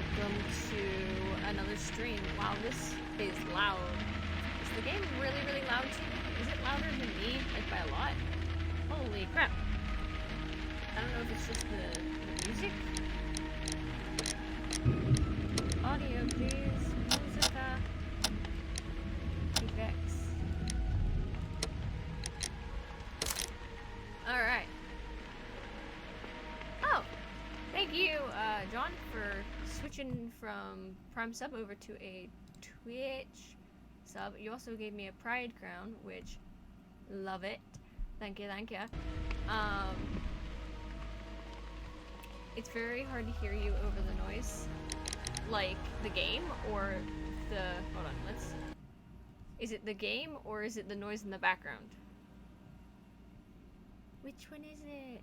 welcome to another stream. Wow, this is loud. Is the game really, really loud to you? Is it louder than me, like by a lot? Holy crap. I don't know if it's just the music. Audio, please. Musica. Effects. Alright. Oh! Thank you, John, for switching from Prime sub over to a Twitch sub. You also gave me a Pride crown, which, love it. Thank you, thank you. It's very hard to hear you over the noise. Like, the game, or the... Hold on, let's... Is it the game, or is it the noise in the background? Which one is it?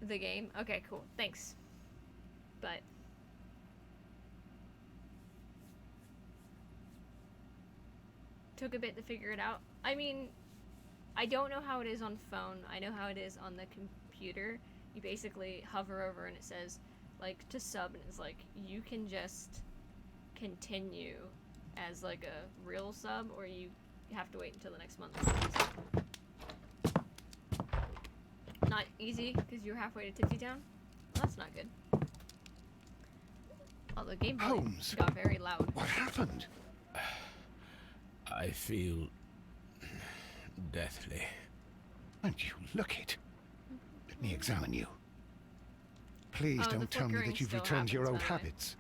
The game? Okay, cool. Thanks. But... took a bit to figure it out. I mean, I don't know how it is on phone. I know how it is on the computer. You basically hover over and it says, like, to sub, and it's like, you can just continue as, like, a real sub, or you have to wait until the next month. Not easy, because you're halfway to Tipsy Town. Well, that's not good. Oh, the game Holmes, got very loud. What happened? I feel deathly. Don't you look it? Let me examine you. Please don't tell me that you've returned to your old habits.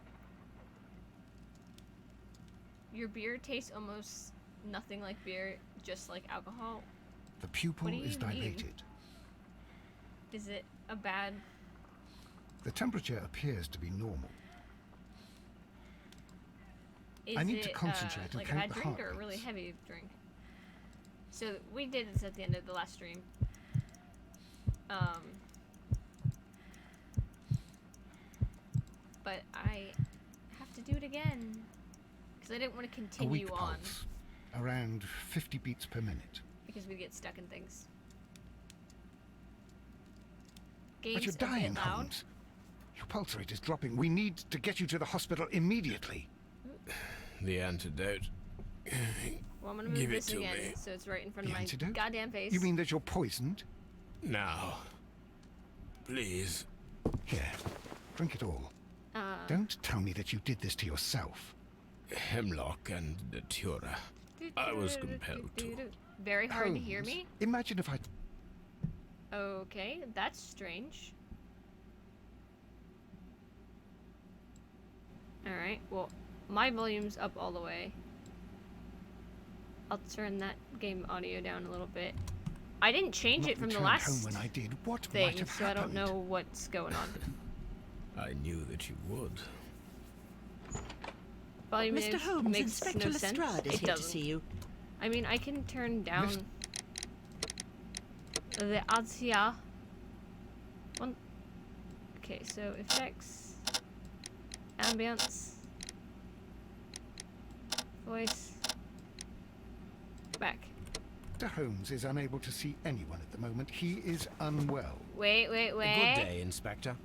Your beer tastes almost nothing like beer, just like alcohol. The pupil is dilated. Is it a bad... The temperature appears to be normal. Is I need it, to concentrate and like a count bad the drink heart or a really beats. heavy drink? So we did this at the end of the last stream. But I have to do it again because I didn't want to A continue weak on pulse, around 50 beats per minute. because we get stuck in things. But Game's you're a bit dying, loud. Holmes. Your pulse rate is dropping. We need to get you to the hospital immediately. The antidote. Well, I'm gonna move Give it this to again me. so it's right in front The of my antidote? goddamn face. You mean that you're poisoned? Now. Please. Here, drink it all. Don't tell me that you did this to yourself. Hemlock and Datura. I was compelled to. Very hard to hear Holmes, me. Imagine if I... Okay, that's strange. Alright, well, my volume's up all the way. I'll turn that game audio down a little bit. I didn't change it from the home last when I did. What thing, might have so I don't happened? know what's going on. I knew that you would. Volume Mr. is, Holmes, makes Inspector no sense. Lestrade is It here doesn't. to see you. I mean, I can turn down the audio. One. Okay, so effects, ambience, voice, back. Mr. Holmes is unable to see anyone at the moment. He is unwell. Wait. Good day, Inspector.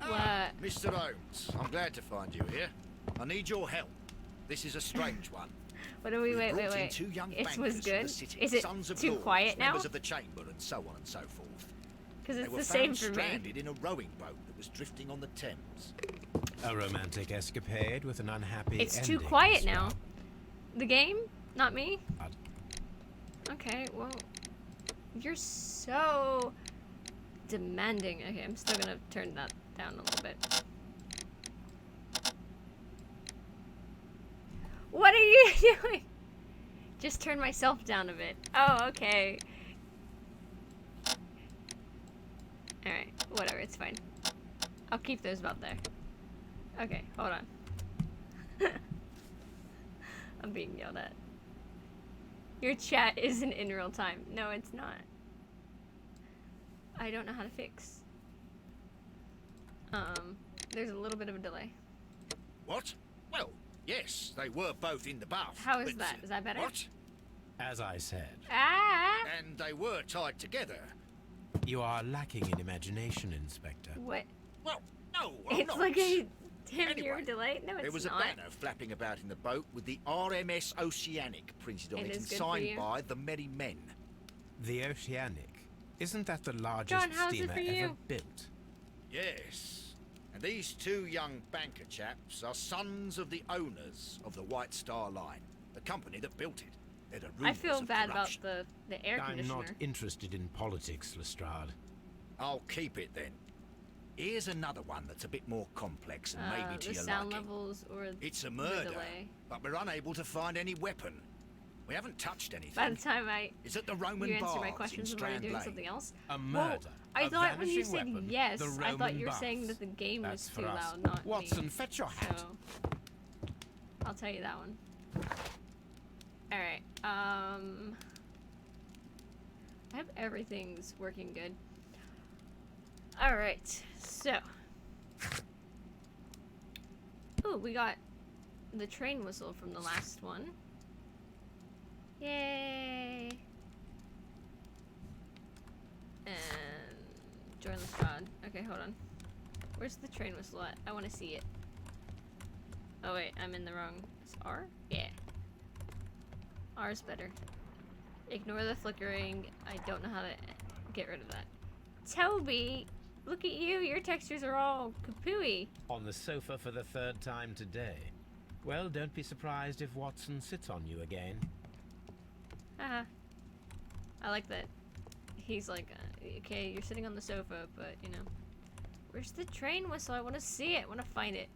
What? Mr. Holmes, I'm glad to find you here. I need your help. This is a strange one. What do we We've brought in wait? two young It bankers was from good. the city, Is it sons of too lords, quiet now? members of the chamber, and so on and so forth. Because They it's were the same found for me. stranded in a rowing boat that was drifting on the Thames. A romantic escapade with an unhappy It's too ending, quiet Miss now. Robb. The game, not me. Uh, Okay, well, you're so demanding. Okay, I'm still gonna turn that down a little bit. What are you doing? Just turn myself down a bit. Oh, okay. Alright, whatever, it's fine. I'll keep those about there. Okay, hold on. I'm being yelled at. Your chat isn't in real time. No, it's not. I don't know how to fix. There's a little bit of a delay. What? Well, yes, they were both in the bath. How is but- that? Is that better? What? As I said, Ah! And they were tied together. you are lacking in imagination, Inspector. What? Well, no, I'm It's not. like a 10-year Anyway, delay? No, it's there was not. a banner flapping about in the boat with the RMS Oceanic printed on It it is and good for signed you. by the Merry Men. The Oceanic. Isn't that the largest John, how's it steamer for ever you? built? Yes. And these two young banker chaps are sons of the owners of the White Star Line, the company that built it. They're the I rumors feel of bad corruption. about the air I'm conditioner. not interested in politics, Lestrade. I'll keep it then. Here's another one that's a bit more complex and maybe to the your sound liking. levels or It's a the murder, delay. but we're unable to find any weapon. We haven't touched anything. By the time It's at the Roman you answer baths my in questions, I'm already Strand doing Lane. something else. A Well, murder. I a thought when you vanishing said weapon, yes, the I thought Roman you were baths. saying that the game That's was for too us. loud, not Watson, me. fetch your hat. So, I'll tell you that one. Alright, I hope everything's working good. Alright, so. Ooh, we got the train whistle from the last one. Yay! And join the squad. Okay, hold on. Where's the train whistle at? I want to see it. Oh wait, I'm in the wrong. It's R? Yeah. R is better. Ignore the flickering. I don't know how to get rid of that. Toby! Look at you! Your textures are all kapooey. On the sofa for the 3rd time today. Well, don't be surprised if Watson sits on you again. Haha. I like that. He's like, okay, you're sitting on the sofa, but you know. Where's the train whistle? I want to see it. I want to find it.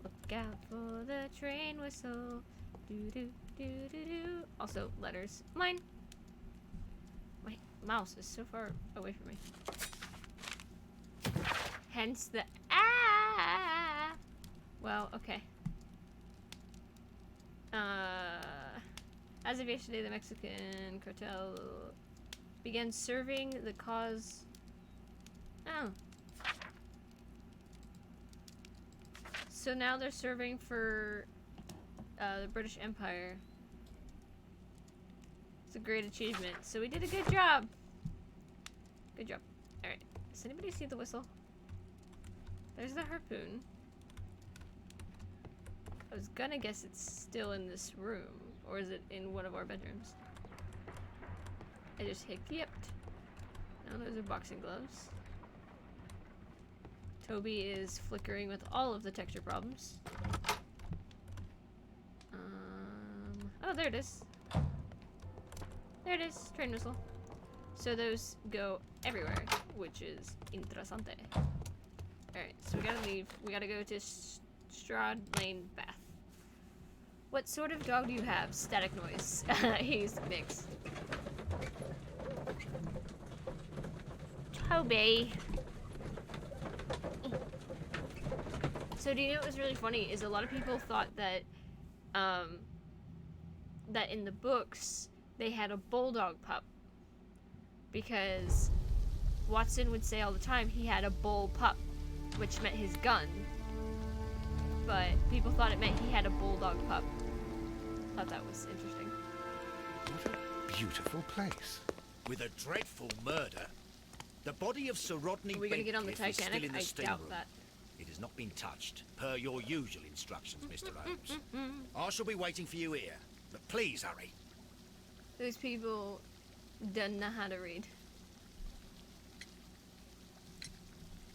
Look out for the train whistle. Do do do do do. Also, letters. Mine. My mouse is so far away from me. Hence the ah. Well, okay. As of yesterday, the Mexican cartel began serving the cause. Oh. So now they're serving for the British Empire. It's a great achievement. So we did a good job. Good job. Alright. Does anybody see the whistle? There's the harpoon. I was gonna guess it's still in this room. Or is it in one of our bedrooms? I just hiccuped. No, those are boxing gloves. Toby is flickering with all of the texture problems. Oh, there it is. There it is. Train whistle. So those go everywhere, which is interessante. Alright, so we gotta leave. We gotta go to Strand Lane Bath. What sort of dog do you have? Static noise. He's mixed. Toby. So do you know what was really funny is a lot of people thought that that in the books they had a bulldog pup because Watson would say all the time he had a bull pup, which meant his gun. But people thought it meant he had a bulldog pup. Thought that was interesting. What a beautiful place. With a dreadful murder. The body of Sir Rodney Are we gonna get on the Bentley is still Titanic? in the I steam doubt room. that. It has not been touched, per your usual instructions, Mr. Holmes. I shall be waiting for you here, but please hurry. Those people don't know how to read.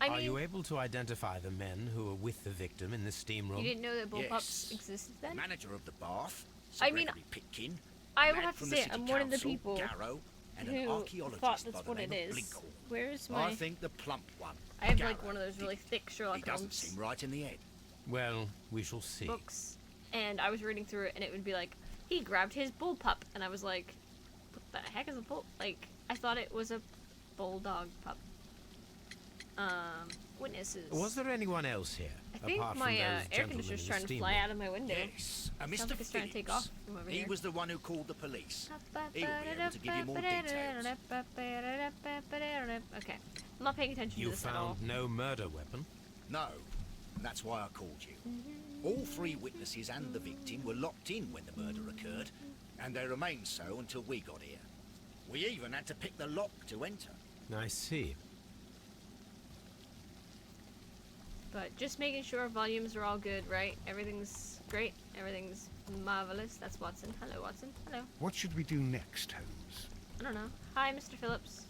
I Are mean, you able to identify the men who were with the victim in the steam room? you didn't know that bullpups Yes. existed The then? manager of the bath, Sir I mean, Gregory Pitkin, I a will lad have to from say the it, city I'm one of the council, people Garrow, and an who archaeologist thought by that's the what name it of is. Blinkle. Where's I my... think the plump one. I have like Garrow, one of those really thick he Sherlock doesn't Holmes seem right in the head. Well, we shall see. books, and I was reading through it, and it would be like, he grabbed his bull pup, and I was like, what the heck is a bull? Like, I thought it was a bulldog pup. Witnesses. Was there anyone else here? I think apart my from those air gentlemen conditioner's in the trying to steam fly room? out of my window. Yes, a Sounds Mr. like it's trying to take Phillips. off from over He here. was the one who called the police. He will be able to give you more details. Okay, I'm not paying attention You to this at all. found no murder weapon? No, and that's why I called you. All three witnesses and the victim were locked in when the murder occurred. and they remained so until we got here. We even had to pick the lock to enter. I see. But just making sure volumes are all good, right? Everything's great. Everything's marvelous. That's Watson. Hello, Watson. Hello. What should we do next, Holmes? I don't know. Hi, Mr. Phillips.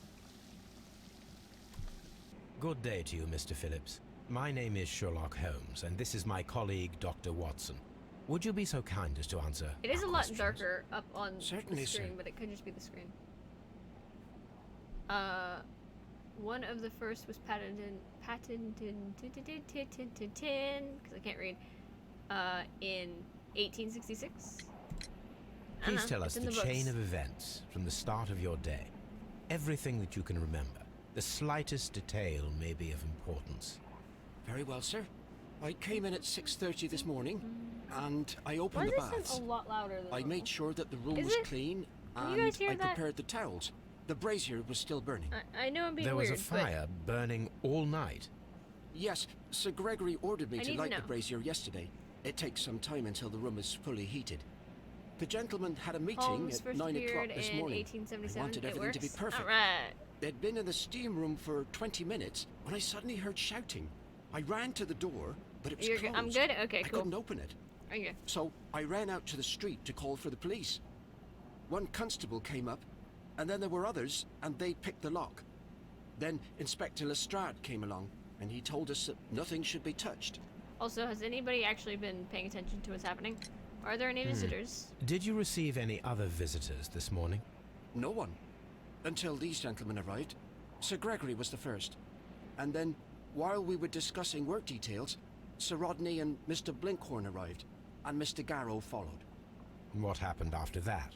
Good day to you, Mr. Phillips. My name is Sherlock Holmes, and this is my colleague, Dr. Watson. Would you be so kind as to answer It is our a lot questions? darker up on Certainly, the screen, sir. but it could just be the screen. One of the first was patented because I can't read. In 1866. Please tell us it's in the the chain books. of events from the start of your day. Everything that you can remember. The slightest detail may be of importance. Very well, sir. I came in at 6:30 this morning, and I Why opened is the this baths. a lot louder than I normal? made sure that the room Is was it? clean, Can you and guys hear I that? prepared the towels. The brazier was still burning. I know I'm being There was weird, a fire burning all night. Yes, Sir Gregory ordered me I to need to light the know. brazier yesterday. It takes some time until the room is fully heated. The gentleman had a but meeting Holmes at first 9 o'clock appeared this in morning. 1877. I wanted It everything to be works? perfect. Alright. They'd been in the steam room for 20 minutes when I suddenly heard shouting. I ran to the door, but it was You're closed. I'm good? Okay, I cool. couldn't open it. Okay. So I ran out to the street to call for the police. One constable came up, and then there were others, and they picked the lock. Then Inspector Lestrade came along, and he told us that nothing should be touched. Also, has anybody actually been paying attention to what's happening? Are there any visitors? Did you receive any other visitors this morning? No one. Until these gentlemen arrived. Sir Gregory was the first. And then, while we were discussing work details, Sir Rodney and Mr. Blinkhorn arrived, and Mr. Garrow followed. What happened after that?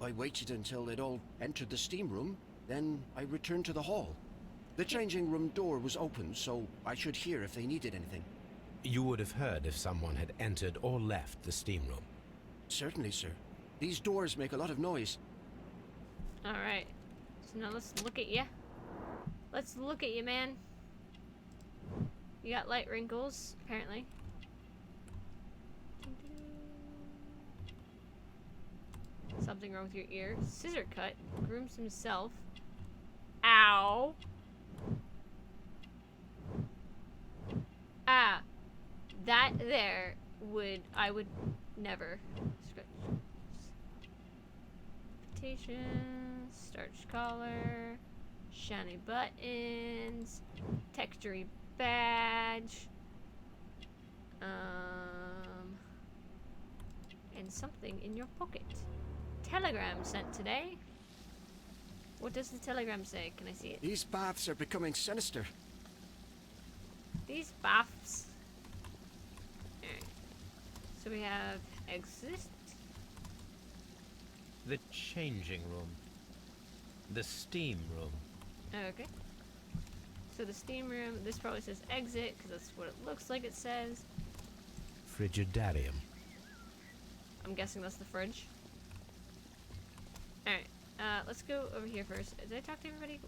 I waited until they'd all entered the steam room, then I returned to the hall. The changing room door was open, so I should hear if they needed anything. You would have heard if someone had entered or left the steam room. Certainly, sir. These doors make a lot of noise. Alright. So now let's look at you. Let's look at you, man. You got light wrinkles, apparently. Something wrong with your ear. Scissor cut. Grooms himself. Ow. Ah. That there I would never scratch. Invitation, starch collar, shiny buttons, textury badge, and something in your pocket. Telegram sent today. What does the telegram say? Can I see it? These baths are becoming sinister. These baths. Alright. So we have exist. The changing room. The steam room. Okay. So the steam room, this probably says exit, because that's what it looks like it says. Frigidarium. I'm guessing that's the fridge. Alright, let's go over here first. Did I talk to everybody?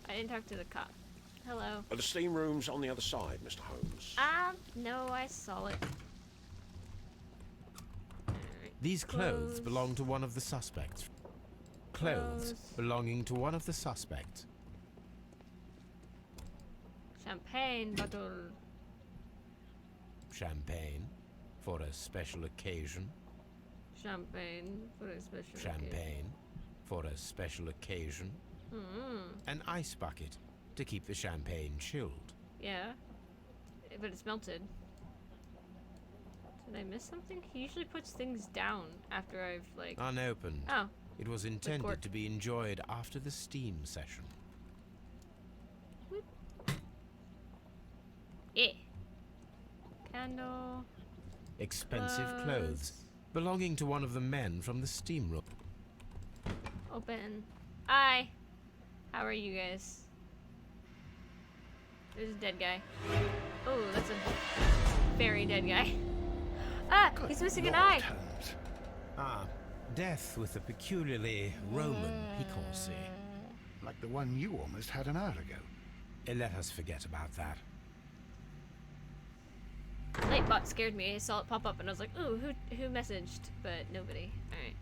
I didn't talk to the cop. Hello. The steam room's on the other side, Mr. Holmes. No, I saw it. Alright. These clothes Clothes. belong to one of the suspects. Clothes Clothes. belonging to one of the suspects. Champagne bottle. Champagne for a special occasion. Champagne for a special occasion. Champagne for a special occasion. An ice bucket to keep the champagne chilled. Yeah. But it's melted. Did I miss something? He usually puts things down after I've, like... Unopened. Oh. It was cork. intended to be enjoyed after the steam session. Eh. Candle. Expensive clothes belonging to one of the men from the steam room. Open. Hi. How are you guys? There's a dead guy. Oh, that's a very dead guy. Ah, he's missing an Lord, eye. Holmes. Ah, death with a peculiarly Roman piquancy. Like the one you almost had an hour ago. Let us forget about that. Lightbot scared me. I saw it pop up and I was like, ooh, who messaged? But nobody. Alright.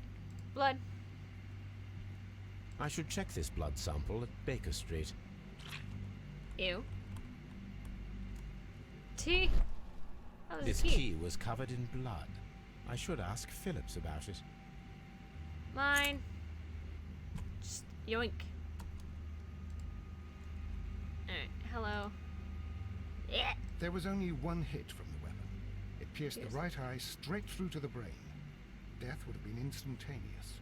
Blood. I should check this blood sample at Baker Street. Ew. Tea? Oh, there's This a key. key was covered in blood. I should ask Phillips about it. Mine. Just yoink. Alright, hello. Yeah. There was only one hit from the weapon. It pierced the right eye straight through to the brain. Death would have been instantaneous.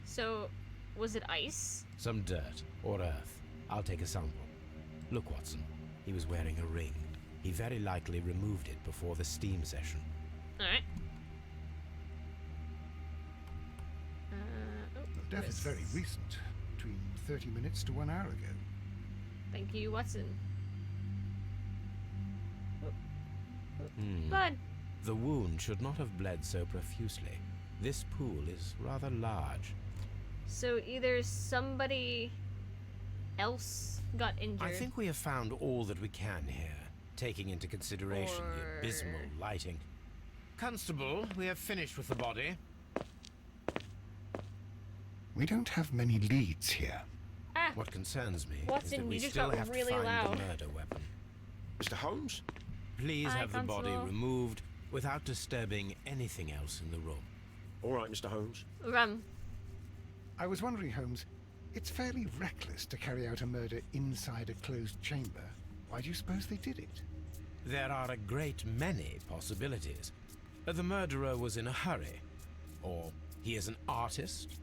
So, was it ice? Some dirt or earth. I'll take a sample. Look, Watson. He was wearing a ring. He very likely removed it before the steam session. Alright. The death is very recent, between 30 minutes to 1 hour ago. Thank you, Watson. Blood. The wound should not have bled so profusely. This pool is rather large. So either somebody else got injured. I think we have found all that we can here, taking into consideration the abysmal lighting. Constable, we have finished with the body. We don't have many leads here. Ah, What concerns me is Watson, that we you just still got have really to find loud. the murder weapon. Mr. Holmes? Please Hi, have the body Constable. removed without disturbing anything else in the room. All right, Mr. Holmes. I was wondering, Holmes, it's fairly reckless to carry out a murder inside a closed chamber. Why do you suppose they did it? There are a great many possibilities. The murderer was in a hurry. Or he is an artist.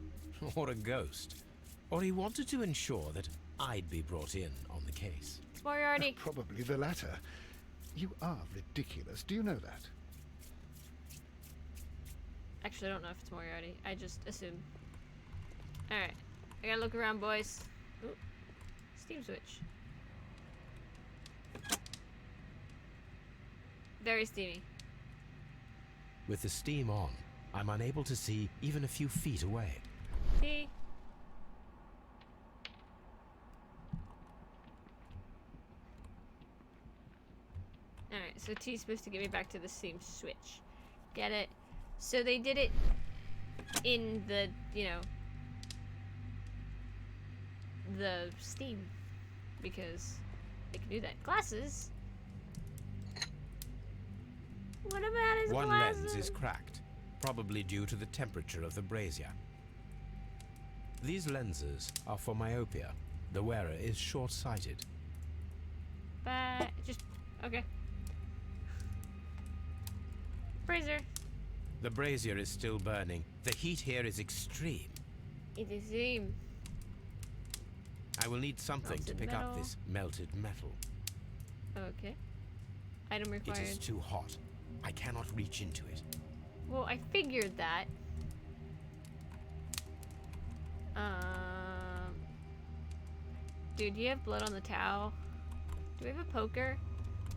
Or a ghost. Or he wanted to ensure that I'd be brought in on the case. Moriarty. Probably the latter. You are ridiculous. Do you know that? Actually, I don't know if it's Moriarty. I just assumed. Alright. I gotta look around, boys. Ooh. Steam switch. Very steamy. With the steam on, I'm unable to see even a few feet away. Tea. Alright, so T's supposed to get me back to the steam switch. Get it? So they did it in the, the steam. Because they can do that. Glasses? What about his One glasses? lens is cracked, probably due to the temperature of the brazier. These lenses are for myopia. The wearer is short-sighted. But okay. Brazier. The brazier is still burning. The heat here is extreme. It is him. I will need something to Melted pick up metal. this melted metal. Okay. Item It required. is too hot. I cannot reach into it. Well, I figured that. Dude, do you have blood on the towel? Do we have a poker?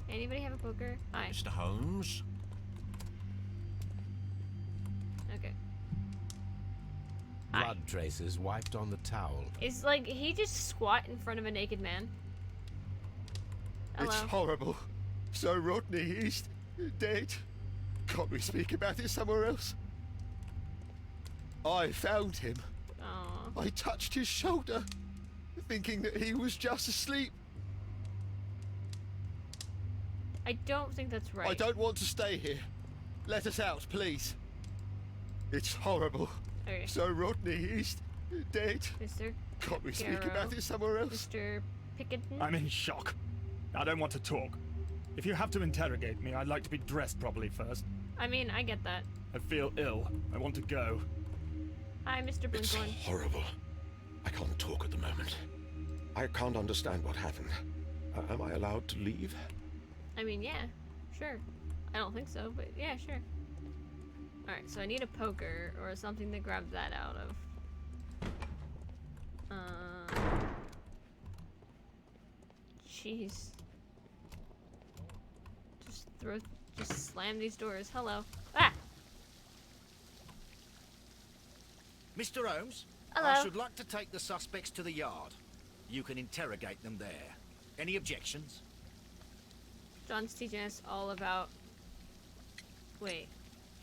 Anybody have a poker? Hi. Mr. Holmes? Okay. Hi. Blood traces wiped on the towel. Is like he just squat in front of a naked man? Hello. It's horrible. So Rodney, he's dead. Can't we speak about it somewhere else? I found him. Aw. I touched his shoulder, thinking that he was just asleep. I don't think that's right. I don't want to stay here. Let us out, please. It's horrible. Okay. So Rodney, he's dead. Mr. Can't we speak about it somewhere else? Mr. Pickerton? I'm in shock. I don't want to talk. If you have to interrogate me, I'd like to be dressed properly first. I mean, I get that. I feel ill. I want to go. Hi, Mr. It's Blinkhorn. horrible. I can't talk at the moment. I can't understand what happened. Am I allowed to leave? I mean, yeah, sure. I don't think so, but yeah, sure. Alright, so I need a poker or something to grab that out of. Jeez. Just slam these doors. Hello. Ah! Mr. Holmes, Hello. I should like to take the suspects to the yard. You can interrogate them there. Any objections? John's teaching us all about... Wait.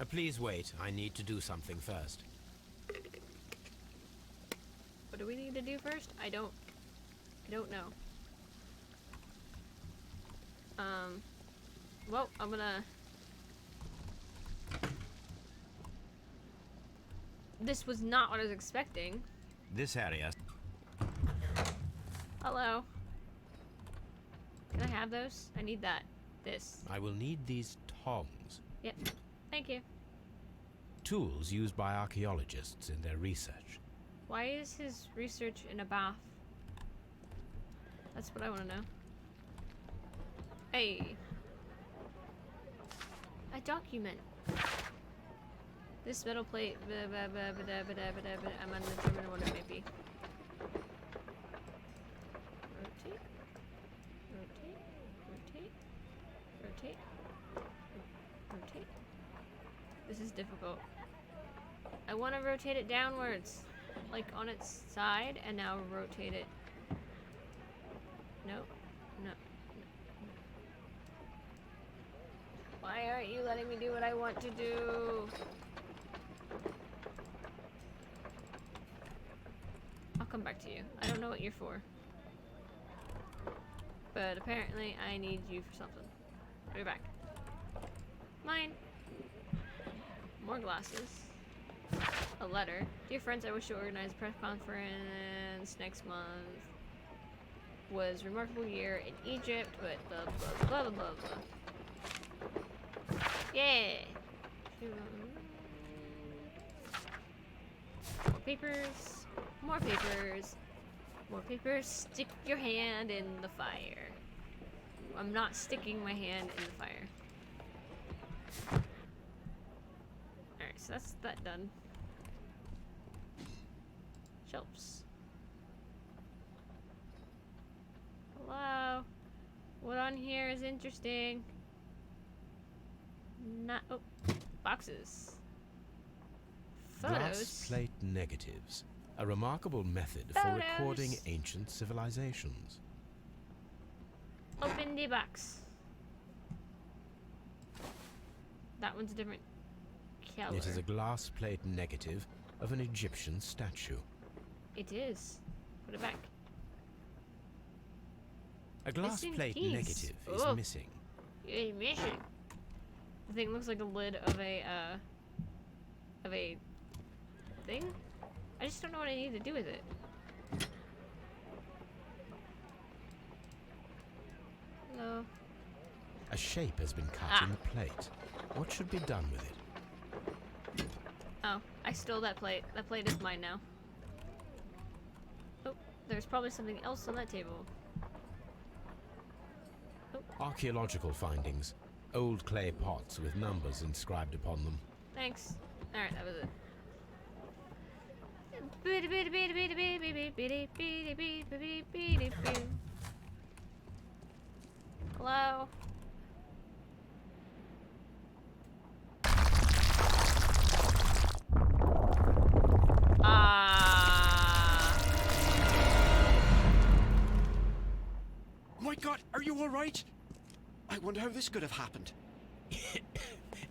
Please wait. I need to do something first. What do we need to do first? I don't know. Well, I'm gonna... This was not what I was expecting. This area. Hello. Can I have those? I need that. This. I will need these tongs. Yep. Thank you. Tools used by archaeologists in their research. Why is his research in a bath? That's what I want to know. Hey. A document. This metal plate. I'm undetermined what it may be. Rotate. Rotate. Rotate. Rotate. Rotate. This is difficult. I want to rotate it downwards. Like on its side, and now rotate it. No. No. Why aren't you letting me do what I want to do? I'll come back to you. I don't know what you're for. But apparently I need you for something. I'll be back. Mine. More glasses. A letter. Dear friends, I wish to organize a press conference next month. Was a remarkable year in Egypt, but blah blah blah blah blah blah. Yeah! More papers. More papers. More papers. Stick your hand in the fire. I'm not sticking my hand in the fire. Alright, so that's that done. Shelves. Hello? What on here is interesting? Not. Oh, boxes. Photos. Glass plate negatives. A remarkable method for recording ancient civilizations. Open the box. That one's a different color. It is a glass plate negative of an Egyptian statue. It is. Put it back. A glass Missing plate piece. negative is Oh. missing. It's missing. The thing looks like the lid of a thing. I just don't know what I need to do with it. Hello. A shape has been cut in the plate. What should be done with it? Oh, I stole that plate. That plate is mine now. Oh, there's probably something else on that table. Oh, Archaeological findings. Old clay pots with numbers inscribed upon them. thanks. Alright, that was it. Hello? My God, are you all right? I wonder how this could have happened.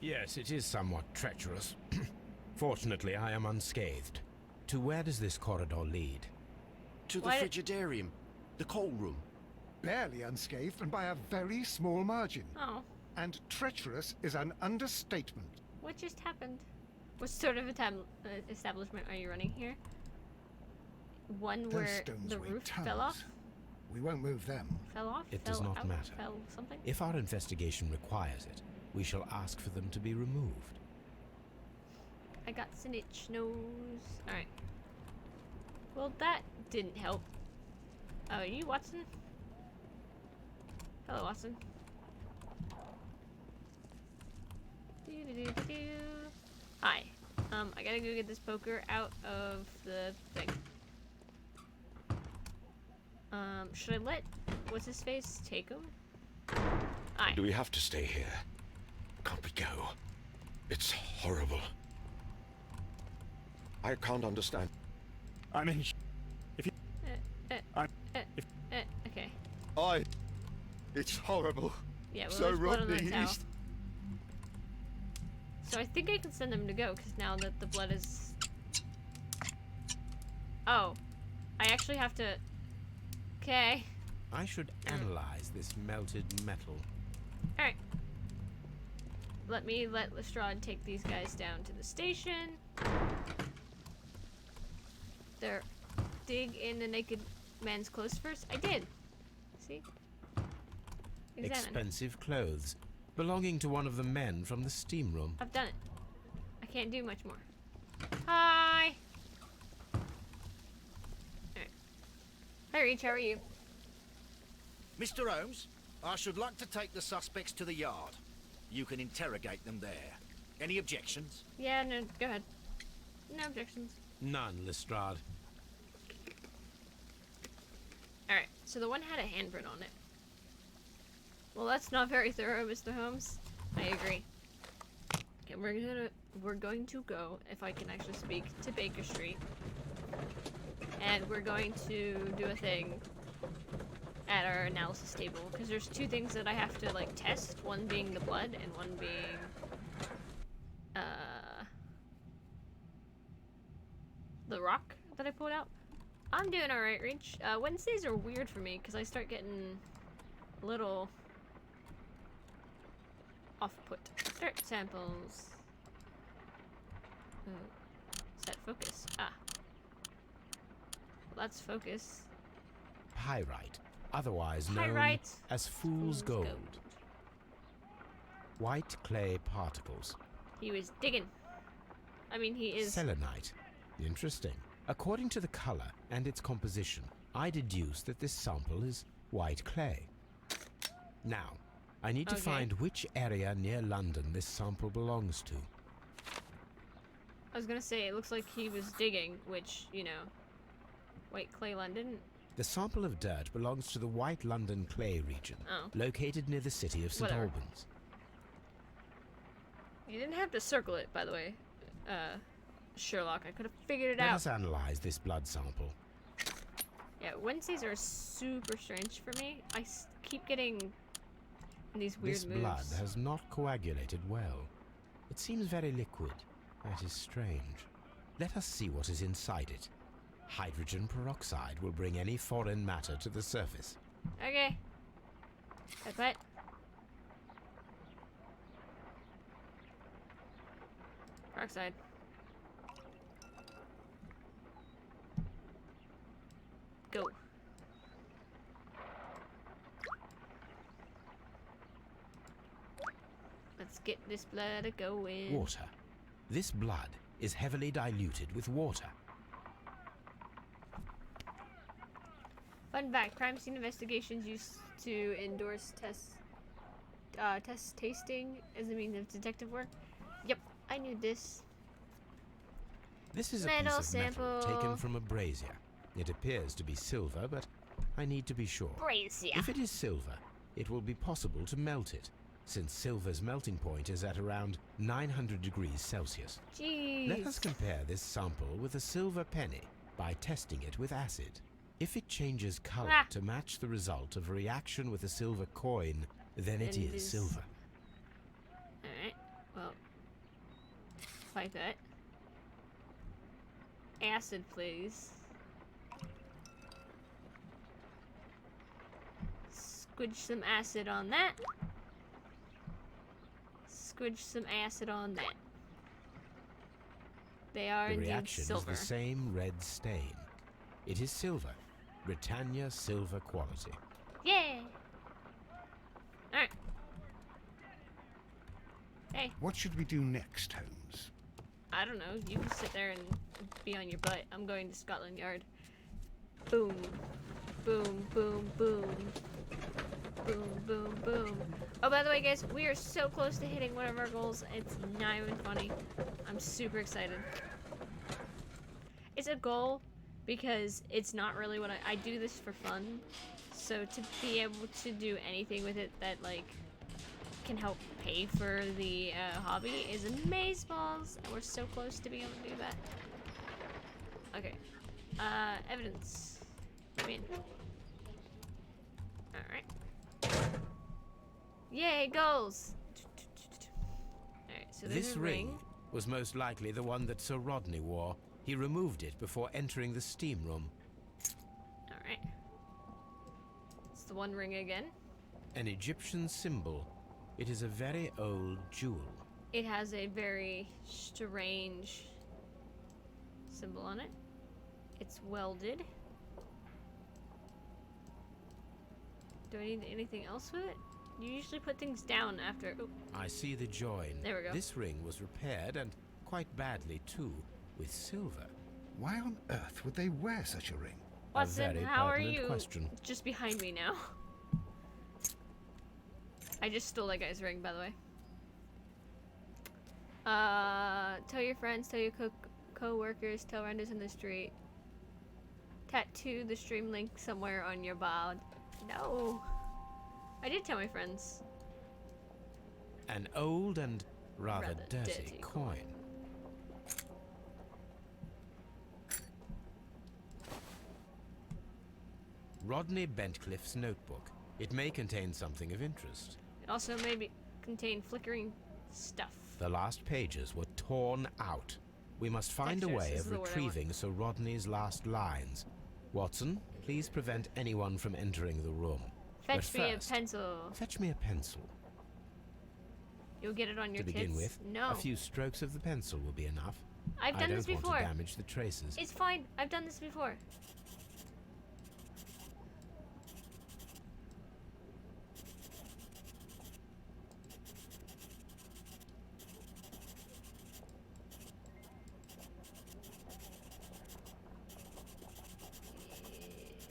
Yes, it is somewhat treacherous. Fortunately, I am unscathed. To where does this corridor lead? To the Why- frigidarium, the coal room. Barely unscathed and by a very small margin. Oh, And treacherous is an understatement. what just happened? What sort of establishment are you running here? One Those where stones the weigh roof tons. fell off? We won't move them. Fell off? It fell does not out, matter. Fell something? If our investigation requires it, we shall ask for them to be removed. I got snitch nose. Alright. Well, that didn't help. Oh, are you Watson? Hello, Watson. Do-do-do-do-do. Hi. I gotta go get this poker out of the thing. Should I let what's his face take him? Aye. Do we have to stay here? Can't we go? It's horrible. I can't understand. I mean, if you... Okay. It's horrible. Yeah, well, So there's blood on Rodney, the towel. he's... So I think I can send him to go, because now that the blood is... Oh. I actually have to... Okay. I should analyze this melted metal. Alright. Let Lestrade take these guys down to the station. There. Dig in the naked man's clothes first. I did. See? Examine. Expensive clothes, belonging to one of the men from the steam room. I've done it. I can't do much more. Hi! Alright. Hi, Reach, how are you? Mr. Holmes, I should like to take the suspects to the yard. You can interrogate them there. Any objections? Yeah, no, go ahead. No objections. None, Lestrade. Alright, so the one had a handprint on it. Well, that's not very thorough, Mr. Holmes. I agree. Okay, we're going to go, if I can actually speak, to Baker Street. And we're going to do a thing at our analysis table, because there's two things that I have to, like, test. One being the blood, and one being, the rock that I pulled out. I'm doing alright, Reach. Wednesdays are weird for me, because I start getting a little off-put. Start samples. Set focus. Ah. Well, that's focus. Pyrite, otherwise known Pyrite. as fool's gold. White clay particles. He was digging. I mean, he is... Selenite. Interesting. According to the color and its composition, I deduce that this sample is white clay. Now, I need to find which area near London this sample belongs to. I was gonna say, it looks like he was digging, which, you know, white clay London. The sample of dirt belongs to the White London Clay region, located near the city of St. Whatever. Albans. You didn't have to circle it, by the way, Sherlock. I could have figured it Let out. us analyze this blood sample. Yeah, Wednesdays are super strange for me. I keep getting these weird This moves. blood has not coagulated well. It seems very liquid. That is strange. Let us see what is inside it. Hydrogen peroxide will bring any foreign matter to the surface. Okay. Pipette. Peroxide. Go. Let's get this blood a-going. Water. This blood is heavily diluted with water. Fun fact, crime scene investigations used to endorse test tasting as a means of detective work. Yep, I knew this. This is a Metal piece of metal sample. taken from a brazier. It appears to be silver, but I need to be sure. Brazier. If it is silver, it will be possible to melt it, since silver's melting point is at around 900 degrees Celsius. Jeez. Let us compare this sample with a silver penny by testing it with acid. If it changes color to match the result of a reaction with a silver coin, then it is silver. Alright, well, like that. Acid, please. Squidge some acid on that. Squidge some acid on that. They are The indeed reaction silver. is the same red stain. It is silver. Britannia silver quality. Yay! Alright. Hey, What should we do next, Holmes? I don't know. You can sit there and be on your butt. I'm going to Scotland Yard. Boom. Boom, boom, boom. Boom, boom, boom. Oh, by the way, guys, we are so close to hitting one of our goals. It's not even funny. I'm super excited. It's a goal because it's not really what I do this for fun. So to be able to do anything with it that, like, can help pay for the hobby is amazeballs. And we're so close to being able to do that. Okay. Evidence. Come in. Alright. Yay, goals! Alright, so so there's This a ring was most likely the one that Sir Rodney wore. He removed it before entering the steam room. Alright. It's the one ring again. An Egyptian symbol. It is a very old jewel. It has a very strange symbol on it. It's welded. Do I need anything else with it? You usually put things down after. Oop. I see the join. There we go. This ring was repaired, and quite badly too, with silver. Why on earth would they wear such a ring? Watson, very how are pertinent you question. just behind me now? I just stole that guy's ring, by the way. Tell your friends, tell your co-workers, tell renters in the street. Tattoo the stream link somewhere on your bod. No. I did tell my friends. An old and rather dirty dirty coin. Rodney Bentcliffe's notebook. It may contain something of interest. It also may contain flickering stuff. The last pages were torn out. We must find a Dexterous way is of the word I retrieving Sir Rodney's last lines. Watson, please prevent anyone from entering the room. Fetch But me first, a pencil. Fetch me a pencil. You'll get it on your To begin tits? with, No. a few strokes of the pencil will be enough. I've I done don't this want before. to damage the traces. It's fine. I've done this before.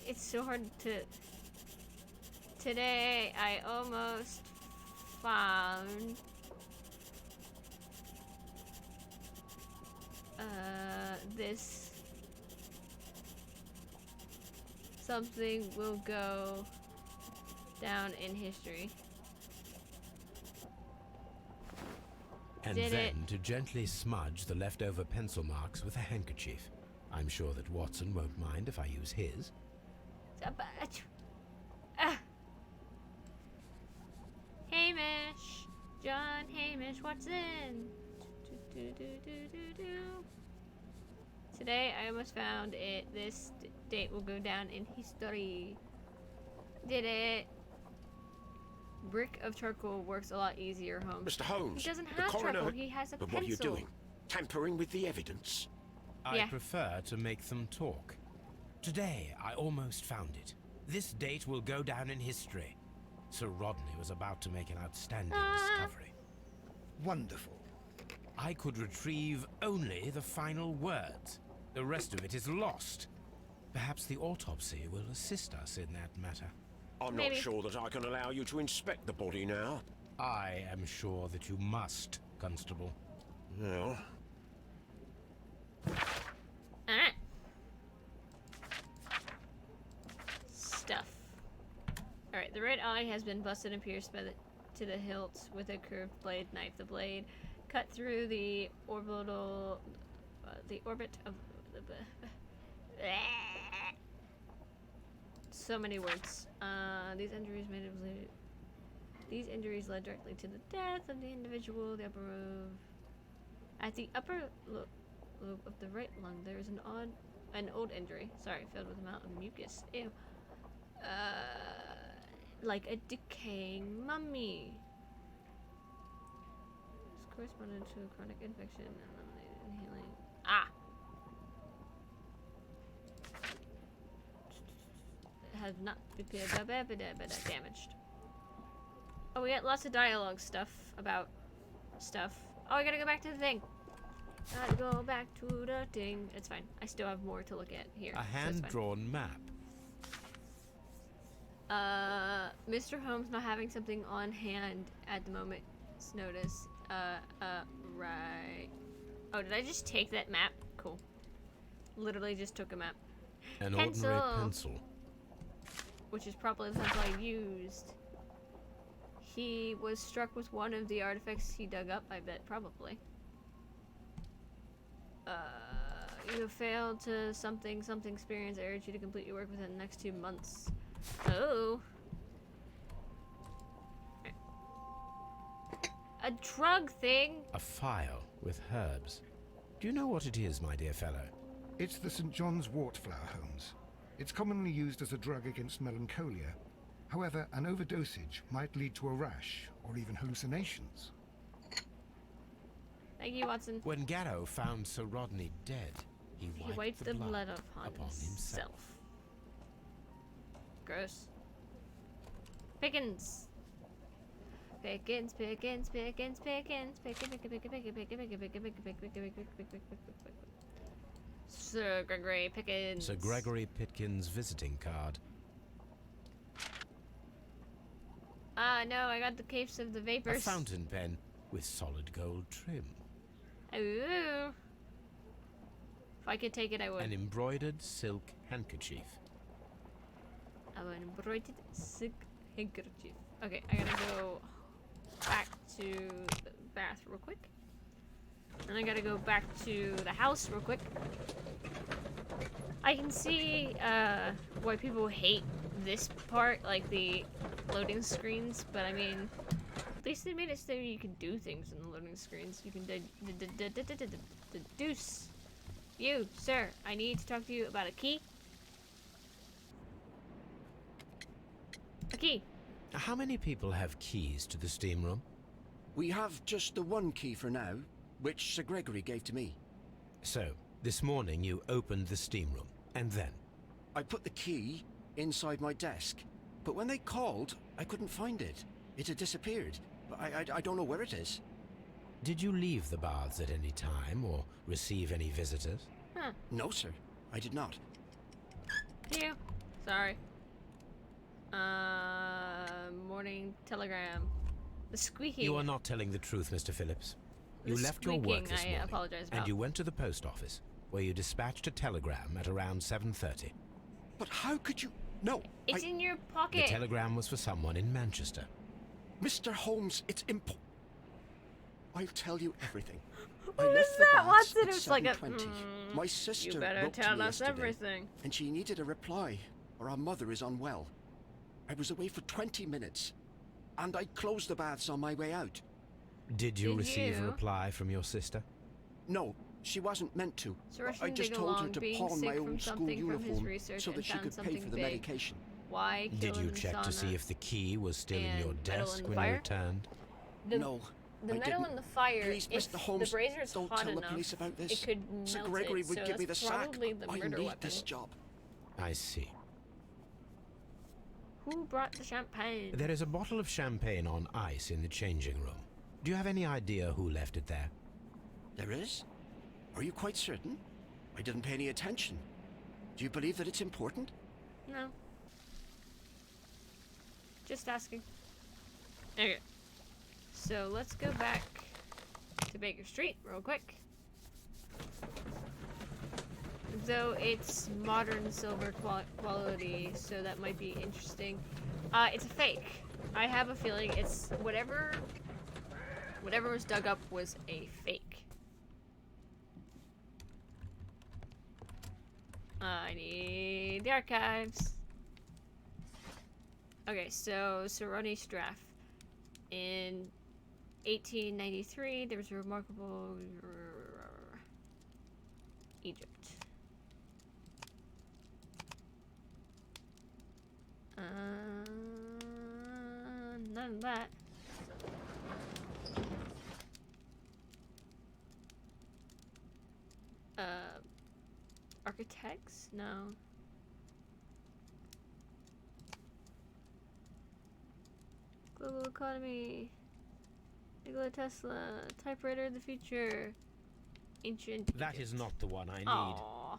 It's so hard to... Today, I almost found... this... Something will go down in history. And Did then it. to gently smudge the leftover pencil marks with a handkerchief. I'm sure that Watson won't mind if I use his. Hamish! John Hamish, what's in? Today I almost found it. This date will go down in history. Did it? Brick of charcoal works a lot easier, Holmes. Mr. Holmes, He doesn't the have coroner... charcoal, he has a But pencil. what are you doing? Tampering with the evidence? I Yeah. prefer to make them talk. Today, I almost found it. This date will go down in history. Sir Rodney was about to make an outstanding discovery. Wonderful. I could retrieve only the final words. The rest of it is lost. Perhaps the autopsy will assist us in that matter. I'm Maybe. not sure that I can allow you to inspect the body now. I am sure that you must, Constable. Well, Alright. Stuff. Alright, the right eye has been busted and pierced by to the hilt with a curved blade knife. The blade cut through the orbital, the orbit of the... So many words. These injuries led directly to the death of the individual. The upper at the upper lobe of the right lung, there is an old injury. Sorry, filled with a amount of mucus. Ew. Like a decaying mummy. This corresponded to a chronic infection and eliminated in healing. Ah. Has not been damaged. Oh, we got lots of dialogue stuff about stuff. Oh, I gotta go back to the thing. Gotta go back to the thing. It's fine. I still have more to look at here. A so it's fine. hand-drawn map. Mr. Holmes not having something on hand at the moment. Notice. Right. Oh, did I just take that map? Cool. Literally just took a map. An Pencil. ordinary pencil. Which is probably the pencil I used. He was struck with one of the artifacts he dug up, I bet, probably. You have failed to something experience. I urge you to complete your work within the next 2 months. Oh. A drug thing? A phial with herbs. Do you know what it is, my dear fellow? It's the St. John's wort flower, Holmes. It's commonly used as a drug against melancholia. However, an overdosage might lead to a rash or even hallucinations. Thank you, Watson. When Garrow found Sir Rodney dead, he wiped the blood upon himself. Gross. Pickens. Pickens, Pickens, Pickens, Pickens, Pickens, Sir Gregory Pickens. Sir Gregory Pitkins' visiting card. Ah, no, I got the Caves of the A Vapors. fountain pen with solid gold trim. Ooh. If I could take it, I would. An embroidered silk handkerchief. I'm an embroidered silk handkerchief. Okay, I gotta go back to the bath real quick. And I gotta go back to the house real quick. I can see why people hate this part, like the loading screens, but I mean, at least they made it so you can do things in the loading screens. You can deduce. You, sir, I need to talk to you about a key. A key. How many people have keys to the steam room? We have just the one key for now, which Sir Gregory gave to me. So, this morning you opened the steam room, and then? I put the key inside my desk, but when they called, I couldn't find it. It had disappeared. I don't know where it is. Did you leave the baths at any time, or receive any visitors? Huh. No, sir, I did not. You. Sorry. Morning telegram. The squeaking. You are not telling the truth, Mr. Phillips. You left your work squeaking, this morning, I apologize about. and you went to the post office, where you dispatched a telegram at around 7:30. But how could you... No, It's in your The pocket. telegram was for someone in Manchester. Mr. Holmes, it's I'll tell you everything. What I was left the that, baths Watson? at It was like a, 7:20. My sister You better wrote to tell me us yesterday, everything. and she needed a reply, or our mother is unwell. I was away for 20 minutes, and I closed the baths on my way out. Did you Did receive a you? reply from your sister? No, she wasn't meant to. So I Russian just told her Digalong to being pawn sick my from old school something from his uniform research so and that she found could pay something for the big. medication. Why kill Did you in check to see sauna? if the key was still in and your metal desk in the when fire? you returned? The, No, the I metal didn't. in the fire, Please, if Mr. Holmes, the brazier is don't hot tell the enough, police about this. it could melt Sir Gregory it, would so give me the that's sack. probably the I murder need weapon. this job. I see. Who brought the champagne? There is a bottle of champagne on ice in the changing room. Do you have any idea who left it there? There is? Are you quite certain? I didn't pay any attention. Do you believe that it's important? No. Just asking. Okay. So let's go back to Baker Street real quick. Though it's modern silver quality, so that might be interesting. It's a fake. I have a feeling it's whatever was dug up was a fake. I need the archives. Okay, so Rodney Straff. In 1893, there was a remarkable Egypt. None of that. Architects? No. Global economy. Nikola Tesla. Typewriter of the future. Ancient. That is not the one I need. Aww.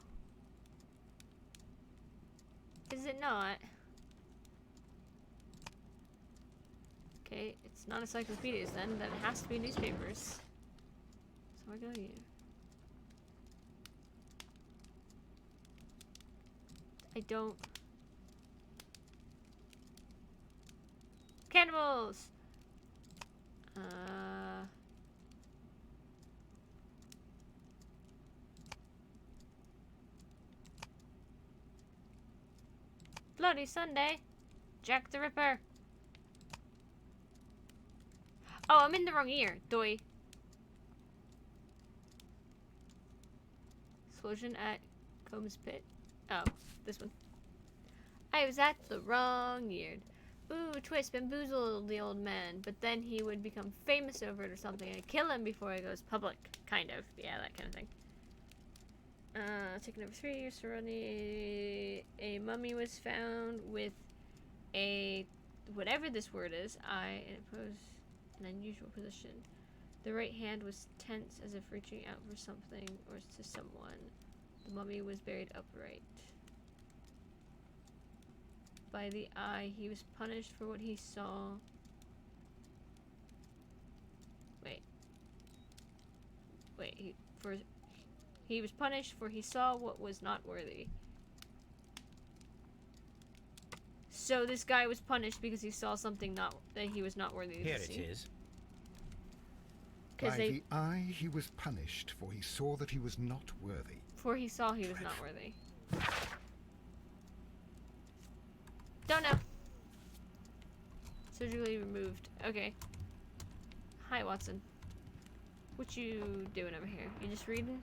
Is it not? Okay, it's not encyclopedias then. Then it has to be newspapers. So I go you. I don't. Cannibals! Bloody Sunday! Jack the Ripper! Oh, I'm in the wrong ear. Doi. Explosion at Combs Pit. Oh, this one. I was at the wrong ear. Ooh, twist, bamboozled the old man. But then he would become famous over it or something. I'd kill him before it goes public. Kind of. Yeah, that kind of thing. Ticket number 3, Seroni. A mummy was found with a, whatever this word is, eye, and it posed an unusual position. The right hand was tense as if reaching out for something or to someone. The mummy was buried upright. By the eye, he was punished for what he saw. Wait, he was punished for he saw what was not worthy. So this guy was punished because he saw something that he was not worthy Here to see. it is. By the eye, he was punished, for he saw that he was not worthy. For he saw he was not worthy. Don't know. Surgically removed. Okay. Hi, Watson. What you doing over here? You just reading?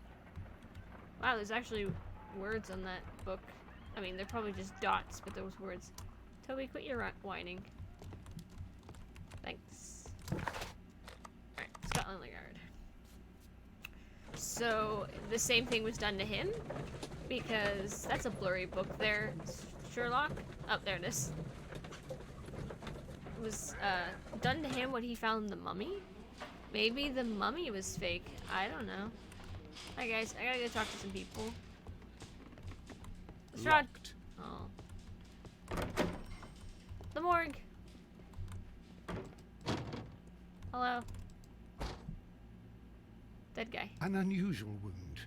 Wow, there's actually words on that book. I mean, they're probably just dots, but there was words. Toby, quit your whining. Thanks. Alright, Scotland Yard. So, the same thing was done to him? Because that's a blurry book there. Sherlock? Oh, there it is. It was done to him what he found in the mummy? Maybe the mummy was fake. I don't know. Hi guys, I gotta go talk to some people. Lestrade. Locked. Oh. The morgue. Hello. Dead guy. An unusual wound,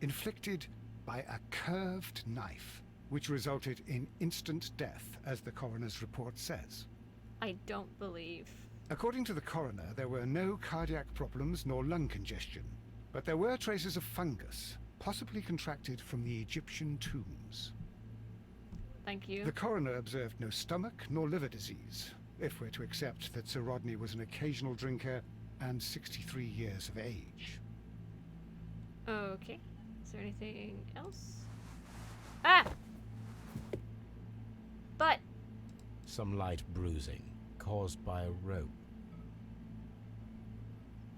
inflicted by a curved knife, which resulted in instant death, as the coroner's report says. I don't believe. According to the coroner, there were no cardiac problems nor lung congestion, but there were traces of fungus, possibly contracted from the Egyptian tombs. Thank you. The coroner observed no stomach nor liver disease, if we're to accept that Sir Rodney was an occasional drinker and 63 years of age. Okay. Is there anything else? Ah! But Some light bruising caused by a rope.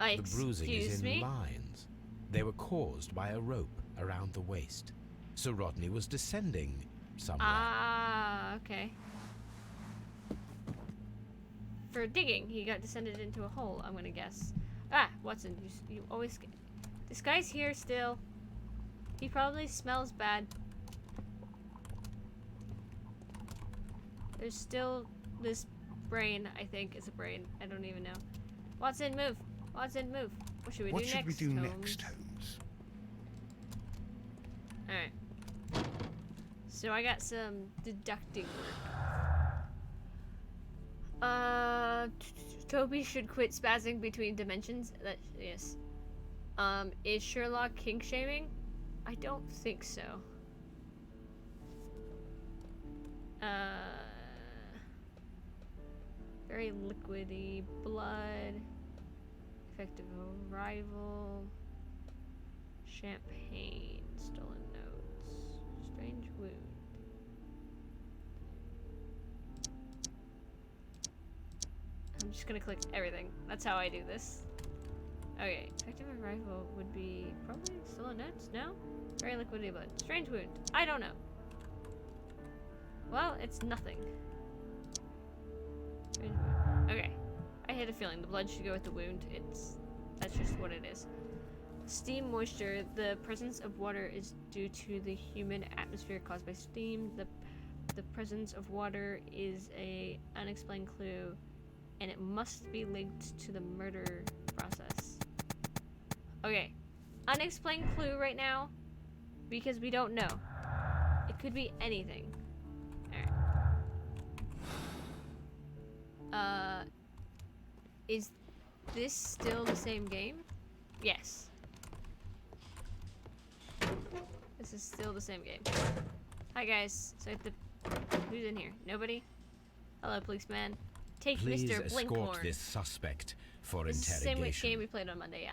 The bruising is excuse in me? lines. They were caused by a rope around the waist. Sir Rodney was descending somewhere. Ah, okay. For digging, he got descended into a hole, I'm gonna guess. Ah, Watson, you always get... This guy's here still. He probably smells bad. There's still this brain, I think it's a brain. I don't even know. Watson, move! Watson, move! What should we What do should next, we do Holmes? next, Holmes? Alright. So I got some deducting work. Toby should quit spazzing between dimensions. Yes. Is Sherlock kink shaming? I don't think so. Very liquidy blood. Effective arrival. Champagne. Stolen notes. Strange wound. I'm just gonna click everything. That's how I do this. Okay, effective arrival would be probably stolen notes? No? Very liquidy blood. Strange wound. I don't know. Well, it's nothing. Strange wound. Okay. I had a feeling the blood should go with the wound. That's just what it is. Steam moisture. The presence of water is due to the humid atmosphere caused by steam. The presence of water is a unexplained clue, and it must be linked to the murder process. Okay. Unexplained clue right now, because we don't know. It could be anything. Alright. Is this still the same game? Yes. This is still the same game. Hi guys. So I have to... Who's in here? Nobody? Hello, policeman. Take Please Mr. escort Blinkhorn. this suspect for This is the same interrogation. game we played on Monday, yeah.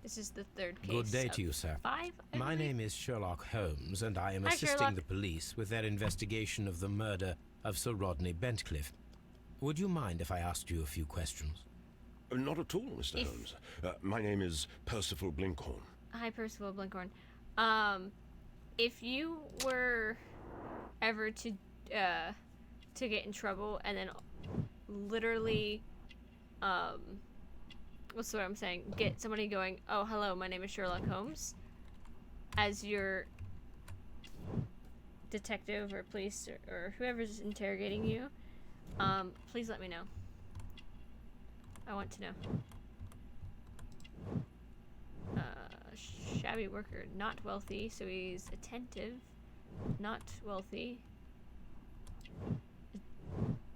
This is the third case. Good day of to you, sir. 5, I My believe. name is Sherlock Holmes, and I am Hi, assisting Sherlock. the police with their investigation of the murder of Sir Rodney Bentcliffe. Would you mind if I asked you a few questions? Not at all, Mr. Holmes. My name is Percival Blinkhorn. Hi, Percival Blinkhorn. If you were ever to get in trouble and then literally, what's the word I'm saying? Get somebody going, oh, hello, my name is Sherlock Holmes, as your detective or police or whoever's interrogating you, please let me know. I want to know. Shabby worker, not wealthy, so he's attentive, not wealthy.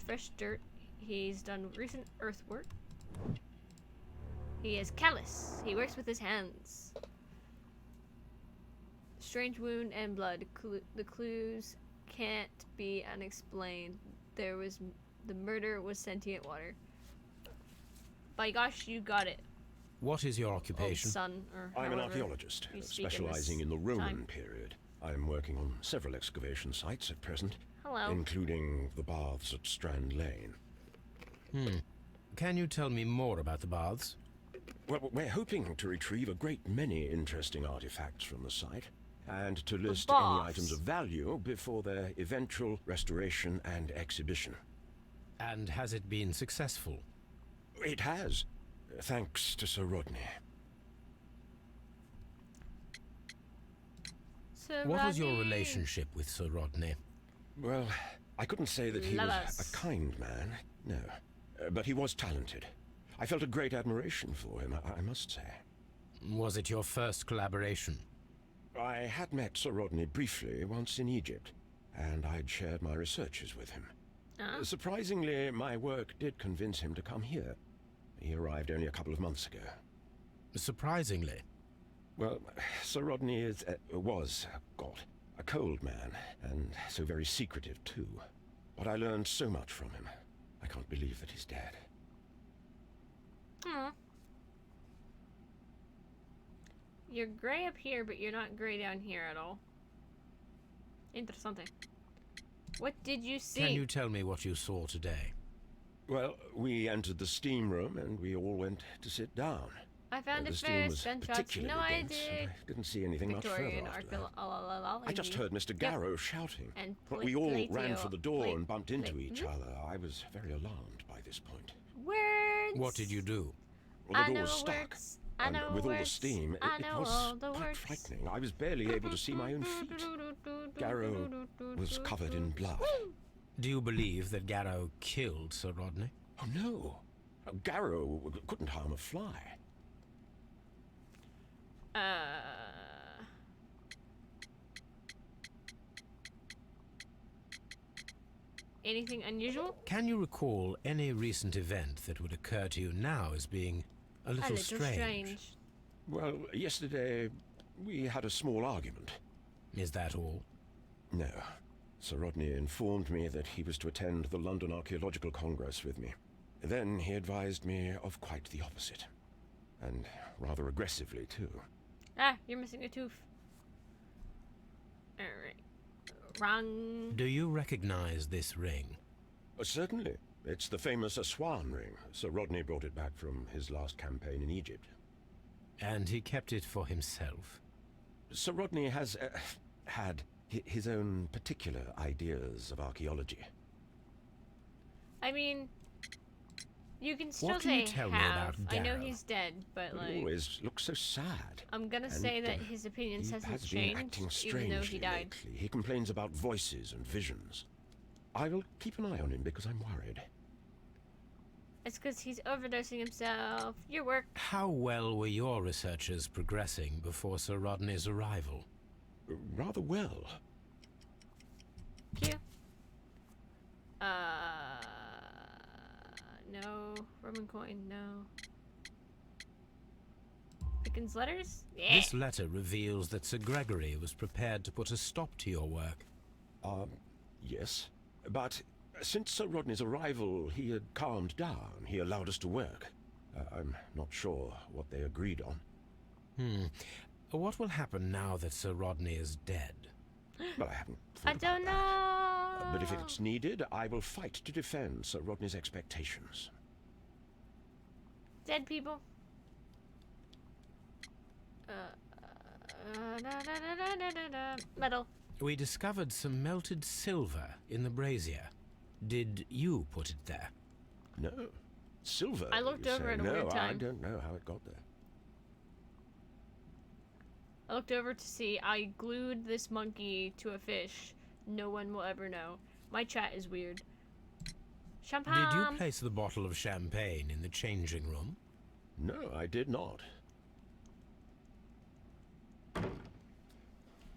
Fresh dirt, he's done recent earthwork. He is callous, he works with his hands. Strange wound and blood, the clues can't be unexplained. The murder was sentient water. By gosh, you got it. What is your Old occupation? son, or I'm an however archaeologist, you speak in this specializing in the Roman time. period. I'm working on several excavation sites at present, Hello. including the baths at Strand Lane. Can you tell me more about the baths? Well, we're hoping to retrieve a great many interesting artifacts from the site, and to list any baths. items of value before their eventual restoration and exhibition. And has it been successful? It has, thanks to Sir Rodney. So What was your Rodney- relationship with Sir Rodney? Well, I couldn't say that he was Lovers. a kind man, no. But he was talented. I felt a great admiration for him, I must say. Was it your first collaboration? I had met Sir Rodney briefly once in Egypt, and I'd shared my researches with him. Surprisingly, my work did convince him to come here. He arrived only a couple of months ago. Surprisingly. Well, Sir Rodney was a cold man, and so very secretive too. But I learned so much from him. I can't believe that he's dead. Aw. You're gray up here, but you're not gray down here at all. Interessante. What did you see? Can you tell me what you saw today? Well, we entered the steam room, and we all went to sit down. I found The it steam first. was Gunshots. particularly No, I dense, did. and I didn't see anything Victorian much further after that. archaeology. I just heard Mr. Garrow shouting. And But we all ran Plateo- for the door Pla- and bumped into Pla- each other. I was very alarmed by this point. Words. What did you do? Well, I the door know was stuck. words. I And know with all the words. steam, I it know was all the quite words. frightening. I was barely able to see my own feet. Garrow was covered in blood. Do you believe that Garrow killed Sir Rodney? Oh, no. Garrow couldn't harm a fly. Anything unusual? Can you recall any recent event that would occur to you now as being a little, strange? Well, yesterday we had a small argument. Is that all? No. Sir Rodney informed me that he was to attend the London Archaeological Congress with me. Then he advised me of quite the opposite. And rather aggressively, too. Ah, you're missing a tooth. Alright. Wrong. Do you recognize this ring? Certainly. It's the famous Aswan ring. Sir Rodney brought it back from his last campaign in Egypt. And he kept it for himself? Sir Rodney has had his own particular ideas of archaeology. I mean, you can still What can say you tell me have. about I know Garrow? he's dead, but He like, always looks so sad. I'm gonna And, say that his opinions He hasn't has been acting changed, even though he strangely died. lately. He complains about voices and visions. I will keep an eye on him because I'm worried. It's because he's overdosing himself. Your work. How well were your researchers progressing before Sir Rodney's arrival? Rather well. Q. No. Roman coin, no. Dickens letters? Yeah. This letter reveals that Sir Gregory was prepared to put a stop to your work. Yes. But Since Sir Rodney's arrival, he had calmed down. He allowed us to work. I'm not sure what they agreed on. What will happen now that Sir Rodney is dead? Well, I haven't I thought don't about that. know. But if it's needed, I will fight to defend Sir Rodney's expectations. Dead people. Metal. We discovered some melted silver in the brazier. Did you put it there? No. Silver, I looked you over say? at a No, weird I time. don't know how it got there. I looked over to see. I glued this monkey to a fish. No one will ever know. My chat is weird. Champagne. Did you place the bottle of champagne in the changing room? No, I did not.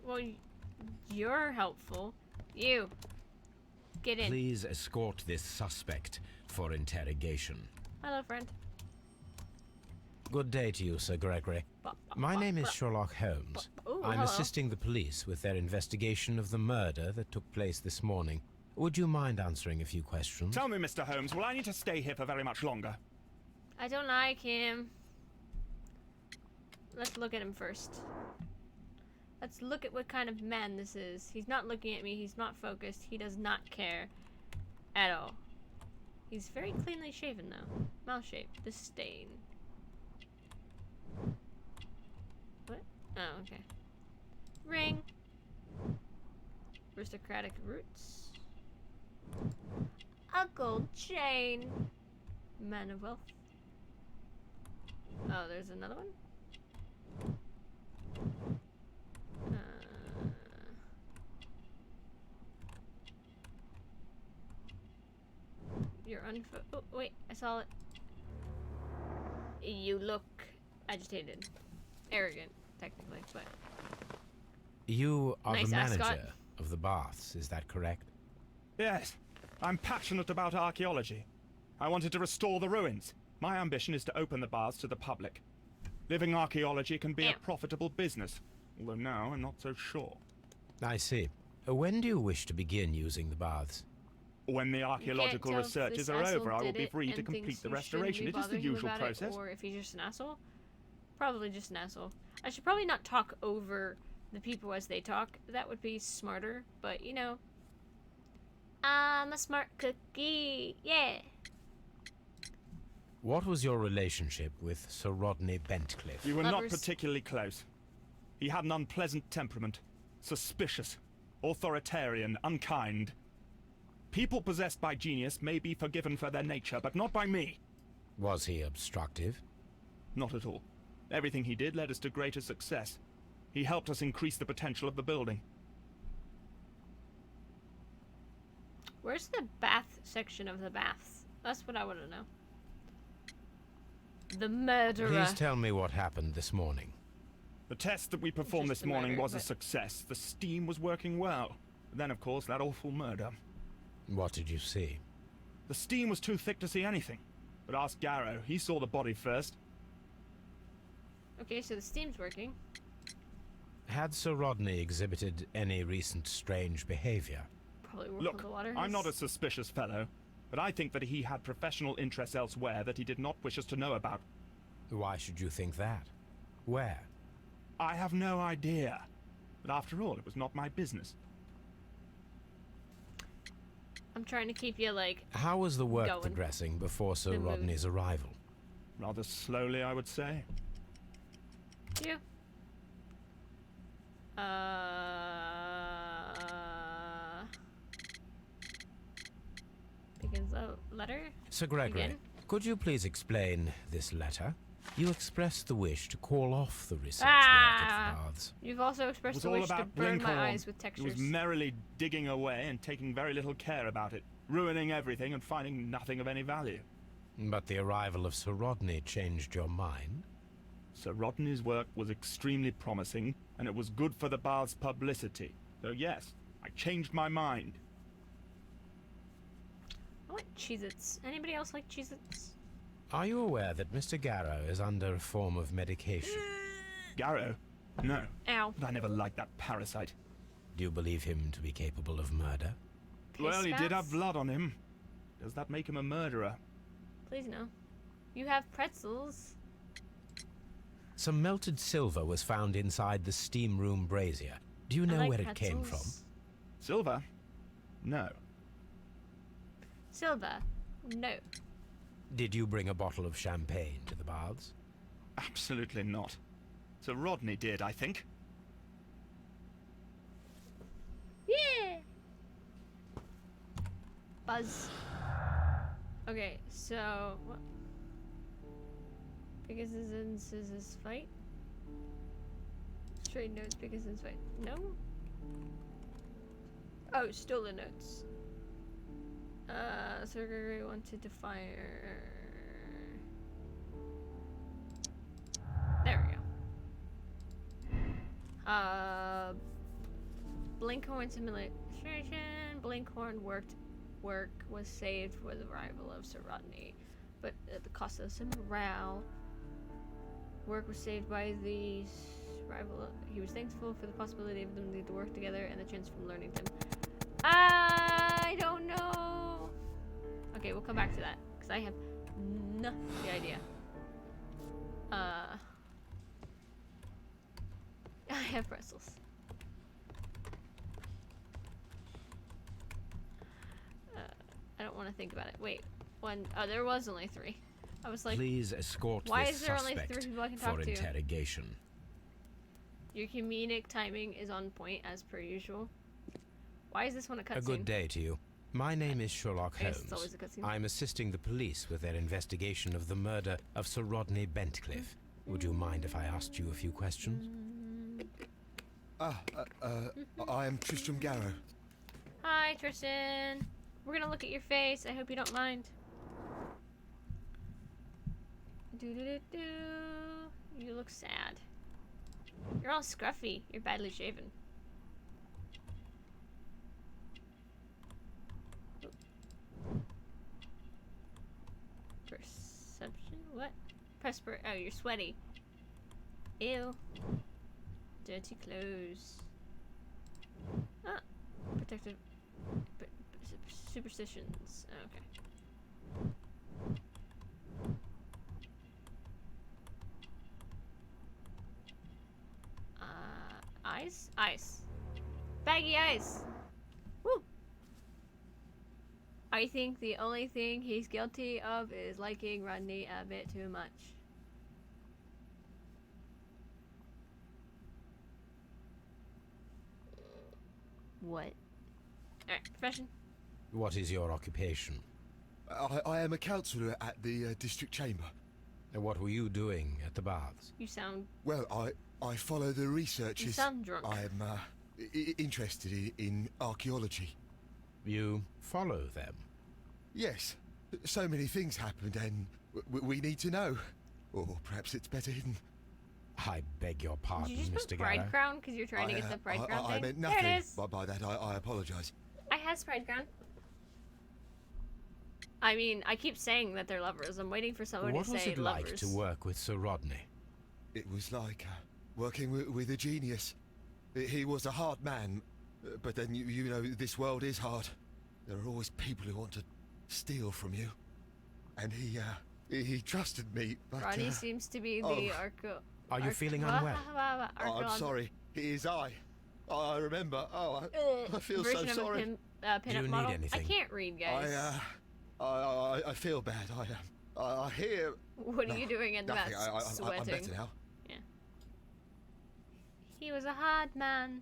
Well, you're helpful. You. Get in. Please escort this suspect for interrogation. Hello, friend. Good day to you, Sir Gregory. My name is Sherlock Holmes. Ooh, I'm hello. assisting the police with their investigation of the murder that took place this morning. Would you mind answering a few questions? Tell me, Mr. Holmes, will I need to stay here for very much longer? I don't like him. Let's look at him first. Let's look at what kind of man this is. He's not looking at me. He's not focused. He does not care at all. He's very cleanly shaven, though. Mouth shape. The stain. What? Oh, okay. Ring. Aristocratic roots. A gold chain. Man of wealth. Oh, there's another one? You're oh, wait, I saw it. You look agitated. Arrogant, technically, but... You are Nice the manager ascot. of the baths, is that correct? Yes. I'm passionate about archaeology. I wanted to restore the ruins. My ambition is to open the baths to the public. Living archaeology can be Yeah. a profitable business, although now I'm not so sure. I see. When do you wish to begin using the baths? When the archaeological tell if researches this are asshole over, I will did be it free to and complete thinks the you shouldn't restoration. be It is the bothering him usual about it, process. or if he's just an asshole. Probably just an asshole. I should probably not talk over the people as they talk. That would be smarter, but you know. I'm a smart cookie. Yeah. What was your relationship with Sir Rodney Bentcliffe? We were Lovers. not particularly close. He had an unpleasant temperament. Suspicious. Authoritarian. Unkind. People possessed by genius may be forgiven for their nature, but not by me. Was he obstructive? Not at all. Everything he did led us to greater success. He helped us increase the potential of the building. Where's the bath section of the baths? That's what I want to know. The murderer. Please tell me what happened this morning. The test that we performed Just this the morning murder, was a but- success. The steam was working well. Then, of course, that awful murder. What did you see? The steam was too thick to see anything. But ask Garrow. He saw the body first. Okay, so the steam's working. Had Sir Rodney exhibited any recent strange behavior? Probably work Look, with the water. I'm not a His- suspicious fellow, but I think that he had professional interests elsewhere that he did not wish us to know about. Why should you think that? Where? I have no idea. But after all, it was not my business. I'm trying to keep you like. How was the work Going. progressing before Sir The mood. Rodney's arrival? Rather slowly, I would say. You. Begins a letter. Sir Gregory, Again? could you please explain this letter? You expressed the wish to call off the research work Ah! at the baths. You've also It expressed was the all wish to about burn my Blinkhorn. eyes with He textures. was merrily digging away and taking very little care about it, ruining everything and finding nothing of any value. But the arrival of Sir Rodney changed your mind? Sir Rodney's work was extremely promising, and it was good for the bath's publicity. So yes, I changed my mind. I want Cheez-Its. Anybody else like Cheez-Its? Are you aware that Mr. Garrow is under a form of medication? Garrow? No. Ow. But I never liked that parasite. Do you believe him to be capable of murder? Well, he did have spats? blood on him. Does that make him a murderer? Please no. You have pretzels. Some melted silver was found inside the steam room brazier. Do you I know like where it came from? pretzels. Silver? No. Silver. No. Did you bring a bottle of champagne to the baths? Absolutely not. Sir Rodney did, I think. Yeah. Buzz. Okay, so what? Pegasus and scissors fight. Straight notes, Pegasus fight. No. Oh, stolen notes. Sir Gregory wanted to fire. There we go. Blinkhorn simulation. Blinkhorn work was saved for the arrival of Sir Rodney, but at the cost of some morale. Work was saved by the arrival. He was thankful for the possibility of them to work together and the chance from learning them. I don't know. Okay, we'll come back to that because I have no idea. I have pretzels. I don't want to think about it. Wait, one. Oh, there was only 3. I was like, Please escort why this is there only suspect 3 people I can talk for to? interrogation. Your comedic timing is on point as per usual. Why is this one a cutscene? A good day to you. My name is Sherlock I guess it's Holmes. always a cutscene. I'm assisting the police with their investigation of the murder of Sir Rodney Bentcliffe. Would you mind if I asked you a few questions? I am Tristram Garrow. Hi, Tristan. We're gonna look at your face. I hope you don't mind. Do. You look sad. You're all scruffy. You're badly shaven. Perception? What? Oh, you're sweaty. Ew. Dirty clothes. Ah. Protective. Superstitions. Okay. Eyes? Eyes. Baggy eyes. Woo! I think the only thing he's guilty of is liking Rodney a bit too much. What? Alright, profession. What is your occupation? I am a counsellor at the district chamber. And what were you doing at the baths? You sound. Well, I follow the researches. You sound drunk. I'm interested in archaeology. You follow them? Yes. So many things happened and we need to know. Or perhaps it's better hidden. I beg your pardon, Did you just Mr. put Pride Garrow. Crown because you're trying to get the Pride Crown I thing? meant There nothing. it is. By that, I apologise. I has Pride Crown. I mean, I keep saying that they're lovers. I'm waiting for someone What to was say it like lovers. to work with Sir Rodney? It was like working with a genius. He was a hard man, but then you know this world is hard. There are always people who want to steal from you, and he trusted me. But Rodney seems to be the arco. Are you feeling unwell? I'm sorry. It is I remember. I feel so version of sorry. a Do you pinup need model. anything? I can't read, guys. I feel bad. I hear. What are you doing in the Nothing. bath? I'm Sweating. better now. Yeah. He was a hard man.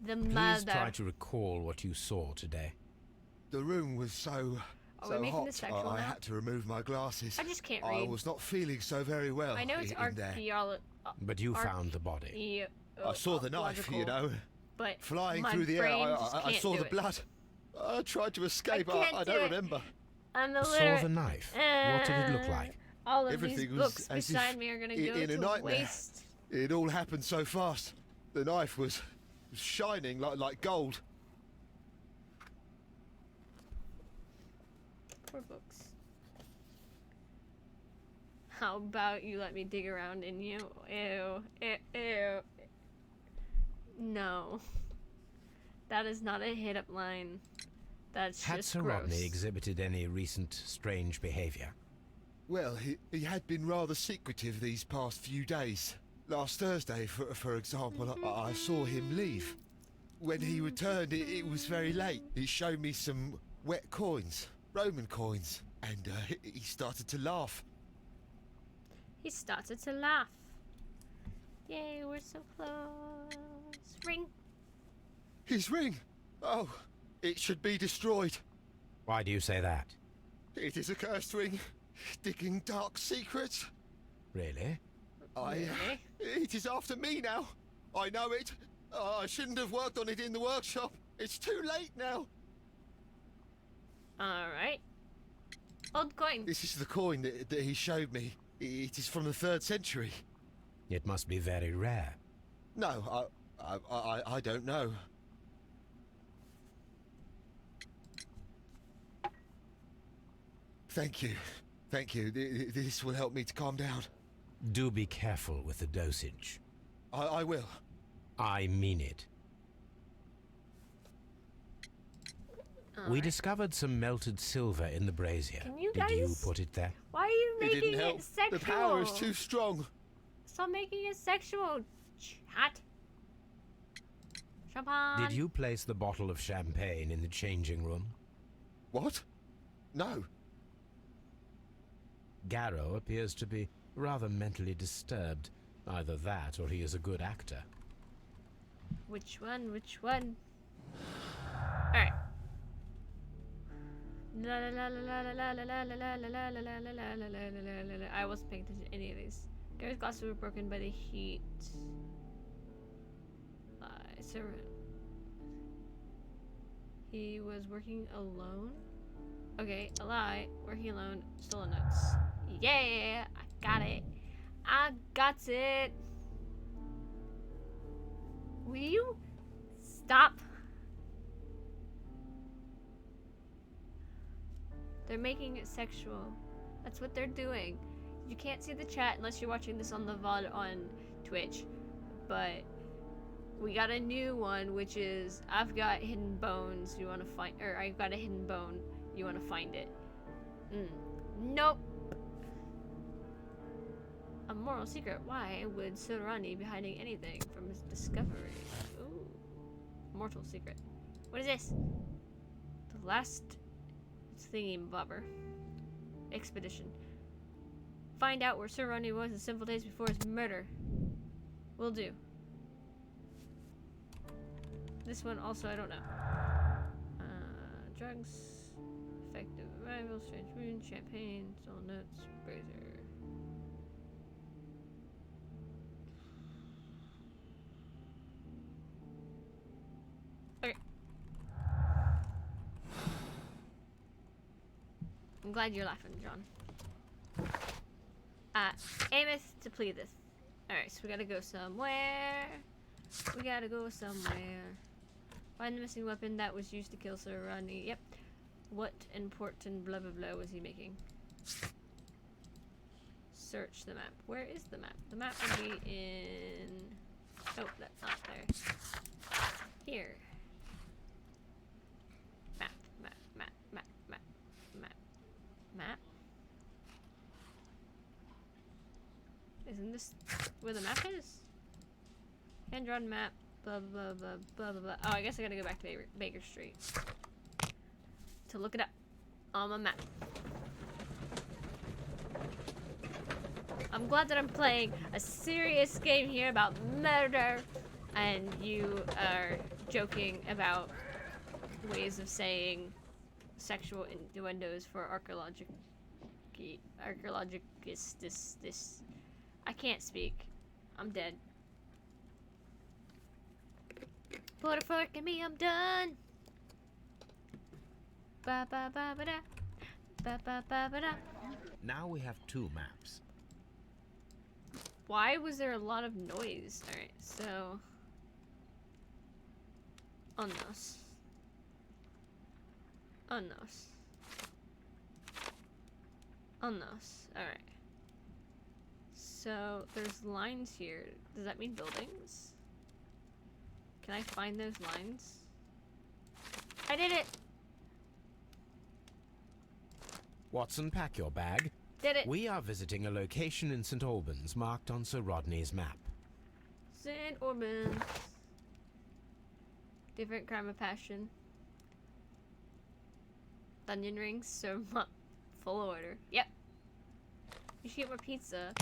The Please mother. try to recall what you saw today. The room was so Are we making hot. this sexual I now? had to remove my glasses. I just can't I read. was not feeling so very well. I know it's in there. archaeology. But you found the body. I saw the knife, you know, But flying my through the air. brain just I can't saw do the it. blood. I tried to escape. can't I do don't it. remember. I'm the Saw literate. the knife. What did it look like? All of Everything these was books as beside if me are gonna in go a to nightmare. waste. It all happened so fast. The knife was shining like gold. Poor books. How about you let me dig around in you? Ew. Ew. No. That is not a hit-up line. That's Had just Sir gross. Rodney exhibited any recent strange behavior? Well, he had been rather secretive these past few days. Last Thursday, for example, I saw him leave. When he returned, it was very late. He showed me some wet coins, Roman coins, and he started to laugh. He started to laugh. Yay, we're so close. Ring. His ring! Oh, it should be destroyed. Why do you say that? It is a cursed ring, digging dark secrets. Really? Really? It is after me now. I know it. I shouldn't have worked on it in the workshop. It's too late now. Alright. Old coin. This is the coin that he showed me. It is from the 3rd century. It must be very rare. No, I don't know. Thank you. Thank you. This will help me to calm down. Do be careful with the dosage. I will. I mean it. We discovered some melted silver in the brazier. Can you Did you guys- put it there? Why are you It making didn't help. it sexual? The power is too strong. Stop making it sexual, chat. Champagne. Did you place the bottle of champagne in the changing room? What? No. Garrow appears to be rather mentally disturbed. Either that or he is a good actor. Which one? Which one? Alright. La la la la la la la la la la la la la la la la la la. I wasn't paying attention to any of these. Gary's glasses were broken by the heat. He was working alone. Okay, a lie. Working alone. Stolen notes. Yeah, I got it. I got it. Will you stop? They're making it sexual. That's what they're doing. You can't see the chat unless you're watching this on the VOD on Twitch. But we got a new one, which is I've got hidden bones. You want to find, or I've got a hidden bone. You want to find it? Nope. A moral secret. Why would Sorani be hiding anything from his discovery? Ooh. Mortal secret. What is this? The last thingy bobber. Expedition. Find out where Sorani was in several days before his murder. Will do. This one also I don't know. Drugs. Effective arrival. Strange wound. Champagne. Stolen notes. Brazier. Okay. I'm glad you're laughing, John. Aimeth to pleadeth. Alright, so we gotta go somewhere. We gotta go somewhere. Find the missing weapon that was used to kill Sir Rodney. Yep. What important blah blah blah was he making? Search the map. Where is the map? The map would be in... Oh, that's not there. Here. Map, map, map, map, map, map, map. Isn't this where the map is? Hand-drawn map, blah, blah, blah, blah, blah, blah. Oh, I guess I gotta go back to Baker Street to look it up on my map. I'm glad that I'm playing a serious game here about murder, and you are joking about ways of saying sexual innuendos for this. I can't speak. I'm dead. Put a fork in me, I'm done. Ba ba ba ba da. Ba ba ba ba da. Now we have 2 maps. Why was there a lot of noise? Alright, so... Unos. Unos. Unos. Alright. So, there's lines here. Does that mean buildings? Can I find those lines? I did it! Watson, pack your bag. Did it. We are visiting a location in St. Albans marked on Sir Rodney's map. St. Albans. Different crime of passion. Onion rings, so full order. Yep. You should get more pizza.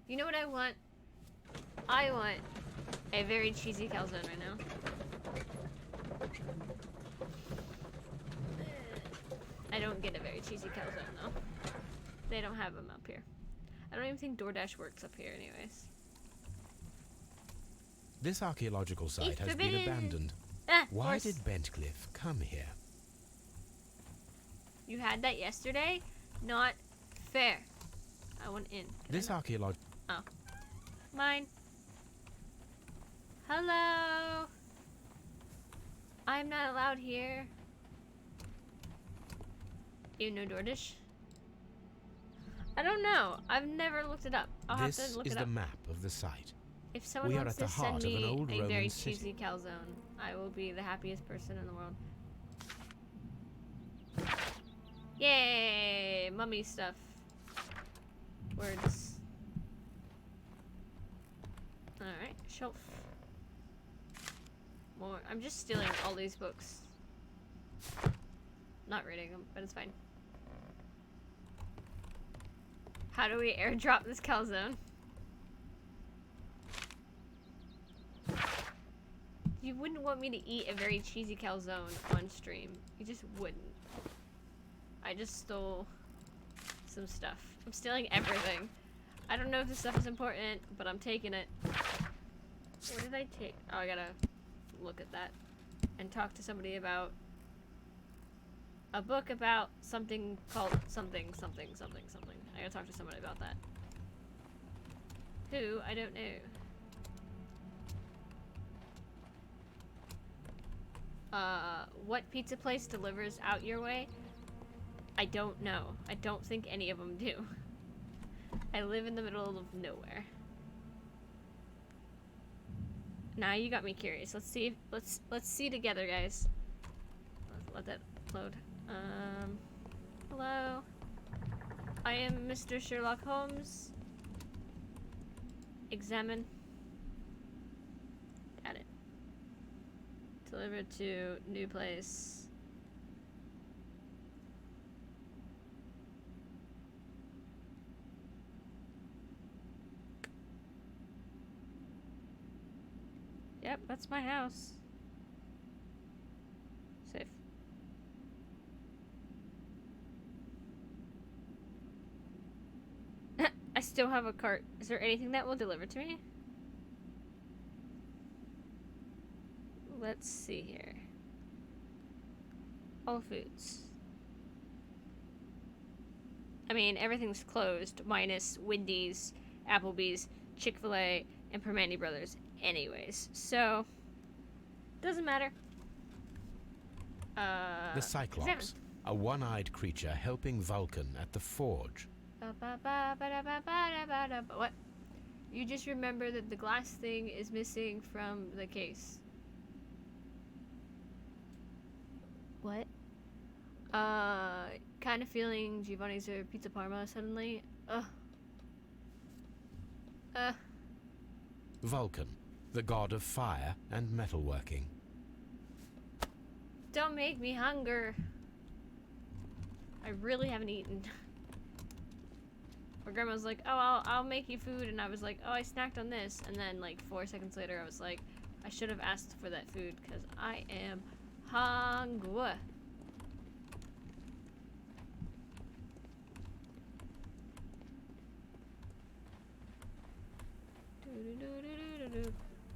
You know what I want? I want a very cheesy calzone right now. I don't get a very cheesy calzone though. They don't have them up here. I don't even think DoorDash works up here anyways. This archaeological site It's has forbidden. been abandoned. Why Horse. did Bentcliffe come here? You had that yesterday? Not fair. I want in. This archaeological... Oh. Mine. Hello. I'm not allowed here. You know DoorDash? I don't know. I've never looked it up. I'll have This to look is it the up. map of the site. If someone We are wants at to the heart send of an me old a Roman very city. cheesy calzone, I will be the happiest person in the world. Yay! Mummy stuff. Words. Alright, shelf. More. I'm just stealing all these books. Not reading them, but it's fine. How do we airdrop this calzone? You wouldn't want me to eat a very cheesy calzone on stream. You just wouldn't. I just stole some stuff. I'm stealing everything. I don't know if this stuff is important, but I'm taking it. What did I take? Oh, I gotta look at that and talk to somebody about a book about something called something. I gotta talk to somebody about that. Who? I don't know. What pizza place delivers out your way? I don't know. I don't think any of them do. I live in the middle of nowhere. Now you got me curious. Let's see. Let's see together, guys. Let that load. Hello. I am Mr. Sherlock Holmes. Examine. Got it. Delivered to new place. Yep, that's my house. Safe. I still have a cart. Is there anything that will deliver to me? Let's see here. All foods. I mean, everything's closed, minus Wendy's, Applebee's, Chick-fil-A, and Permane Brothers anyways. So, doesn't matter. The Cyclops, examine. a one-eyed creature helping Vulcan at the forge. What? You just remember that the glass thing is missing from the case. What? Kind of feeling Giovanni's or Pizza Parma suddenly. Vulcan, the god of fire and metalworking. Don't make me hunger. I really haven't eaten. My grandma was like, oh, I'll make you food, and I was like, oh, I snacked on this, and then like 4 seconds later I was like, I should have asked for that food because I am hungry.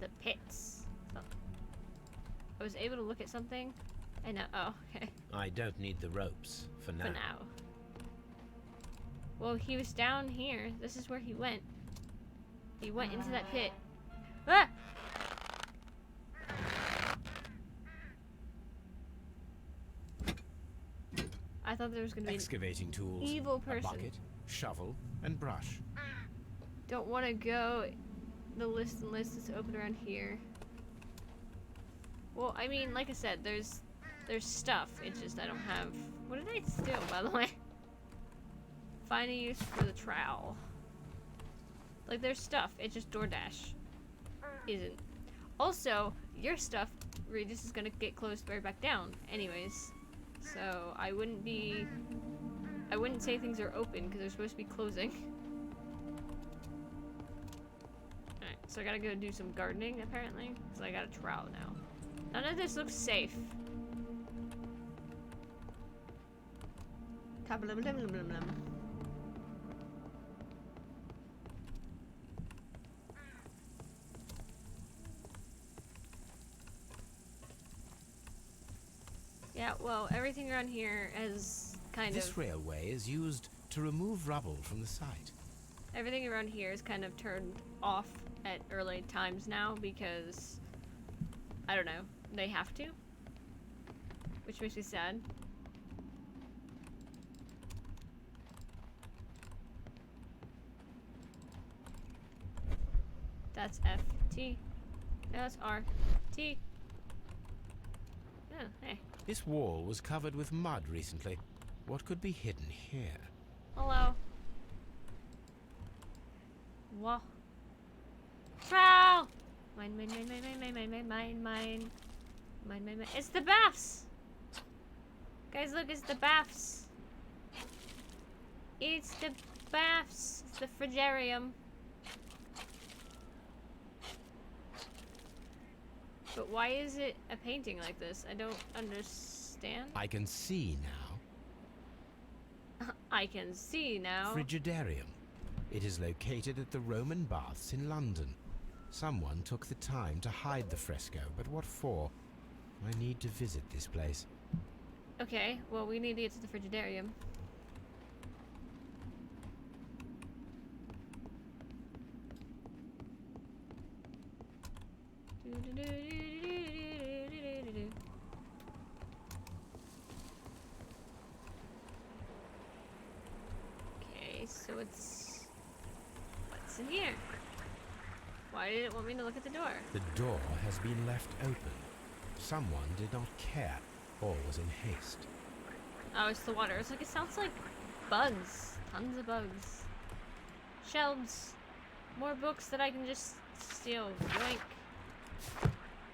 The pits. Oh. I was able to look at something. I know. Oh, okay. I don't need the ropes for now. For now. Well, he was down here. This is where he went. He went into that pit. Ah! I thought there was going to be Excavating tools, an evil a person. bucket, shovel, and brush. Don't want to go. The list is open around here. Well, I mean, like I said, there's stuff. It's just I don't have. What did I steal, by the way? Find a use for the trowel. Like, there's stuff. It's just DoorDash. Isn't. Also, your stuff, Regis, is gonna get closed right back down anyways. So, I wouldn't say things are open, because they're supposed to be closing. Alright, so I gotta go do some gardening, apparently. So I got a trowel now. None of this looks safe. Yeah, well, everything around here is This railway is used to remove rubble from the site. Everything around here is kind of turned off at early times now because, I don't know, they have to. Which makes me sad. That's F, T. That's R, T. Oh, hey. This wall was covered with mud recently. What could be hidden here? Hello. Whoa. Trow! Mine. It's the baths! Guys, look, it's the baths. It's the baths. It's the frigarium. But why is it a painting like this? I don't understand. I can see now. I can see now. Frigidarium. It is located at the Roman Baths in London. Someone took the time to hide the fresco, but what for? I need to visit this place. Okay, well, we need to get to the frigidarium. Okay, so what's in here? Why did it want me to look at the door? The door has been left open. Someone did not care or was in haste. Oh, it's the water. It's like, it sounds like bugs. Tons of bugs. Shelves. More books that I can just steal. Yoink.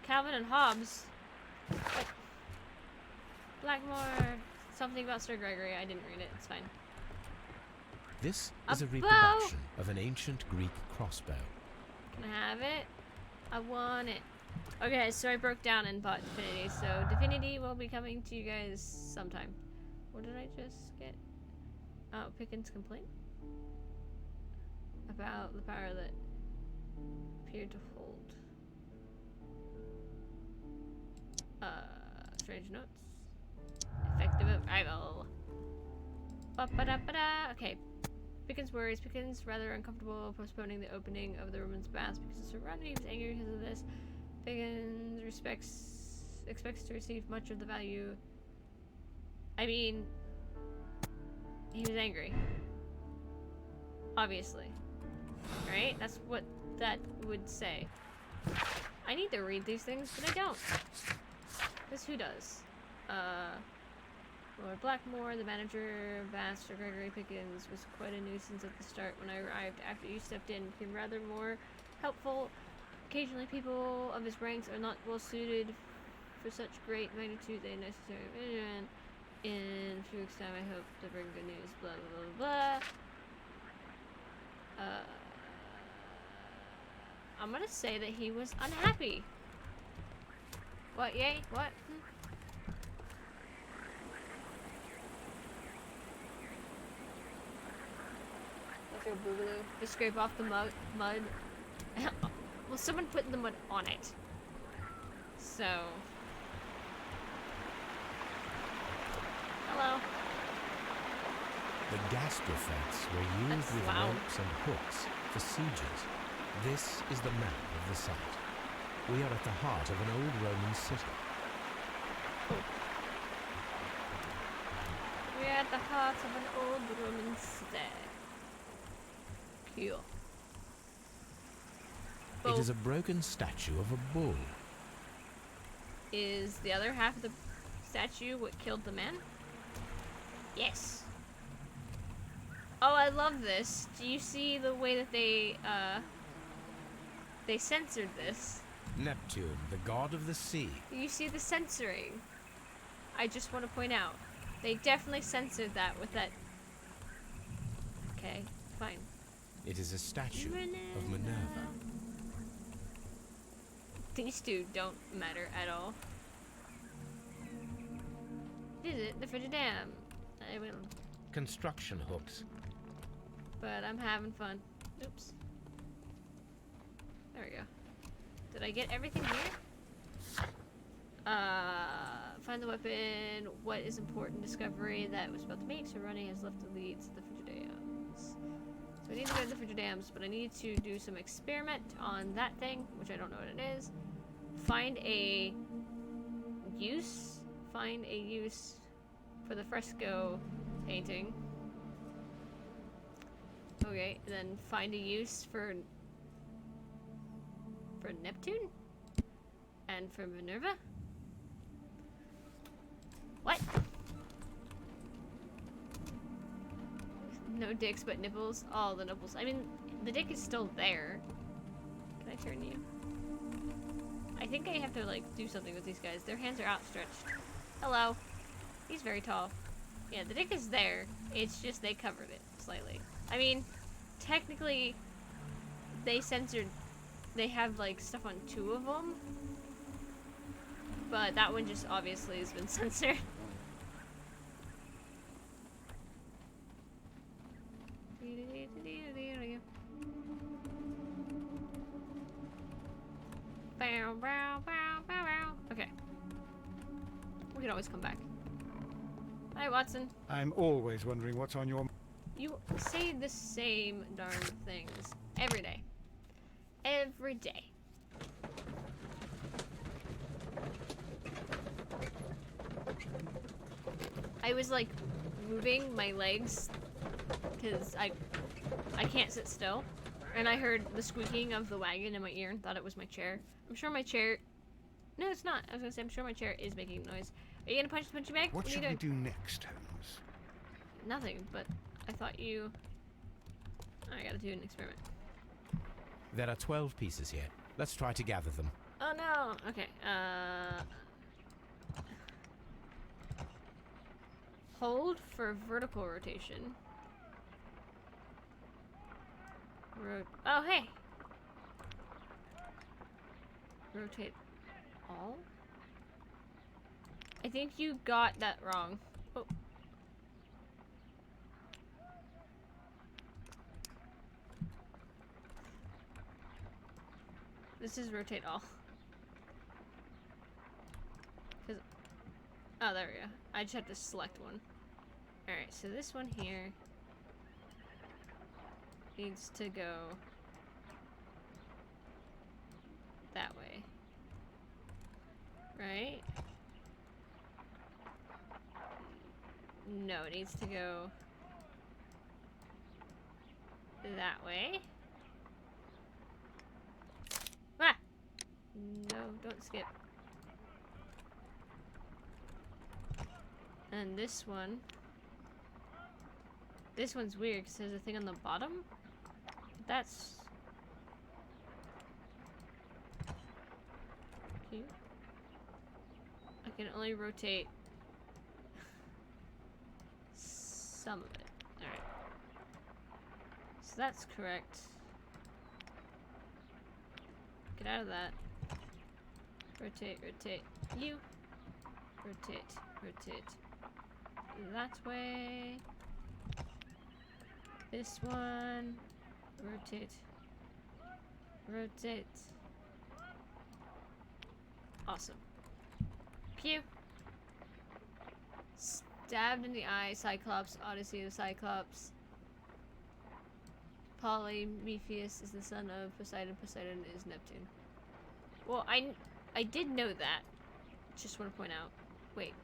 Calvin and Hobbes. What? Blackmore. Something about Sir Gregory. I didn't read it. It's fine. This A is a bow! reproduction of an ancient Greek crossbow. Can I have it? I want it. Okay, so I broke down and bought Divinity. So Divinity will be coming to you guys sometime. What did I just get? Oh, Pickens' complaint? About the power that appeared to hold. Strange notes. Effective arrival. Ba-ba-da-ba-da. Okay. Pickens worries. Pickens rather uncomfortable postponing the opening of the Roman's baths because Sir Rodney was angry because of this. Pickens expects to receive much of the value. I mean, he was angry. Obviously. Right? That's what that would say. I need to read these things, but I don't. Because who does? Lord Blackmore, the manager of Bath, Sir Gregory Pickens, was quite a nuisance at the start. When I arrived, after you stepped in, became rather more helpful. Occasionally people of his ranks are not well suited for such great magnitude they necessary. In a few weeks' time, I hope to bring good news. Blah blah blah blah. I'm gonna say that he was unhappy. What? Yay? What? Look at Boogaloo. Just scrape off the mud. Well, someone put the mud on it. So. Hello. The gastrofettes were used That's with loud. ropes and hooks for sieges. This is the map of the site. We are at the heart of an old Roman city. We're at the heart of an old Roman city. Cool. It is a broken statue of a bull. Is the other half of the statue what killed the man? Yes. Oh, I love this. Do you see the way that they censored this? Neptune, the god of the sea. You see the censoring? I just want to point out. They definitely censored that with that... Okay, fine. It is a statue of Minerva. These two don't matter at all. Visit the frigid dam. I will. Construction hooks. But I'm having fun. Oops. There we go. Did I get everything here? Find the weapon. What is important discovery that was about to make? So running has left the lead to the Frigidams. So I need to go to the Frigidams, but I need to do some experiment on that thing, which I don't know what it is. Find a use. Find a use for the fresco painting. Okay, then find a use for Neptune? And for Minerva? What? No dicks but nipples? Oh, the nipples. I mean, the dick is still there. Can I turn you? I think I have to, like, do something with these guys. Their hands are outstretched. Hello. He's very tall. Yeah, the dick is there. It's just they covered it slightly. I mean, technically, they censored... They have, like, stuff on 2 of them. But that one just obviously has been censored. Okay. We can always come back. Hi, Watson. I'm always wondering what's on your... You say the same darn things every day. Every day. I was like moving my legs because I can't sit still, and I heard the squeaking of the wagon in my ear and thought it was my chair. I'm sure my chair... No, it's not. I was gonna say I'm sure my chair is making noise. Are you gonna punch the punching bag? What are you should doing? we do next, Holmes? Nothing, but I thought you... I gotta do an experiment. There are 12 pieces here. Let's try to gather them. Oh no! Okay, hold for vertical rotation. Oh, hey! Rotate all? I think you got that wrong. Oh. This is rotate all. Oh, there we go. I just have to select one. Alright, so this one here needs to go that way. Right? No, it needs to go that way. Ah! No, don't skip. And this one's weird because there's a thing on the bottom. That's cute. I can only rotate some of it. Alright. So that's correct. Get out of that. Rotate, rotate. You. Rotate, rotate. That way. This one. Rotate. Rotate. Awesome. Pew. Stabbed in the eye. Cyclops. Odyssey of the Cyclops. Polyphemus is the son of Poseidon. Poseidon is Neptune. Well, I did know that. Just want to point out. Wait.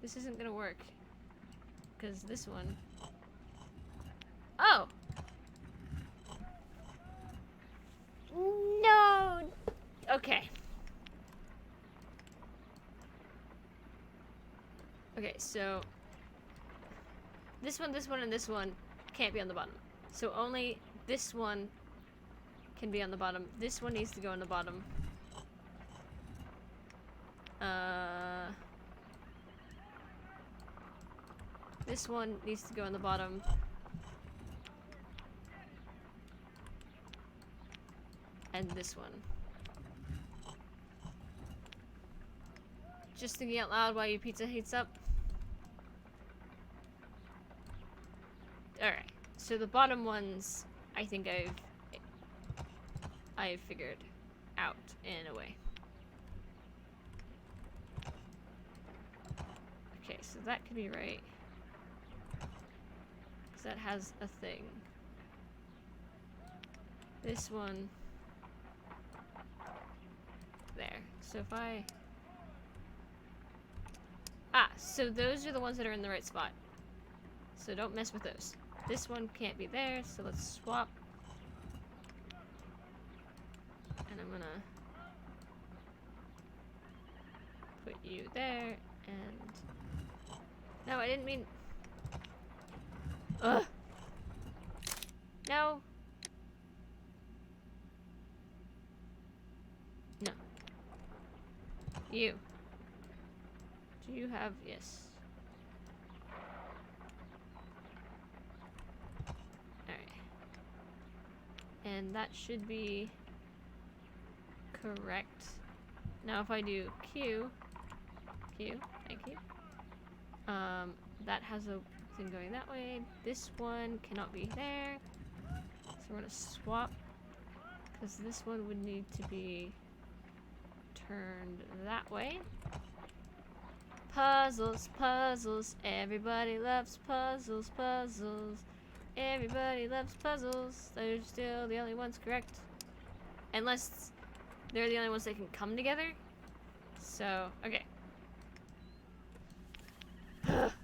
This isn't gonna work. Because this one... Oh! No! Okay. Okay, so... this one, and this one can't be on the bottom. So only this one can be on the bottom. This one needs to go on the bottom. This one needs to go on the bottom. And this one. Just thinking out loud while your pizza heats up. Alright, so the bottom ones, I think I've figured out in a way. Okay, so that could be right. Because that has a thing. This one. There. So if I... Ah, so those are the ones that are in the right spot. So don't mess with those. This one can't be there, so let's swap. And I'm gonna put you there, and... No, I didn't mean... Ugh! No! No. You. Do you have... Yes. Alright. And that should be correct. Now if I do Q, thank you. That has a thing going that way. This one cannot be there. So we're gonna swap. Because this one would need to be turned that way. Puzzles, puzzles, everybody loves puzzles, puzzles. Everybody loves puzzles. They're still the only ones correct. Unless they're the only ones that can come together. So, okay.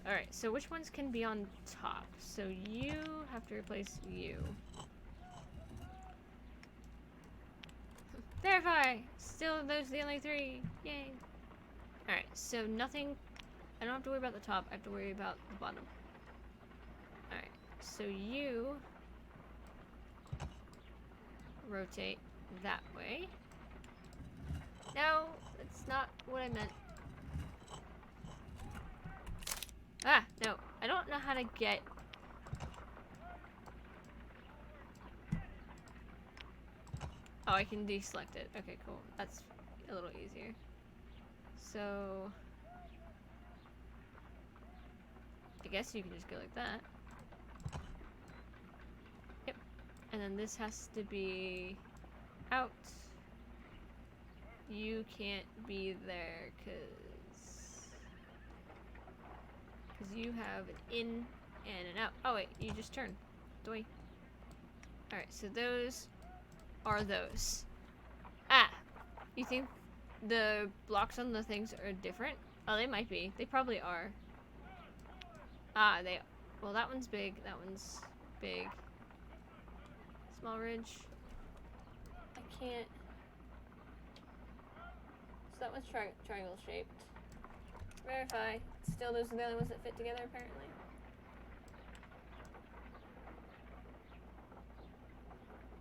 Alright, so which ones can be on top? So you have to replace you. Verify! Still, those are the only three. Yay. Alright, so nothing... I don't have to worry about the top. I have to worry about the bottom. Alright, so you... rotate that way. No, that's not what I meant. Ah, no. I don't know how to get... Oh, I can deselect it. Okay, cool. That's a little easier. So... I guess you can just go like that. Yep. And then this has to be out. You can't be there because you have an in and an out. Oh wait, you just turn. Doi. Alright, so those are those. Ah! You think the blocks on the things are different? Oh, they might be. They probably are. Ah, they... Well, that one's big. That one's big. Small ridge. I can't... So that one's triangle shaped. Verify. Still, those are the only ones that fit together, apparently.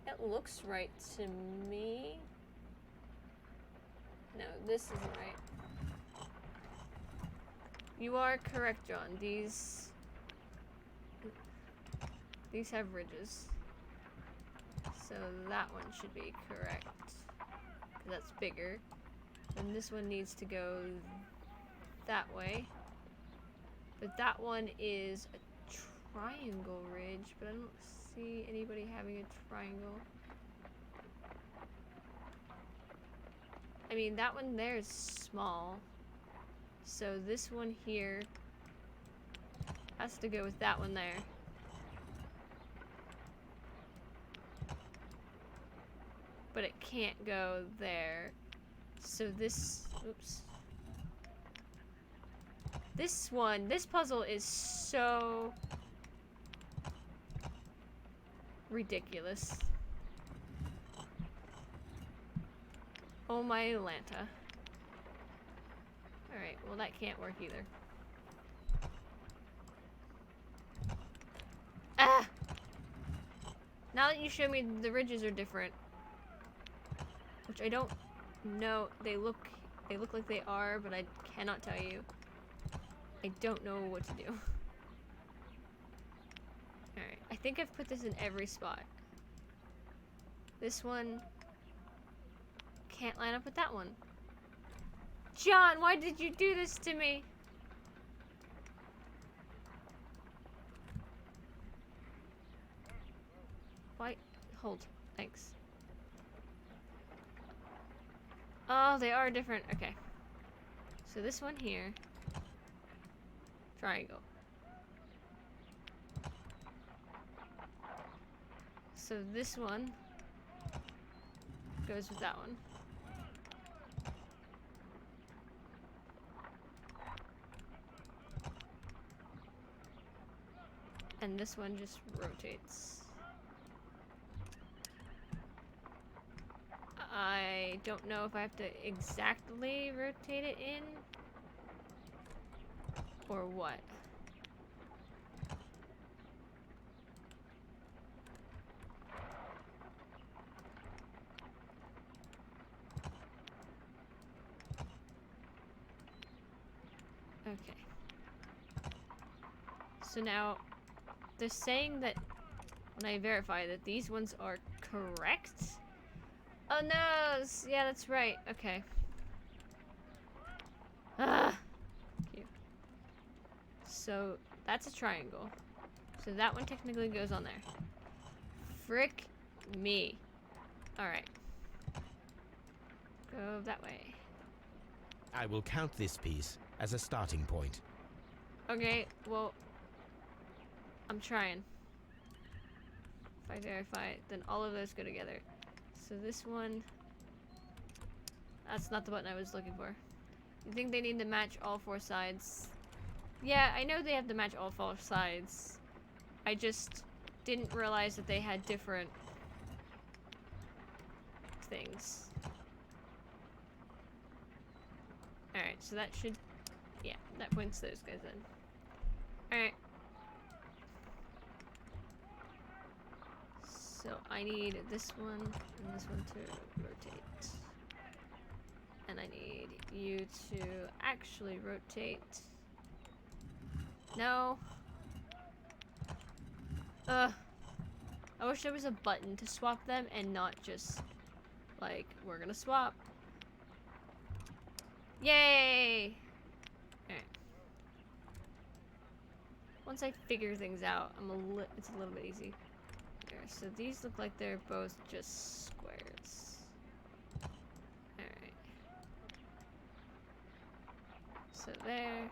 It looks right to me. No, this isn't right. You are correct, John. These have ridges. So that one should be correct. 'Cause that's bigger. And this one needs to go that way. But that one is a triangle ridge, but I don't see anybody having a triangle. I mean, that one there is small. So this one here has to go with that one there. But it can't go there. So this, oops. This puzzle is so ridiculous. Oh my Lanta. Alright, well that can't work either. Ah! Now that you show me the ridges are different, which I don't know, they look like they are, but I cannot tell you. I don't know what to do. Alright, I think I've put this in every spot. This one can't line up with that one. John, why did you do this to me? Why? Hold. Thanks. Oh, they are different. Okay. So this one here. Triangle. So this one goes with that one. And this one just rotates. I don't know if I have to exactly rotate it in or what. Okay. So now they're saying that when I verify that these ones are correct. Oh no! Yeah, that's right. Okay. Ah! Cute. So that's a triangle. So that one technically goes on there. Frick me. Alright. Go that way. I will count this piece as a starting point. Okay, well, I'm trying. If I verify it, then all of those go together. So this one, that's not the button I was looking for. You think they need to match all four sides? Yeah, I know they have to match all four sides. I just didn't realize that they had different things. Alright, so that should, yeah, that points those guys in. Alright. So I need this one and this one to rotate. And I need you to actually rotate. No. I wish there was a button to swap them and not just like, we're gonna swap. Yay! Alright. Once I figure things out, it's a little bit easy. There, so these look like they're both just squares. Alright. So there.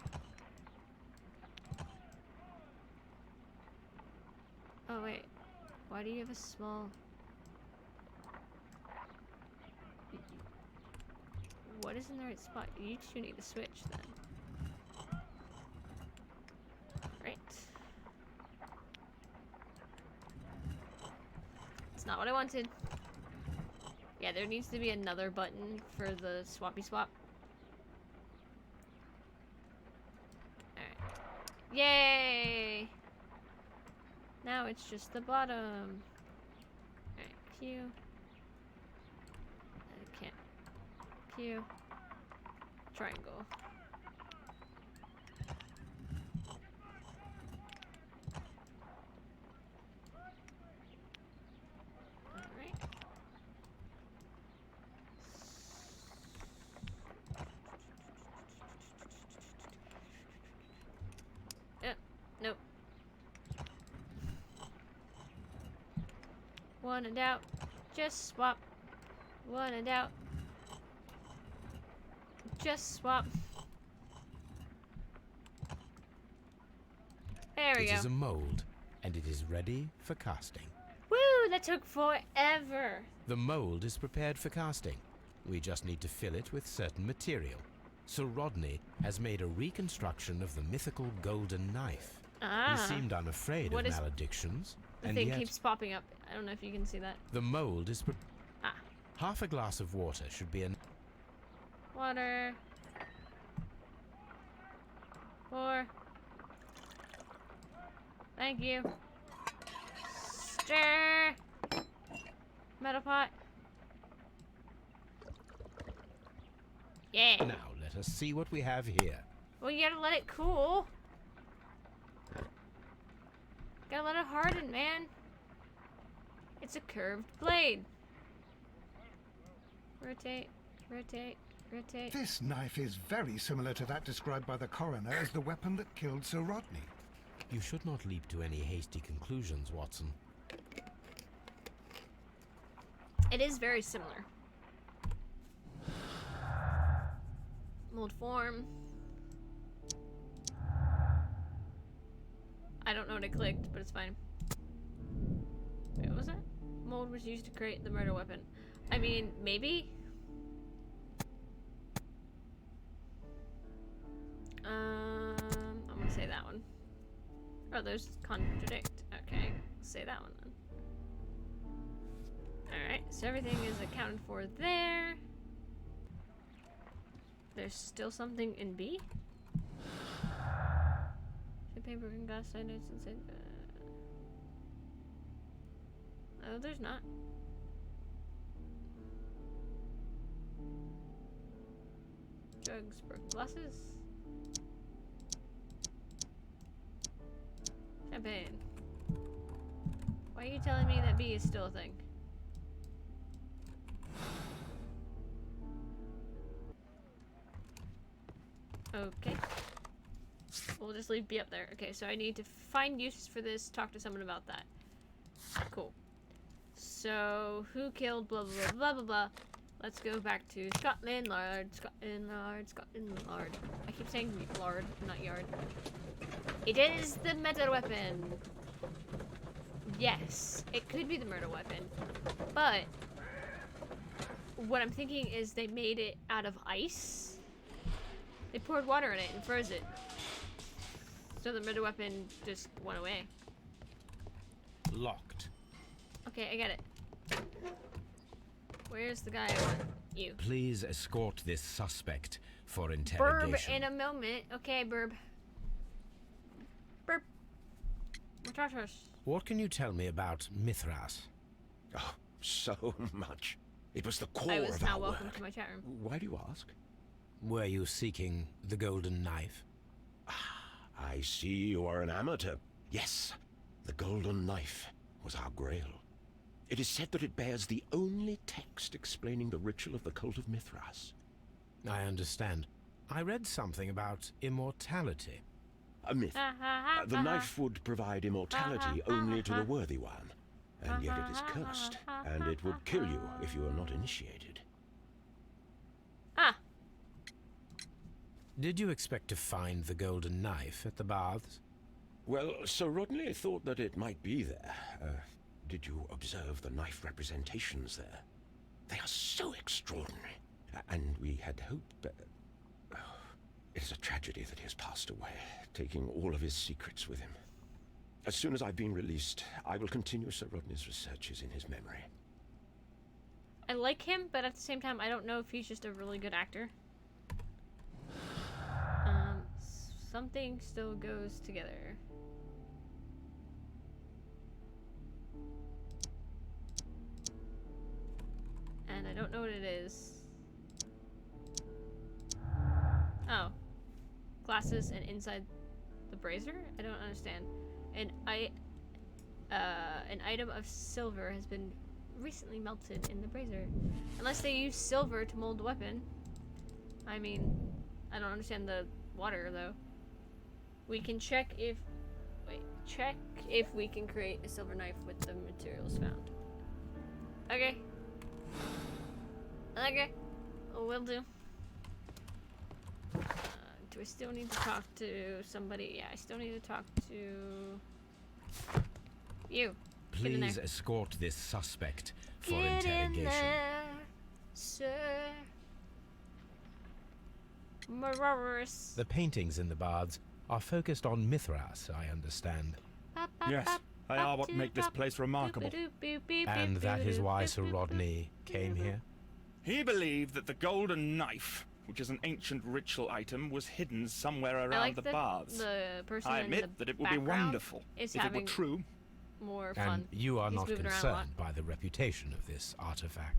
Oh wait. Why do you have a small... What is in the right spot? You two need to switch then. Right. It's not what I wanted. Yeah, there needs to be another button for the swappy swap. Alright. Yay! Now it's just the bottom. Alright, Q. I can't. Q. Triangle. Alright. Nope. One and out. Just swap. One and out. Just swap. There we go. It is a mold, and it is ready for casting. Woo! That took forever. The mold is prepared for casting. We just need to fill it with certain material. Sir Rodney has made a reconstruction of the mythical golden knife. Ah. He seemed unafraid of maledictions, The and thing yet keeps popping up. I don't know if you can see that. the mold is Ah. half a glass of water should be an Water. 4. Thank you. Faster! Metal pot. Yeah. Now let us see what we have here. Well, you gotta let it cool. Gotta let it harden, man. It's a curved blade. Rotate, rotate, rotate. This knife is very similar to that described by the coroner as the weapon that killed Sir Rodney. You should not leap to any hasty conclusions, Watson. It is very similar. Mold form. I don't know what I clicked, but it's fine. Wait, what was that? Mold was used to create the murder weapon. I mean, maybe? I'm gonna say that one. Oh, those contradict. Okay, say that one then. Alright, so everything is accounted for there. There's still something in B? Paper and glass side notes inside. Oh, there's not. Drugs, broken glasses. Champagne. Why are you telling me that B is still a thing? Okay. We'll just leave B up there. Okay, so I need to find uses for this, talk to someone about that. Cool. So, who killed blah blah blah blah blah blah. Let's go back to Scotland Yard, Scotland Yard, Scotland Yard. I keep saying lard, not yard. It is the murder weapon. Yes, it could be the murder weapon. But, what I'm thinking is they made it out of ice. They poured water in it and froze it. So the murder weapon just went away. Locked. Okay, I get it. Where's the guy I want? You. Please escort this suspect for Burb interrogation. in a moment. Okay, Burb. Burb. Talk to us. What can you tell me about Mithras? Oh, so much. It was the core I was of now our welcome work. to my chat room. Why do you ask? Were you seeking the golden knife? I see you are an amateur. Yes, the golden knife was our grail. It is said that it bears the only text explaining the ritual of the cult of Mithras. I understand. I read something about immortality. A myth. The knife would provide immortality only to the worthy one. And yet it is cursed, and it would kill you if you are not initiated. Ah. Did you expect to find the golden knife at the baths? Well, Sir Rodney thought that it might be there. Did you observe the knife representations there? They are so extraordinary. And we had hoped that... it is a tragedy that he has passed away, taking all of his secrets with him. As soon as I've been released, I will continue Sir Rodney's researches in his memory. I like him, but at the same time, I don't know if he's just a really good actor. Something still goes together. And I don't know what it is. Oh. Glasses and inside the brazier? I don't understand. An item of silver has been recently melted in the brazier. Unless they use silver to mold the weapon. I mean, I don't understand the water though. We can check if... Wait. Check if we can create a silver knife with the materials found. Okay. Okay. Will do. Do I still need to talk to somebody? Yeah, I still need to talk to... You. Get in Please there. escort this suspect for Get in interrogation. there, sir. Maraurus. The paintings in the baths are focused on Mithras, I understand. Yes, they are what make this place remarkable. And that is why Sir Rodney came here? He believed that the golden knife, which is an ancient ritual item, was hidden somewhere I around like the that baths. the person I in admit the that it would be background wonderful is if it having were true. more fun. And you are He's not moving around a lot. concerned by the reputation of this artifact.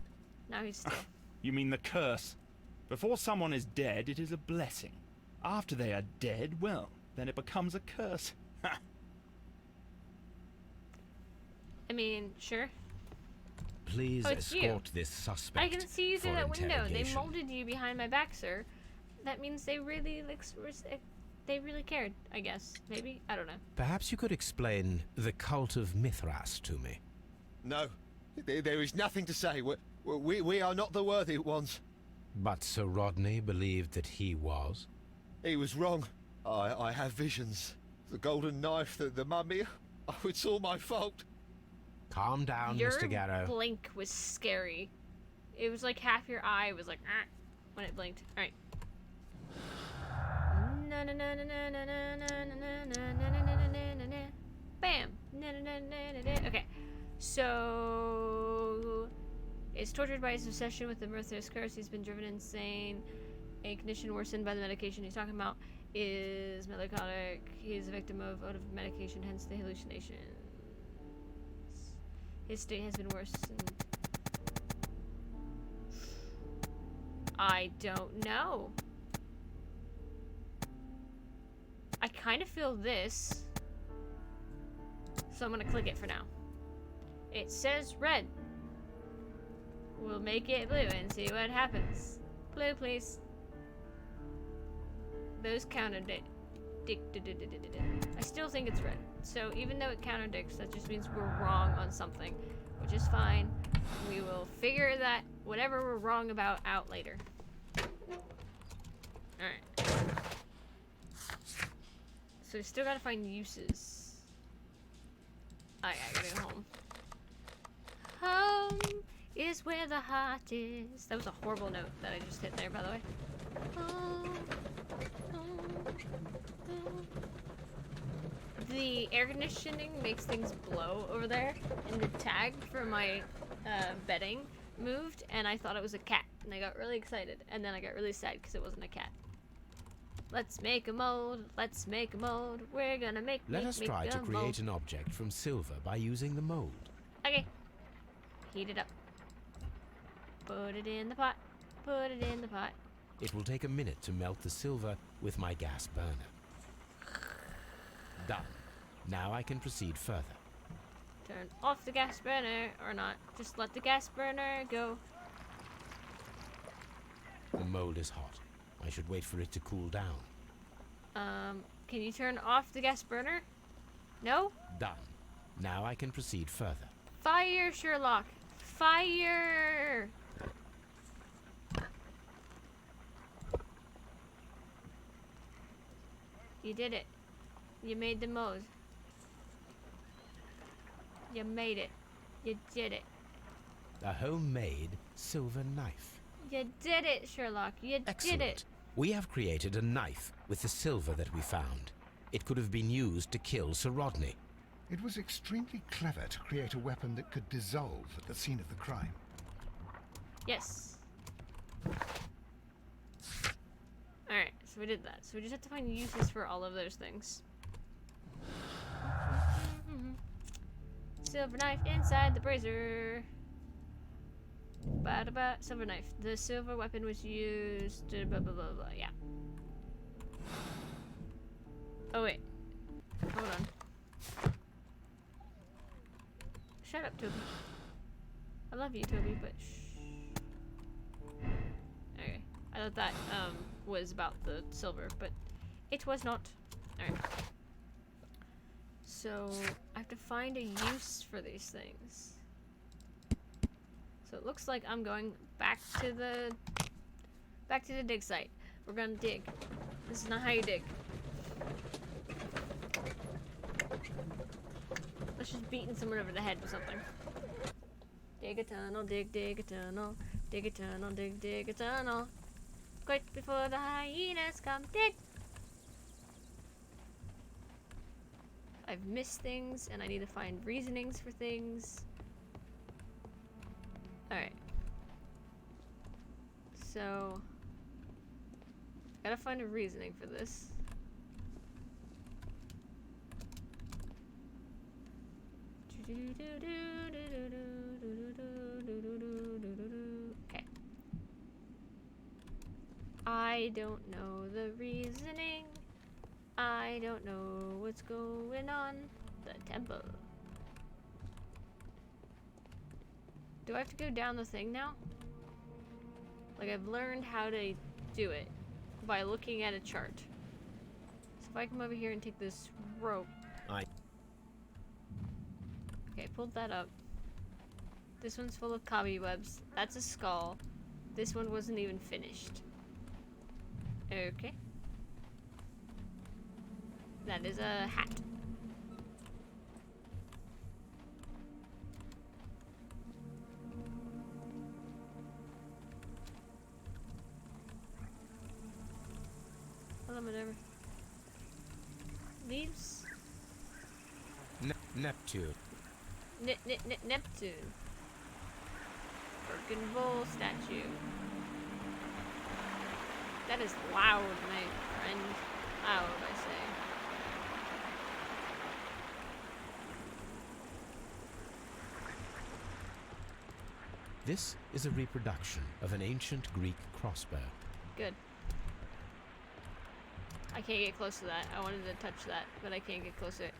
Now he's still. You mean the curse? Before someone is dead, it is a blessing. After they are dead, well, then it becomes a curse. Ha! I mean, sure. Please Oh, it's you. escort this suspect. I can see you through for that window. They interrogation. molded you behind my back, sir. That means they really they really cared, I guess. Maybe? I don't know. Perhaps you could explain the cult of Mithras to me. No, there is nothing to say. We are not the worthy ones. But Sir Rodney believed that he was. He was wrong. I have visions. The golden knife, the mummy. Oh, it's all my fault. Calm down, Your Mr. Garrow. blink was scary. It was like half your eye was like ah, when it blinked. All right. Bam. Okay. So is tortured by his obsession with the Mithras curse. He's been driven insane. A condition worsened by the medication he's talking about. Is melancholic. He's a victim of medication, hence the hallucinations. His state has been worsened. I don't know. I kind of feel this. So I'm gonna click it for now. It says red. We'll make it blue and see what happens. Blue, please. Those contradict. I still think it's red. So even though it contradicts, that just means we're wrong on something, which is fine. We will figure that whatever we're wrong about out later. Alright. So we still gotta find uses. I gotta go home. Home is where the heart is. That was a horrible note that I just hit there, by the way. Home, home, home. The air conditioning makes things blow over there, and the tag for my bedding moved, and I thought it was a cat, and I got really excited, and then I got really sad because it wasn't a cat. Let's make a mold. Let's make a mold. We're gonna make. Let us try to create mold. an object from silver by using the mold. Okay. Heat it up. Put it in the pot. Put it in the pot. It will take a minute to melt the silver with my gas burner. Done. Now I can proceed further. Turn off the gas burner, or not. Just let the gas burner go. The mold is hot. I should wait for it to cool down. Can you turn off the gas burner? No? Done. Now I can proceed further. Fire, Sherlock! Fire! You did it. You made the mold. You made it. You did it. A homemade silver knife. You did it, Sherlock. You Excellent. did it. We have created a knife with the silver that we found. It could have been used to kill Sir Rodney. It was extremely clever to create a weapon that could dissolve at the scene of the crime. Yes. Alright, so we did that. So we just have to find uses for all of those things. Silver knife inside the brazier. Ba-da-ba. Silver knife. The silver weapon was used. Blah, blah, blah, blah. Yeah. Oh, wait. Hold on. Shut up, Toby. I love you, Toby, but shh. Okay. I thought that was about the silver, but it was not. Alright. So I have to find a use for these things. So it looks like I'm going back to the dig site. We're gonna dig. This is not how you dig. Let's just beating someone over the head with something. Dig a tunnel, dig a tunnel, dig a tunnel, dig a tunnel. Quick before the hyenas come, dig! I've missed things and I need to find reasonings for things. Alright. So gotta find a reasoning for this. Okay. I don't know the reasoning. I don't know what's going on. The temple. Do I have to go down the thing now? Like, I've learned how to do it by looking at a chart. So if I come over here and take this rope. Okay, pulled that up. This one's full of cobwebs. That's a skull. This one wasn't even finished. Okay. That is a hat. Hello, whatever. Leaves? Neptune. Neptune. Broken bull statue. That is loud, my friend. Loud, I say. This is a reproduction of an ancient Greek crossbow. Good. I can't get close to that. I wanted to touch that, but I can't get close to it.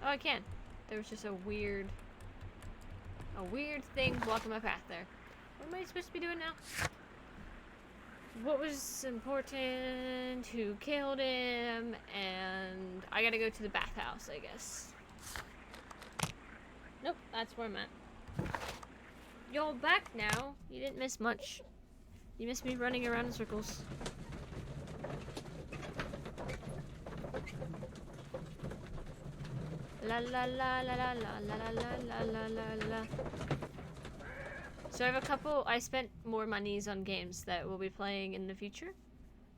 Oh, I can. There was just a weird thing blocking my path there. What am I supposed to be doing now? What was important? Who killed him? And I gotta go to the bathhouse, I guess. Nope, that's where I'm at. You're back now. You didn't miss much. You missed me running around in circles. La la la la la la la la la la la la. So I have a couple. I spent more monies on games that we'll be playing in the future.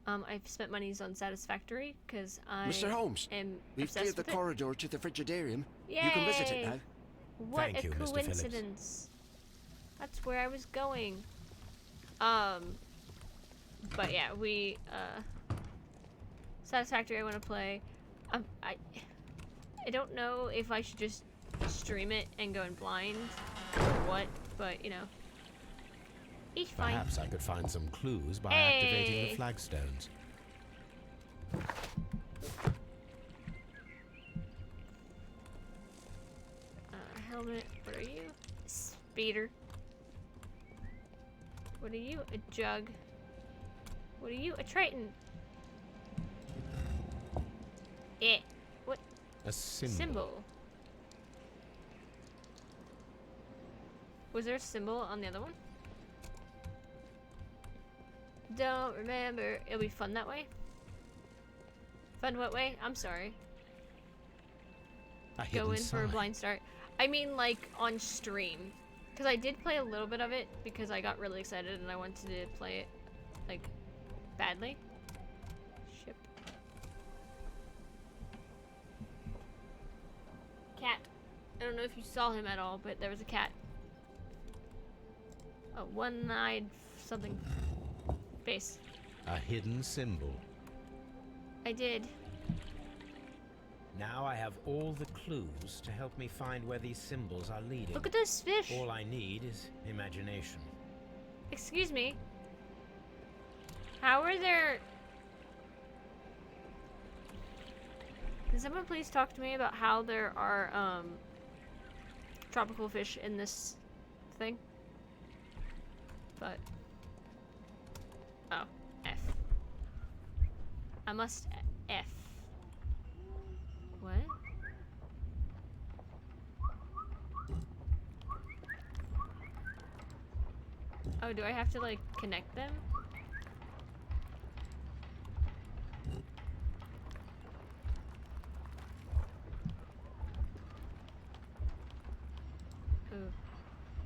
I've spent monies on Satisfactory because I Mr. Holmes, am we've obsessed cleared the with it. corridor to the Frigidarium. Yay! You can visit it now. What Thank a you, Mr. Phillips. coincidence! That's where I was going. But yeah, we Satisfactory. I want to play. I don't know if I should just stream it and go in blind or what, but you know. Each fine. Perhaps I could find some clues by Hey. activating the flagstones. Helmet. What are you? Speeder. What are you? A jug. What are you? A Triton. What? A symbol. Symbol. Was there a symbol on the other one? Don't remember. It'll be fun that way. Fun what way? I'm sorry. A Go hidden in for a sign. blind start. I mean, like on stream, because I did play a little bit of it because I got really excited and I wanted to play it like badly. Ship. Cat. I don't know if you saw him at all, but there was a cat. A one-eyed something face. A hidden symbol. I did. Now I have all the clues to help me find where these symbols are leading. Look at those fish. All I need is imagination. Excuse me. How are there... Can someone please talk to me about how there are, tropical fish in this thing? But... Oh, F. I must F. What? Oh, do I have to, like, connect them?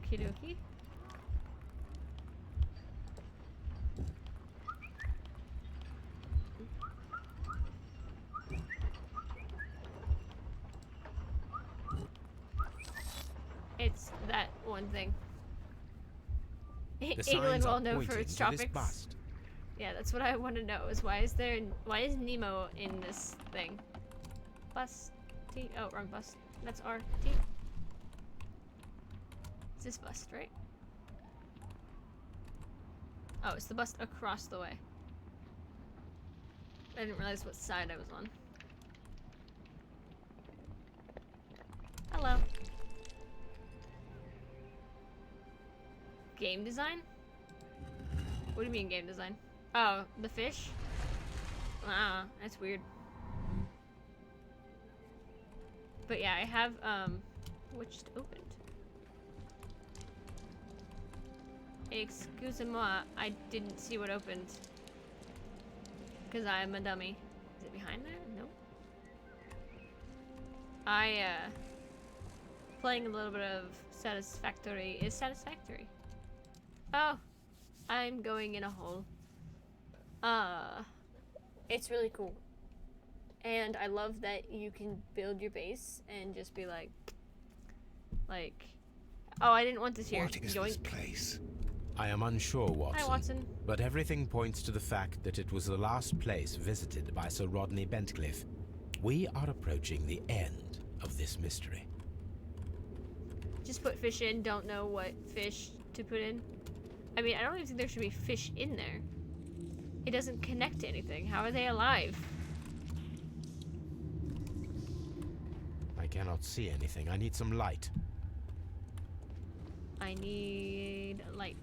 Okie dokie. It's that one thing. The England signs are well known for pointing its to this tropics. bust. Yeah, that's what I want to know. Is why is Nemo in this thing? Bust T. Oh, wrong bust. That's R T. this bust, right? Oh, it's the bust across the way. I didn't realize what side I was on. Hello. Game design? What do you mean game design? Oh, the fish? Ah, that's weird. But yeah, I have, which just opened. Excusez-moi, I didn't see what opened. Because I am a dummy. Is it behind there? Nope. Playing a little bit of Satisfactory is Satisfactory. Oh, I'm going in a hole. It's really cool. And I love that you can build your base and just be like, oh, I didn't want this here. What is this place? I am unsure, Watson. Hi, Watson. But everything points to the fact that it was the last place visited by Sir Rodney Bentcliffe. We are approaching the end of this mystery. Just put fish in, don't know what fish to put in. I mean, I don't even think there should be fish in there. It doesn't connect to anything. How are they alive? I cannot see anything. I need some light. I need light.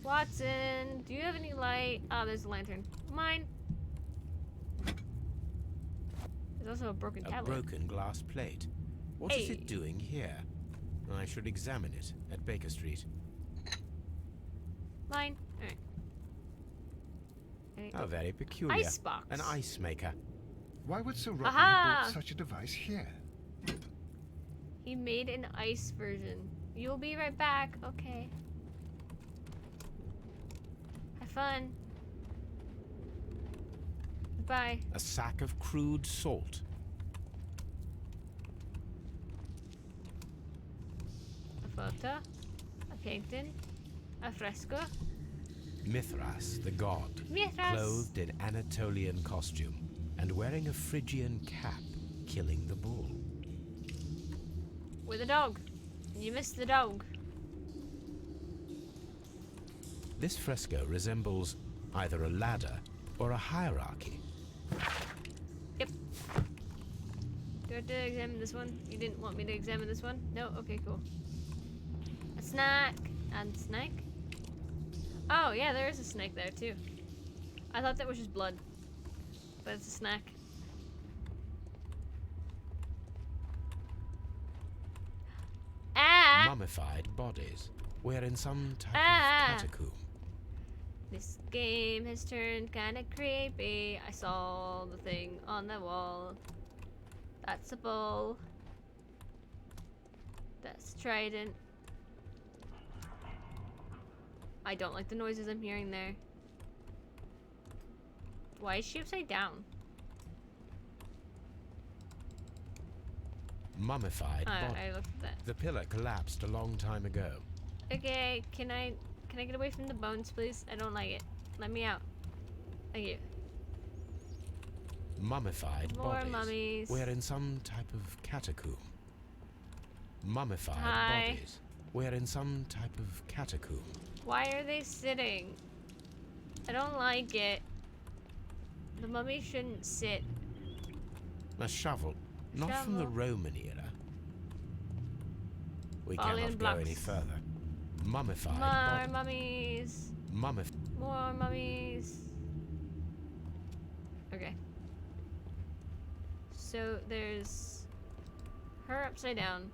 Watson, do you have any light? Oh, there's a lantern. Mine. There's also a broken A tablet. broken glass plate. What is it doing here? I should examine it at Baker Street. Mine. Alright. How very peculiar. Icebox. An ice maker. Why would Sir Rodney Aha! have brought such a device here? He made an ice version. You'll be right back. Okay. Have fun. Bye. A sack of crude salt. A photo. A painting. A fresco. Mithras, the god, Mithras. clothed in Anatolian costume and wearing a Phrygian cap, killing the bull. With a dog. You missed the dog. This fresco resembles either a ladder or a hierarchy. Yep. Do I have to examine this one? You didn't want me to examine this one? No? Okay, cool. A snack. And snack? Oh, yeah, there is a snake there, too. I thought that was just blood. But it's a snack. Ah! Mummified bodies. We're in some type Ah! of catacomb. This game has turned kinda creepy. I saw the thing on the wall. That's a bull. That's trident. I don't like the noises I'm hearing there. Why is she upside down? Mummified body. I looked at that. The pillar collapsed a long time ago. Okay, can I get away from the bones, please? I don't like it. Let me out. Thank you. Mummified More bodies. mummies. We're in some type of catacomb. Mummified Hi. bodies. We're in some type of catacomb. Why are they sitting? I don't like it. The mummy shouldn't sit. A shovel. Not from the Shovel. Roman era. We Fall in cannot go blocks. any further. Mummified More body. mummies. More mummies. Okay. So there's her upside down.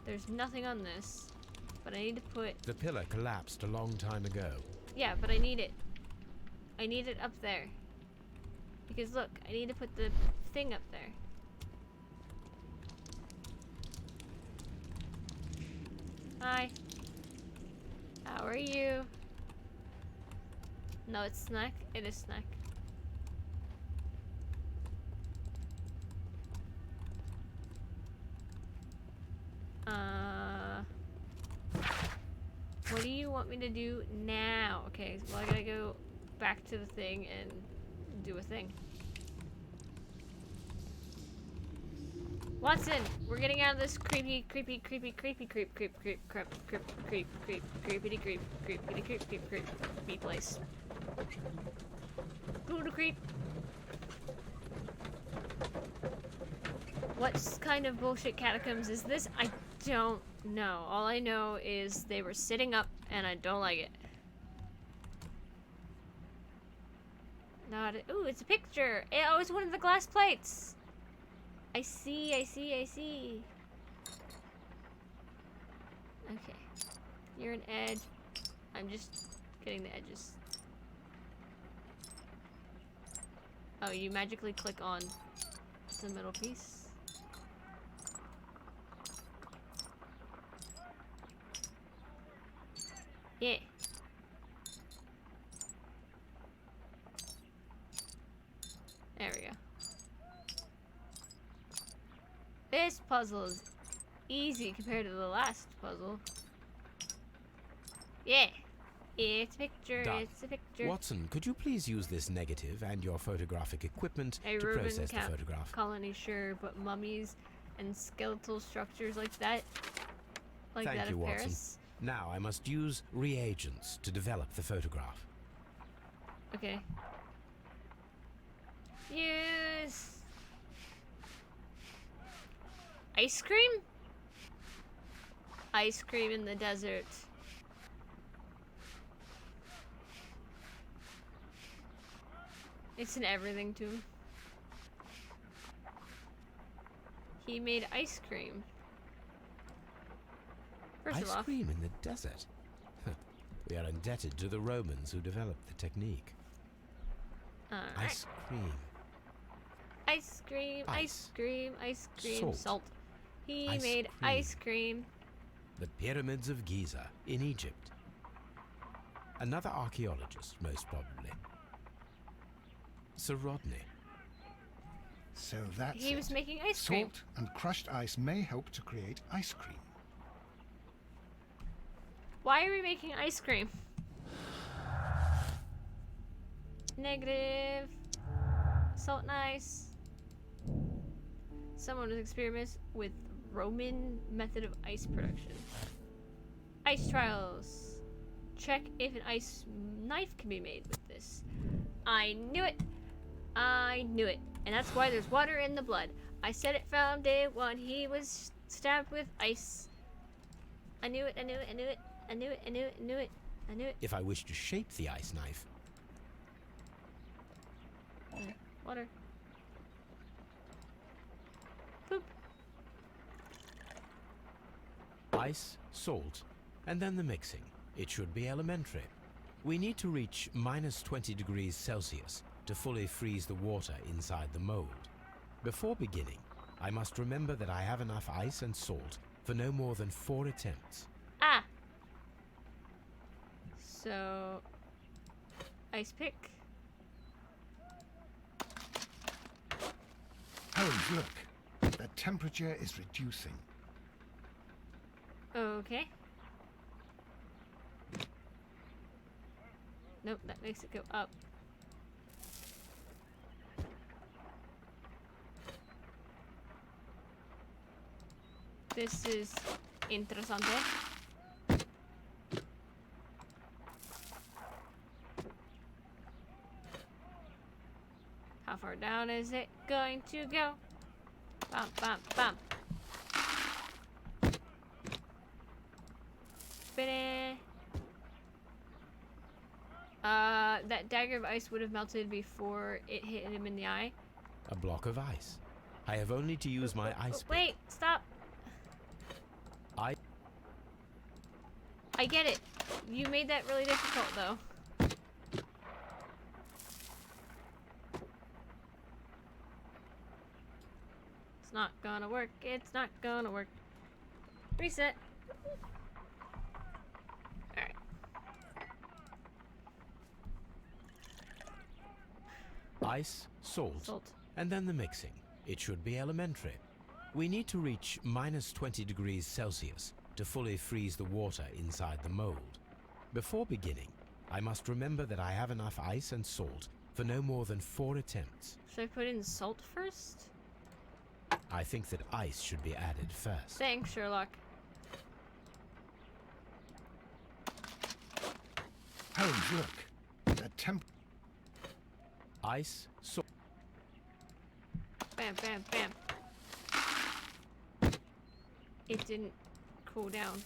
There's nothing on this. But I need to put... The pillar collapsed a long time ago. Yeah, but I need it. I need it up there. Because look, I need to put the thing up there. Hi. How are you? No, it's snack. It is snack. What do you want me to do now? Okay, well I gotta go back to the thing and do a thing. Watson, we're getting out of this creepy place. Go to creep. What kind of bullshit catacombs is this? I don't know. All I know is they were sitting up and I don't like it. Not a, ooh, it's a picture. Oh, it's one of the glass plates. I see. Okay. You're an edge. I'm just getting the edges. Oh, you magically click on the middle piece. Yeah. There we go. This puzzle is easy compared to the last puzzle. Yeah. It's a picture, Done. it's a picture. Watson, could you please use this negative and your photographic equipment A to Reuben process the Cap photograph? colony, sure, but mummies and skeletal structures like that, Thank that you, of Watson. Paris. Now I must use reagents to develop the photograph. Okay. Use ice cream? Ice cream in the desert. It's in everything to him. He made ice cream. First of Ice all, cream in the desert? We are indebted to the Romans who developed the technique. Ice cream. Ice cream, ice cream, ice cream, Salt. He Ice made cream. ice cream. The pyramids of Giza in Egypt. Another archaeologist, most probably. Sir Rodney. So that's He was it. making ice cream. Salt and crushed ice may help to create ice cream. Why are we making ice cream? Negative. Salt and ice. Someone was experiments with Roman method of ice production. Ice trials. Check if an ice knife can be made with this. I knew it. I knew it. And that's why there's water in the blood. I said it from day one. He was stabbed with ice. I knew it, I knew it, I knew it. I knew it, I knew it, I knew it. I knew it. If I wish to shape the ice knife, Water. Boop. ice, salt, and then the mixing. It should be elementary. We need to reach minus 20 degrees Celsius to fully freeze the water inside the mold. Before beginning, I must remember that I have enough ice and salt for no more than 4 attempts. Ah! So... ice pick. Holmes, look. The temperature is reducing. Okay. Nope, that makes it go up. This is interessante. How far down is it going to go? Bam, bam, bam. That dagger of ice would have melted before it hit him in the eye. A block of ice. I have only to use my ice pick. Wait, stop. I get it. You made that really difficult, though. It's not gonna work. It's not gonna work. Reset. Alright. ice, salt, Salt. and then the mixing. It should be elementary. We need to reach minus 20 degrees Celsius to fully freeze the water inside the mold. Before beginning, I must remember that I have enough ice and salt for no more than 4 attempts. Should I put in salt first? I think that ice should be added first. Thanks, Sherlock. Holmes, look. That temp... Ice, salt. Bam, bam, bam. It didn't cool down.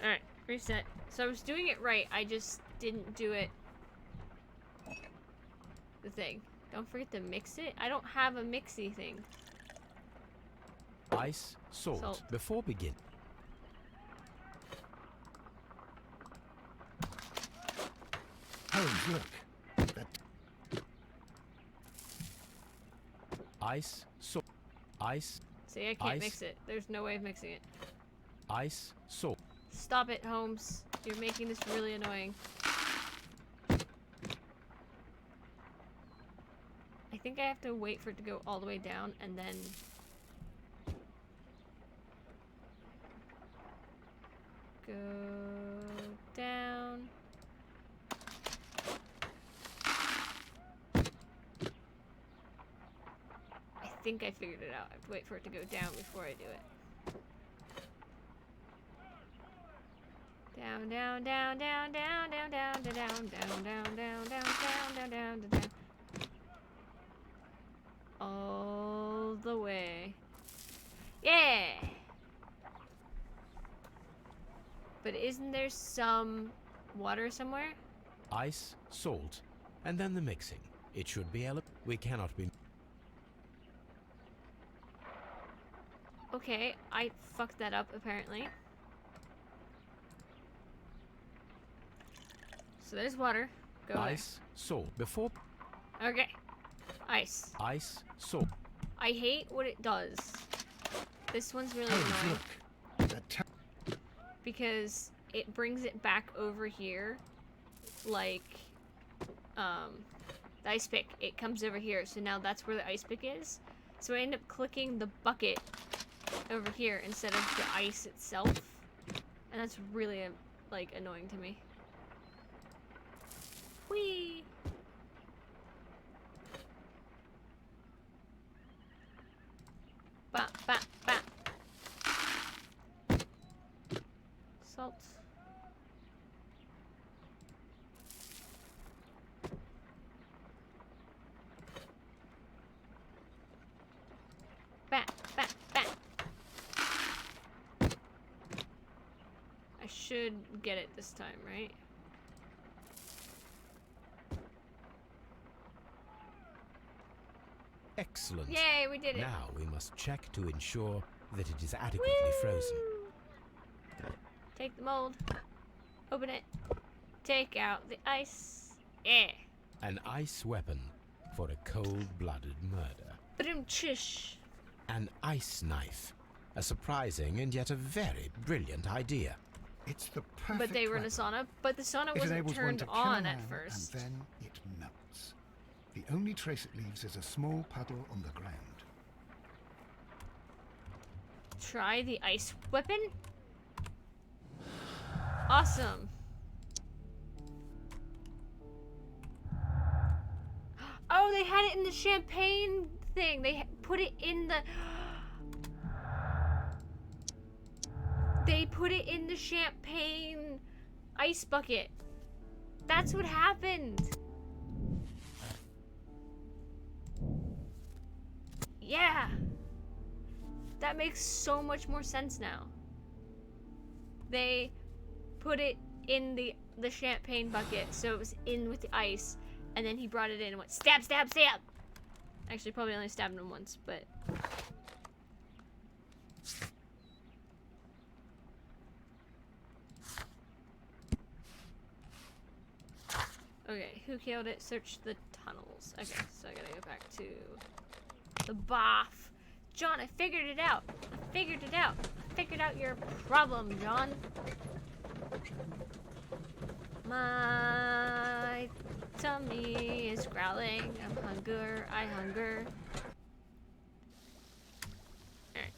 Alright, reset. So I was doing it right, I just didn't do it. The thing. Don't forget to mix it. I don't have a mixy thing. Ice, salt. Before begin. Holmes, look. That... Ice, salt. Ice. See, I can't Ice. mix it. There's no way of mixing it. Ice, salt. Stop it, Holmes. You're making this really annoying. I think I have to wait for it to go all the way down and then... go down. I think I figured it out. I have to wait for it to go down before I do it. Down, down, down, down, down, down, down, down, down, down, down, down, down, down, down, down. All the way. Yeah! But isn't there some water somewhere? Ice, salt, and then the mixing. It should be we cannot be... Okay, I fucked that up apparently. So there's water. Go Ice, salt. Before... there. Okay. Ice. Ice, salt. I hate what it does. This one's really Holmes, annoying. look. That temp... Because it brings it back over here like the ice pick. It comes over here, so now that's where the ice pick is. So I end up clicking the bucket over here instead of the ice itself, and that's really like annoying to me. Whee! Ba ba ba. Salt. Bat, bat, bat. I should get it this time, right? Excellent. Yay, we did it. Now we must check to ensure that it is adequately frozen. Take the mold. Open it. Take out the ice. Yeah. An ice weapon for a cold-blooded murder. Chish. An ice knife. A surprising and yet a very brilliant idea. It's the perfect But they were in a weapon. sauna. But the sauna It wasn't enables one turned to kill on a at man, first. And then it melts. The only trace it leaves is a small puddle on the ground. Try the ice weapon? Awesome. Oh, they had it in the champagne thing. They put it in the... They put it in the champagne ice bucket. That's what happened. Yeah. That makes so much more sense now. They put it in the champagne bucket, so it was in with the ice, and then he brought it in and went stab, stab, stab. Actually, probably only stabbed him once, but... Okay, who killed it? Search the tunnels. Okay, so I gotta go back to the bath. John, I figured it out. I figured it out. I figured out your problem, John. My tummy is growling. I hunger. Alright.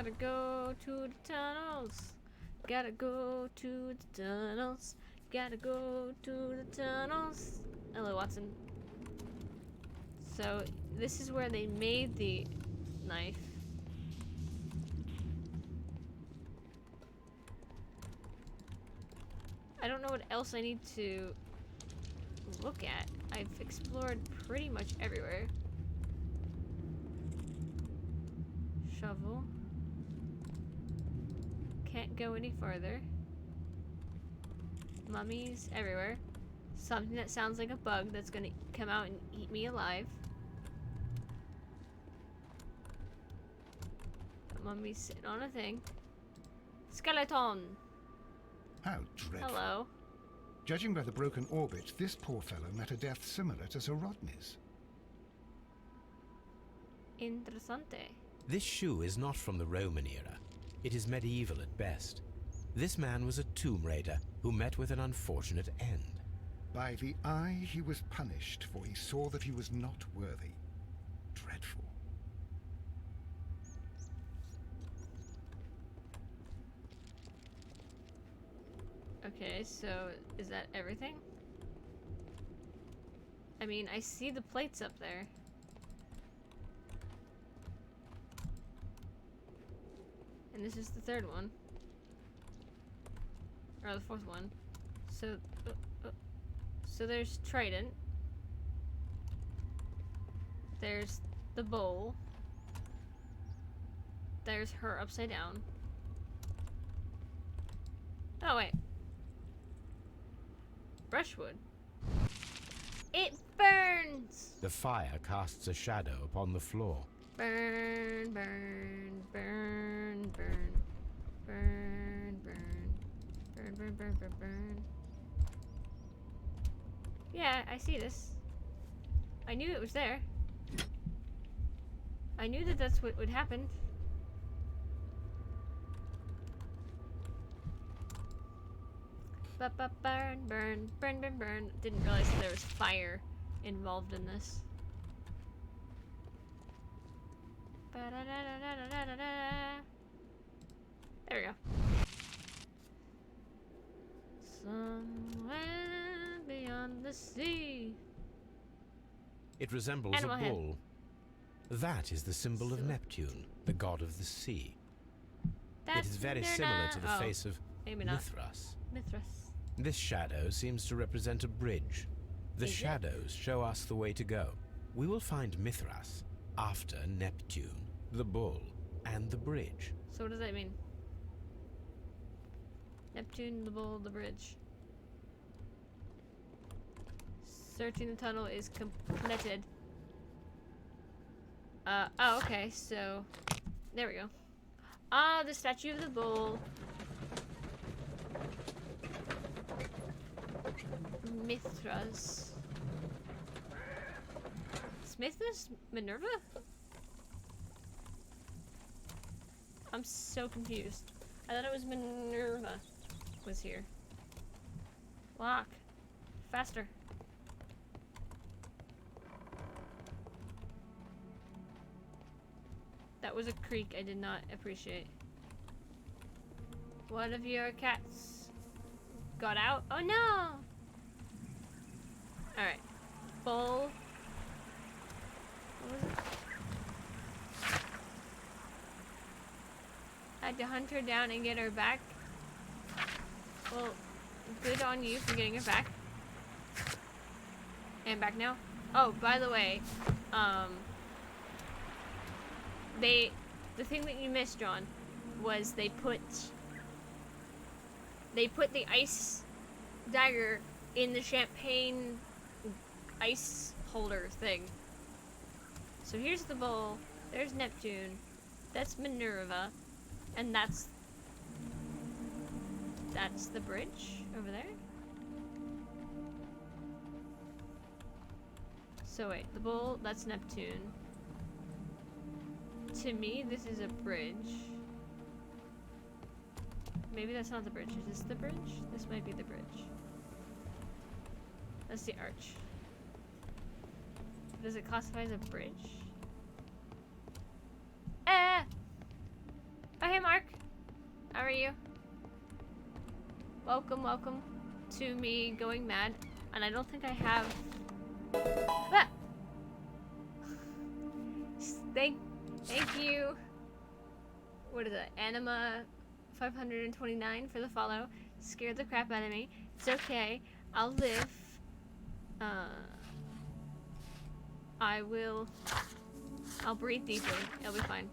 Gotta go to the tunnels. Gotta go to the tunnels. Gotta go to the tunnels. Hello, Watson. So, this is where they made the knife. I don't know what else I need to look at. I've explored pretty much everywhere. Shovel. Can't go any further. Mummies everywhere. Something that sounds like a bug that's gonna come out and eat me alive. That mummy's sitting on a thing. Skeleton! How dreadful. Hello. Judging by the broken orbit, this poor fellow met a death similar to Sir Rodney's. Interessante. This shoe is not from the Roman era. It is medieval at best. This man was a tomb raider who met with an unfortunate end. By the eye he was punished, for he saw that he was not worthy. Dreadful. Okay, so is that everything? I mean, I see the plates up there. And this is the third one. Or the fourth one. So, so there's Trident. There's the bowl. There's her upside down. Oh, wait. Brushwood. It burns! The fire casts a shadow upon the floor. Burn, burn, burn, burn. Burn, burn. Burn, burn, burn, burn, burn. Yeah, I see this. I knew it was there. I knew that that's what would happen. Burn, burn, burn, burn, burn. Didn't realize that there was fire involved in this. There we go. Somewhere beyond the sea. It resembles Animal a head. bull. That is the symbol of So- Neptune, the god of the sea. That's It is very similar to the face of maybe not. Mithras. Mithras. This shadow seems to represent a bridge. The Is it? shadows show us the way to go. We will find Mithras after Neptune, the bull, and the bridge. So what does that mean? Neptune, the bull, the bridge. Searching the tunnel is completed. Oh, okay, so there we go. Ah, the statue of the bull. Mithras. Smithus? Minerva? I'm so confused. I thought it was Minerva was here. Lock. Faster. That was a creak I did not appreciate. One of your cats got out. Oh no! Alright. Bull. What was it? I had to hunt her down and get her back. Well, good on you for getting her back. And back now. Oh, by the way, the thing that you missed, John, was they put the ice dagger in the champagne ice holder thing. So here's the bowl, there's Neptune, that's Minerva, and that's the bridge over there. So wait, the bowl, that's Neptune. To me, this is a bridge. Maybe that's not the bridge. Is this the bridge? This might be the bridge. That's the arch. Does it classify as a bridge? Ah! Mark. How are you? Welcome, welcome to me going mad. And I don't think I have... Ah! Thank you. What is it? Anima 529 for the follow. Scared the crap out of me. It's okay. I'll live. I'll breathe deeply. It'll be fine.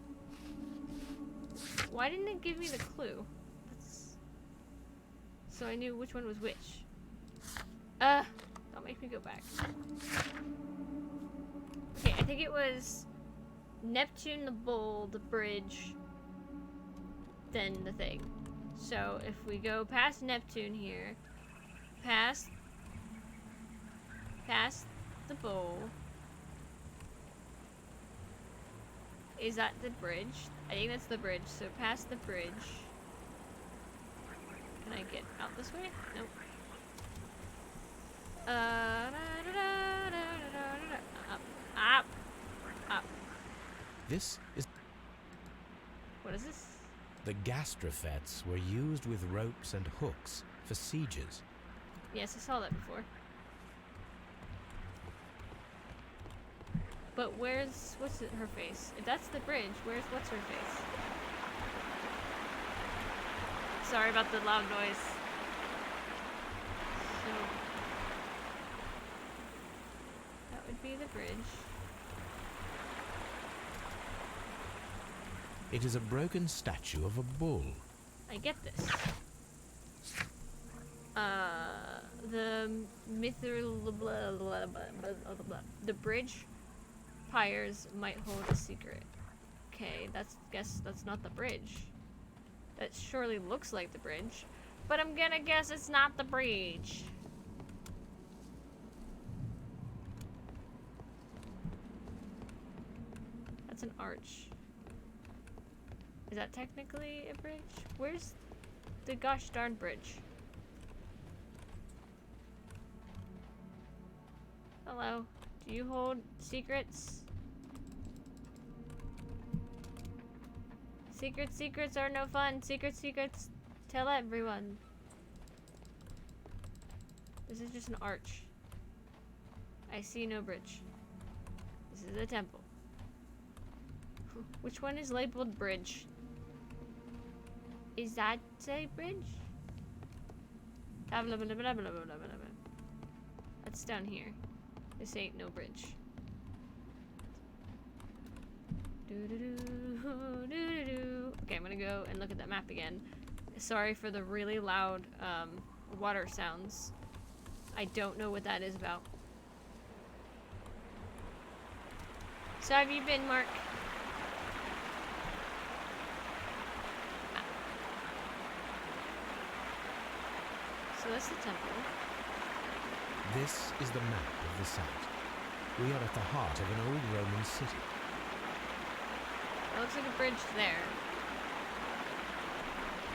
Why didn't it give me the clue? So I knew which one was which. Don't make me go back. Okay, I think it was Neptune, the bull, the bridge, then the thing. So if we go past Neptune here, past the bull, is that the bridge? I think that's the bridge. So past the bridge. Can I get out this way? Nope. Up. This is... What is this? The gastrofets were used with ropes and hooks for sieges. Yes, I saw that before. But what's her face? If that's the bridge, what's her face? Sorry about the loud noise. So, that would be the bridge. It is a broken statue of a bull. I get this. The bridge pyres might hold a secret. Okay, guess that's not the bridge. That surely looks like the bridge, but I'm gonna guess it's not the bridge. That's an arch. Is that technically a bridge? Where's the gosh darn bridge? Hello. Do you hold secrets? Secrets are no fun. Secrets, tell everyone. This is just an arch. I see no bridge. This is a temple. Which one is labeled bridge? Is that a bridge? That's down here. This ain't no bridge. Okay, I'm gonna go and look at that map again. Sorry for the really loud water sounds. I don't know what that is about. So how have you been, Mark? So that's the temple. This is the map of the site. We are at the heart of an old Roman city. It looks like a bridge there.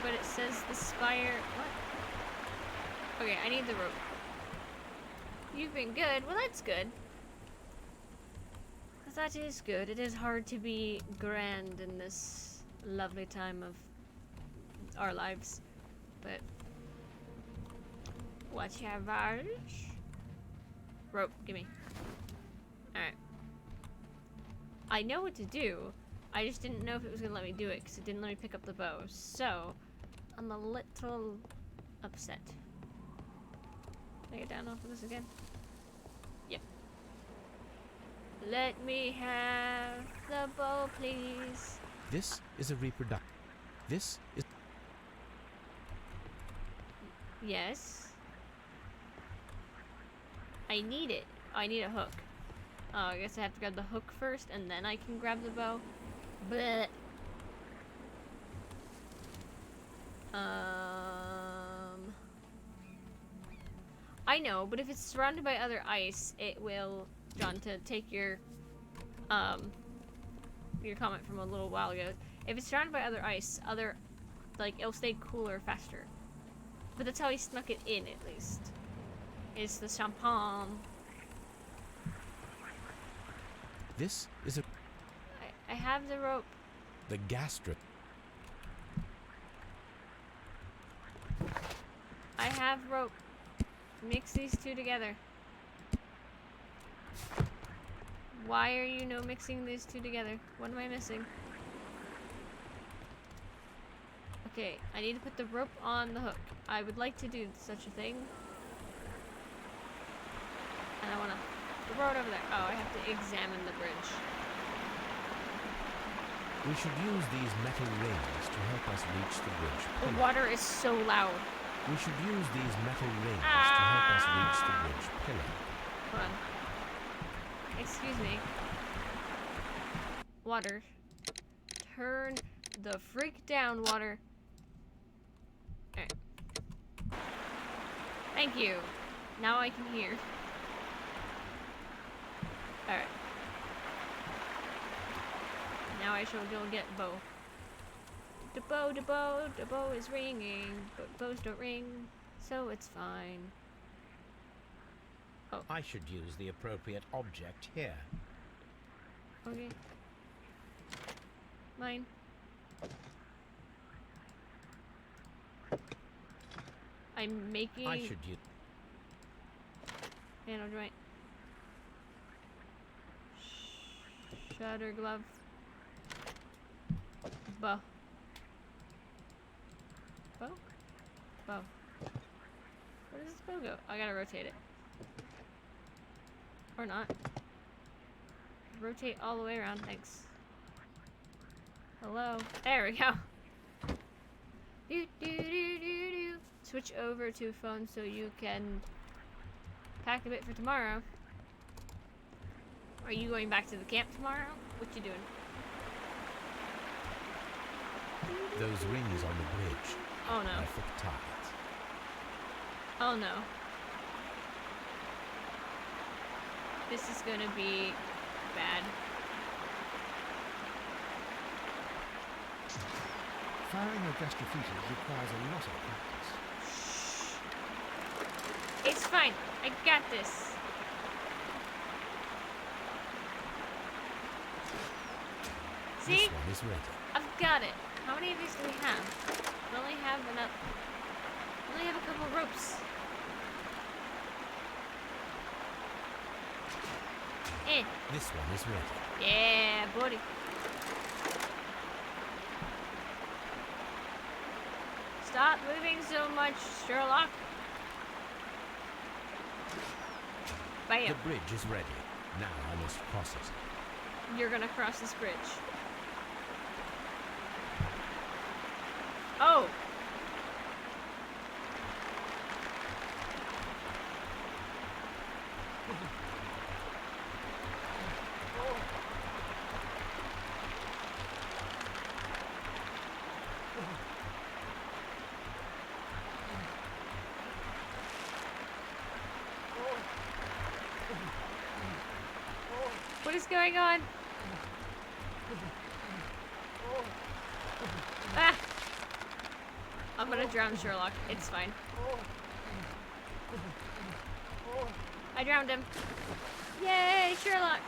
But it says the spire... What? Okay, I need the rope. You've been good. Well, that's good. That is good. It is hard to be grand in this lovely time of our lives. But... whatever. Rope, gimme. Alright. I know what to do. I just didn't know if it was gonna let me do it because it didn't let me pick up the bow. So, I'm a little upset. Can I get down off of this again? Yep. Let me have the bow, please. This is a reproduction. This is... Yes. I need it. I need a hook. Oh, I guess I have to grab the hook first and then I can grab the bow. Blech. I know, but if it's surrounded by other ice, it will, John, to take your comment from a little while ago. If it's surrounded by other ice, it'll stay cooler faster. But that's how he snuck it in, at least. It's the champagne. This is a... I have the rope. The gastro... have rope. Mix these two together. Why are you no mixing these two together? What am I missing? Okay, I need to put the rope on the hook. I would like to do such a thing. And I want to throw it over there. Oh, I have to examine the bridge. We should use these metal rings to help us reach the bridge The pillar. water is so loud. We should use these metal rings to help us reach the bridge pillar. Hold on. Excuse me. Water. Turn the freak down, water. Alright. Thank you. Now I can hear. Alright. Now I shall go get bow. The bow is ringing, but bows don't ring, so it's fine. Oh. I should use the appropriate object here. Okay. Mine. I'm making... I should use... Handle joint. Shutter glove. Bow. Bow? Bow. Where does this bow go? I gotta rotate it. Or not. Rotate all the way around, thanks. Hello. There we go. Do, do, do, do, do. Switch over to phone so you can pack a bit for tomorrow. Are you going back to the camp tomorrow? What you doing? Those rings on the bridge. Oh no. Perfect targets. Oh no. This is gonna be bad. Firing a gastrophytes requires a lot of practice. It's fine. I got this. See? This one is ready. I've got it. How many of these do we have? We only have enough. We only have a couple ropes. This one is ready. Yeah, buddy. Stop moving so much, Sherlock. Bam. The bridge is ready. Now I must cross it. You're gonna cross this bridge. Oh! What is going on? Ah! I'm gonna drown Sherlock. It's fine. I drowned him. Yay, Sherlock!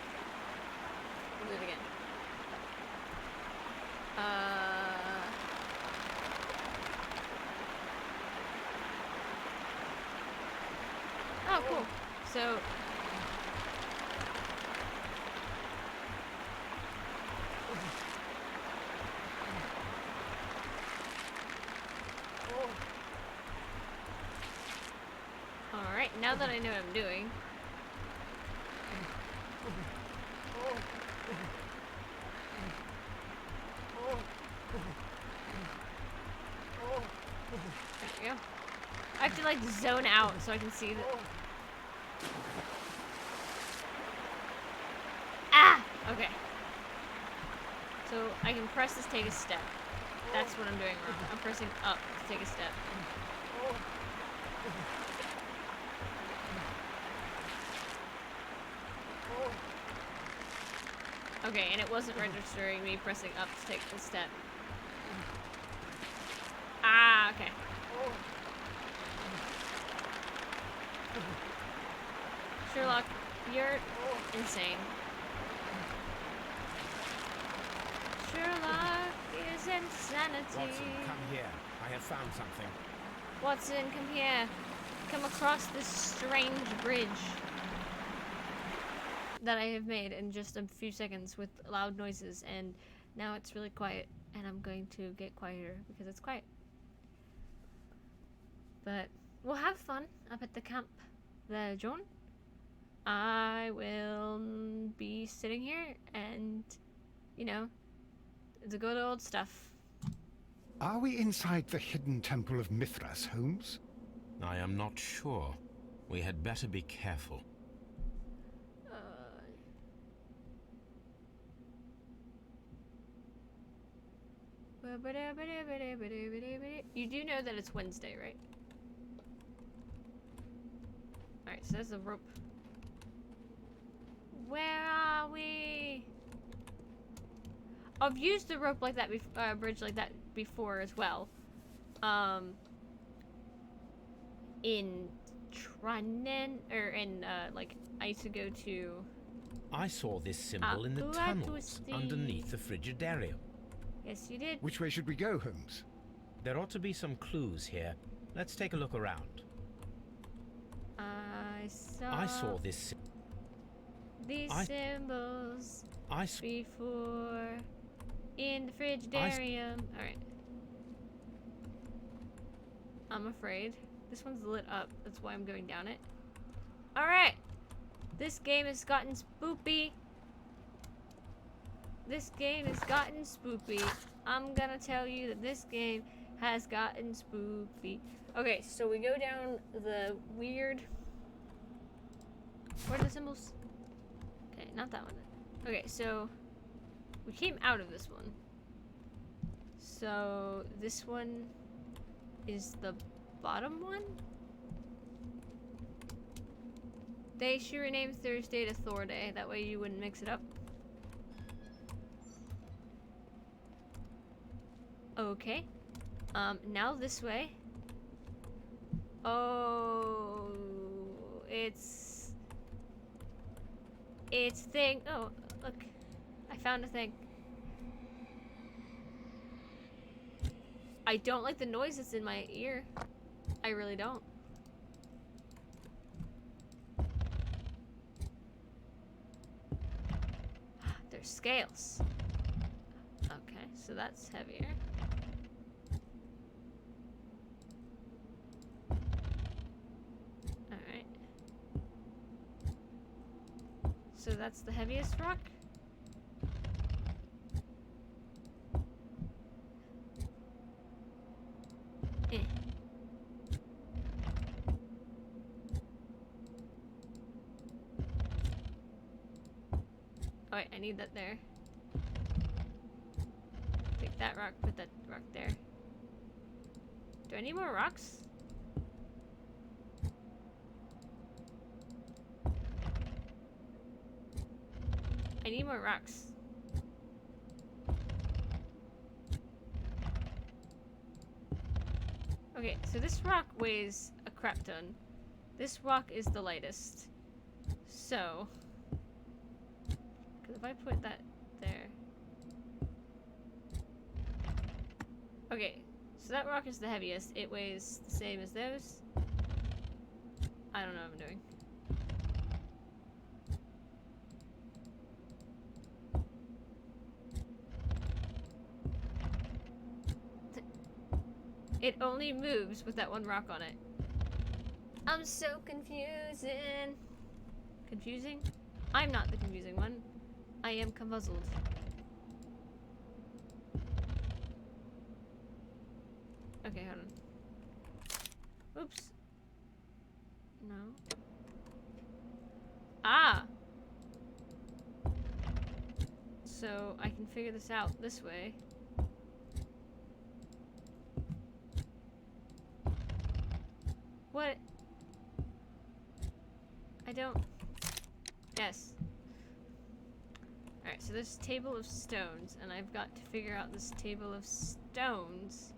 We'll do it again. Oh, cool. So... Alright, now that I know what I'm doing... There we go. I have to like zone out so I can see the... Ah! Okay. So I can press this, take a step. That's what I'm doing wrong. I'm pressing up to take a step. Okay, and it wasn't registering me pressing up to take the step. Ah, okay. Sherlock, you're insane. Sherlock is insanity. Watson, come here. I have found something. Watson, come here. come across this strange bridge that I have made in just a few seconds with loud noises, and now it's really quiet, and I'm going to get quieter because it's quiet. But we'll have fun up at the camp there, John. I will be sitting here and, you know, the good old stuff. Are we inside the hidden temple of Mithras, Holmes? I am not sure. We had better be careful. You do know that it's Wednesday, right? Alright, so there's the rope. Where are we? I've used the rope like that bridge like that before as well. In Tranen, or in like I used to go to. I saw this symbol in the tunnels underneath the Frigidarium. Yes, you did. Which way should we go, Holmes? There ought to be some clues here. Let's take a look around. I saw this. These symbols before in the Frigidarium. Alright. I'm afraid. This one's lit up. That's why I'm going down it. Alright. This game has gotten spoopy. This game has gotten spoopy. I'm gonna tell you that this game has gotten spoopy. Okay, so we go down the weird... Where are the symbols? Okay, not that one. Okay, so we came out of this one. So this one is the bottom one? They should rename Thursday to Thor Day. That way you wouldn't mix it up. Okay. Now this way. Oh, it's thing. Oh, look. I found a thing. I don't like the noise that's in my ear. I really don't. There's scales. Okay, so that's heavier. Alright. So that's the heaviest rock? Eh. Oh wait, I need that there. Take that rock, put that rock there. Do I need more rocks? I need more rocks. Okay, so this rock weighs a crap ton. This rock is the lightest. So, because if I put that there. Okay, so that rock is the heaviest. It weighs the same as those. I don't know what I'm doing. It only moves with that one rock on it. I'm so confusing. Confusing? I'm not the confusing one. I am confuzzled. Okay, hold on. Oops. No. Ah! So I can figure this out this way. What? I don't... Yes. Alright, so this table of stones, and I've got to figure out this table of stones.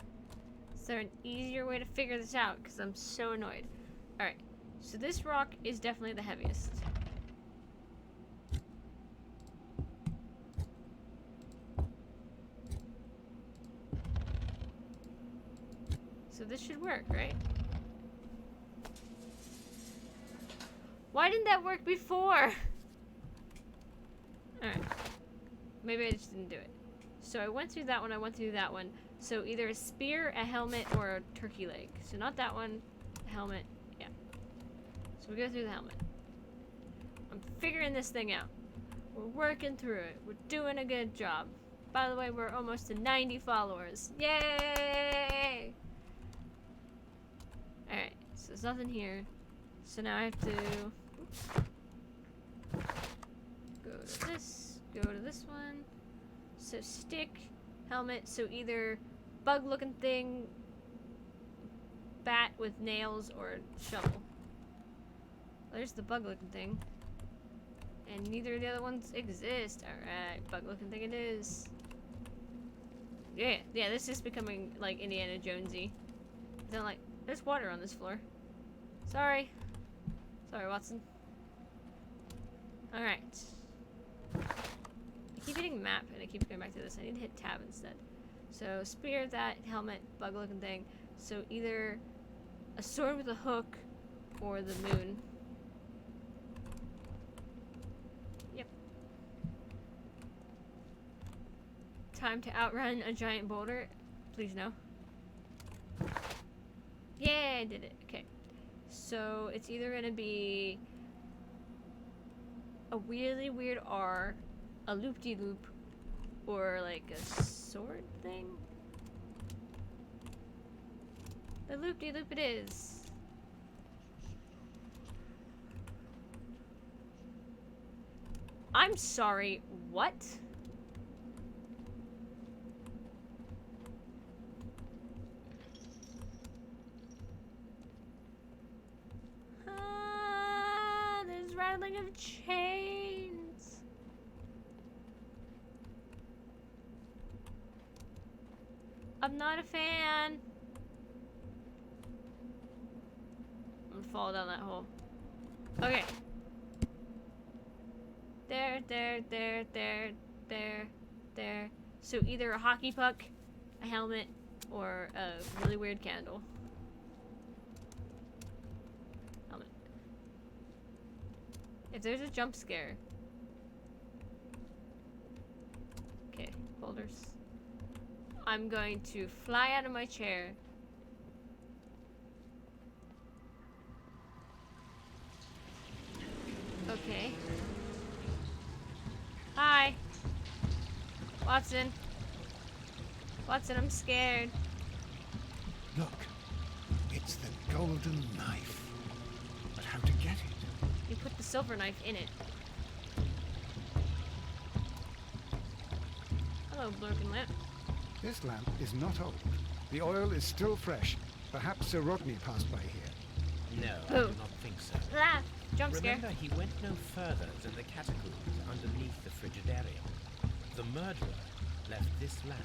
Is there an easier way to figure this out? Because I'm so annoyed. Alright, so this rock is definitely the heaviest. So this should work, right? Why didn't that work before? Alright. Maybe I just didn't do it. So I went through that one, I went through that one. So either a spear, a helmet, or a turkey leg. So not that one, a helmet, yeah. So we go through the helmet. I'm figuring this thing out. We're working through it. We're doing a good job. By the way, we're almost to 90 followers. Yay! Alright, so there's nothing here. So now I have to go to this one. So stick, helmet, so either bug looking thing, bat with nails, or shovel. There's the bug looking thing. And neither of the other ones exist. Alright, bug looking thing it is. Yeah, this is becoming like Indiana Jonesy. Then like, there's water on this floor. Sorry, Watson. Alright. I keep hitting map and I keep going back to this. I need to hit tab instead. So spear, that, helmet, bug looking thing. So either a sword with a hook or the moon. Yep. Time to outrun a giant boulder. Please no. Yeah, I did it. Okay. So it's either gonna be a really weird R, a loop-de-loop, or like a sword thing. The loop-de-loop it is. I'm sorry, what? There's rattling of chains. I'm not a fan. I'm gonna fall down that hole. Okay. There. So either a hockey puck, a helmet, or a really weird candle. Helmet. If there's a jump scare. Okay, boulders. I'm going to fly out of my chair. Okay. Hi. Watson. Watson, I'm scared. Look, it's the golden knife. But how to get it? You put the silver knife in it. Hello, broken lamp. This lamp is not old. The oil is still fresh. Perhaps Sir Rodney passed by here. No, I Boo. do not think so. Ah, jump scare. Remember, he went no further than the catacombs underneath the frigidarium. The murderer left this lamp.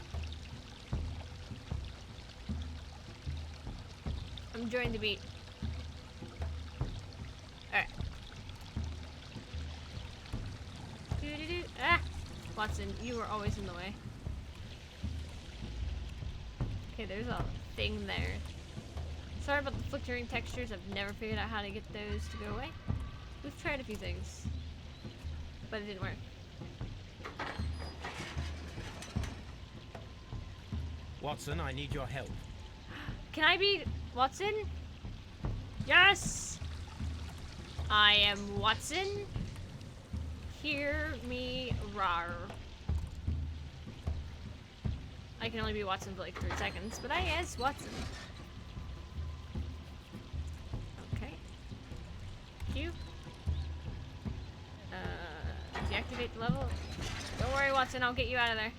I'm enjoying the beat. Alright. Doo-doo-doo. Ah! Watson, you are always in the way. Okay, there's a thing there. Sorry about the flickering textures. I've never figured out how to get those to go away. We've tried a few things, but it didn't work. Watson, I need your help. Can I be Watson? Yes! I am Watson. Hear me roar. I can only be Watson for like 3 seconds, but I is Watson. Okay. Q. Deactivate the level. Don't worry, Watson, I'll get you out of there.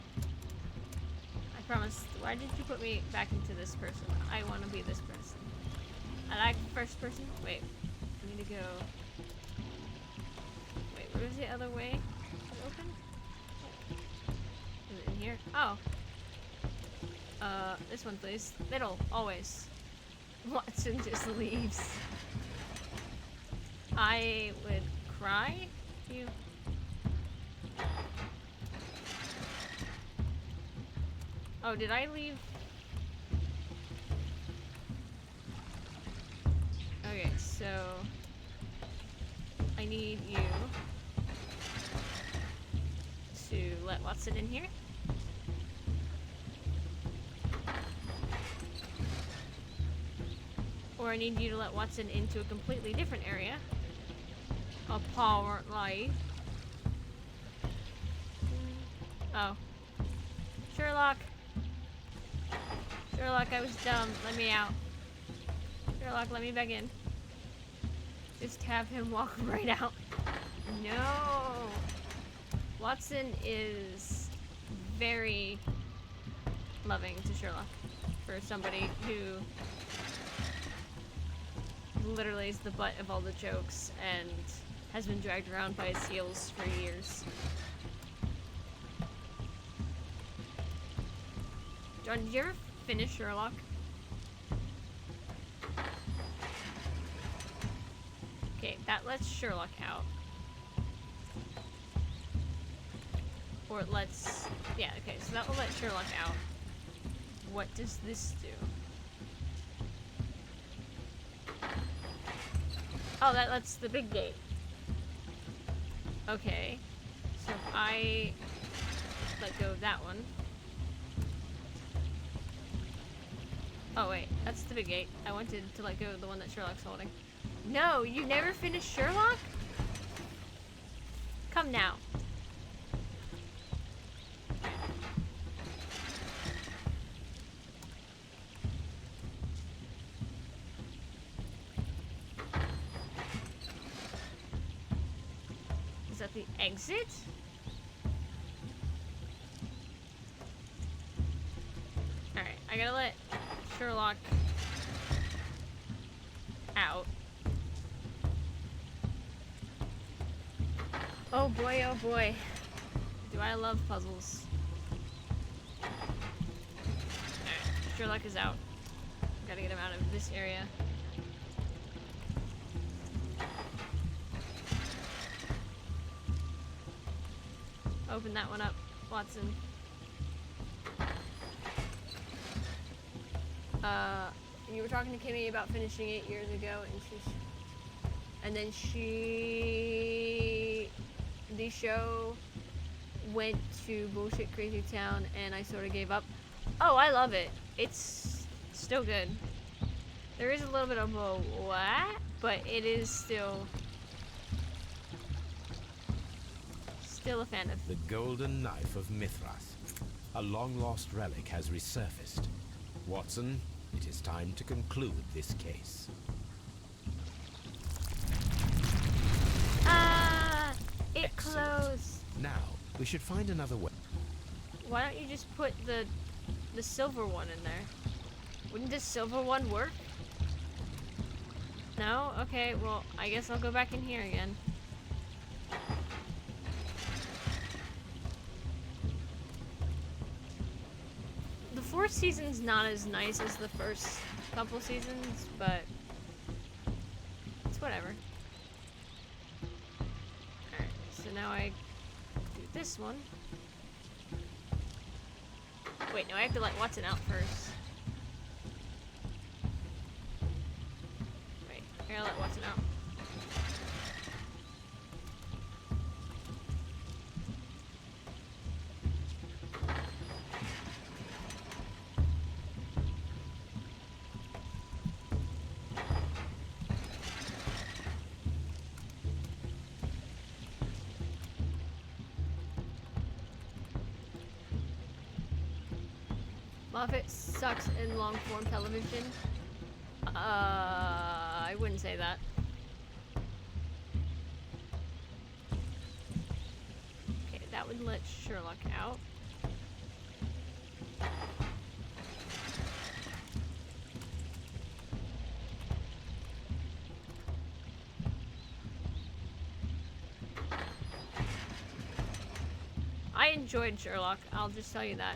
I promise. Why did you put me back into this person? I want to be this person. I like first person. Wait. I need to go. Wait, where's the other way? Is it open? Is it in here? Oh. This one, please. Middle, always. Watson just leaves. I would cry if you. Oh, did I leave? Okay, so I need you to let Watson in here. Or I need you to let Watson into a completely different area. Apparently. Oh. Sherlock! Sherlock, I was dumb. Let me out. Sherlock, let me back in. Just have him walk right out. No! Watson is very loving to Sherlock. For somebody who literally is the butt of all the jokes and has been dragged around by his heels for years. John, did you ever finish Sherlock? Okay, that lets Sherlock out. Or it lets... Yeah, okay, so that will let Sherlock out. What does this do? Oh, that lets the big gate. Okay. So if I let go of that one. Oh wait, that's the big gate. I wanted to let go of the one that Sherlock's holding. No, you never finished Sherlock? Come now. Is that the exit? Alright, I gotta let Sherlock out. Oh boy, oh boy. Do I love puzzles. Alright, Sherlock is out. Gotta get him out of this area. Open that one up, Watson. You were talking to Kimmy about finishing 8 years ago, and then the show went to bullshit crazy town, and I sort of gave up. Oh, I love it. It's still good. There is a little bit of a what, but it is still a fan of. The golden knife of Mithras. A long-lost relic has resurfaced. Watson, it is time to conclude this case. It Excellent. closed. Now, we should find another way. Why don't you just put the silver one in there? Wouldn't this silver one work? No? Okay, well, I guess I'll go back in here again. The fourth season's not as nice as the first couple seasons, but it's whatever. Alright, so now I do this one. Wait, no, I have to let Watson out first. Wait, I gotta let Watson out. Moffat sucks in long-form television. I wouldn't say that. Okay, that would let Sherlock out. I enjoyed Sherlock, I'll just tell you that.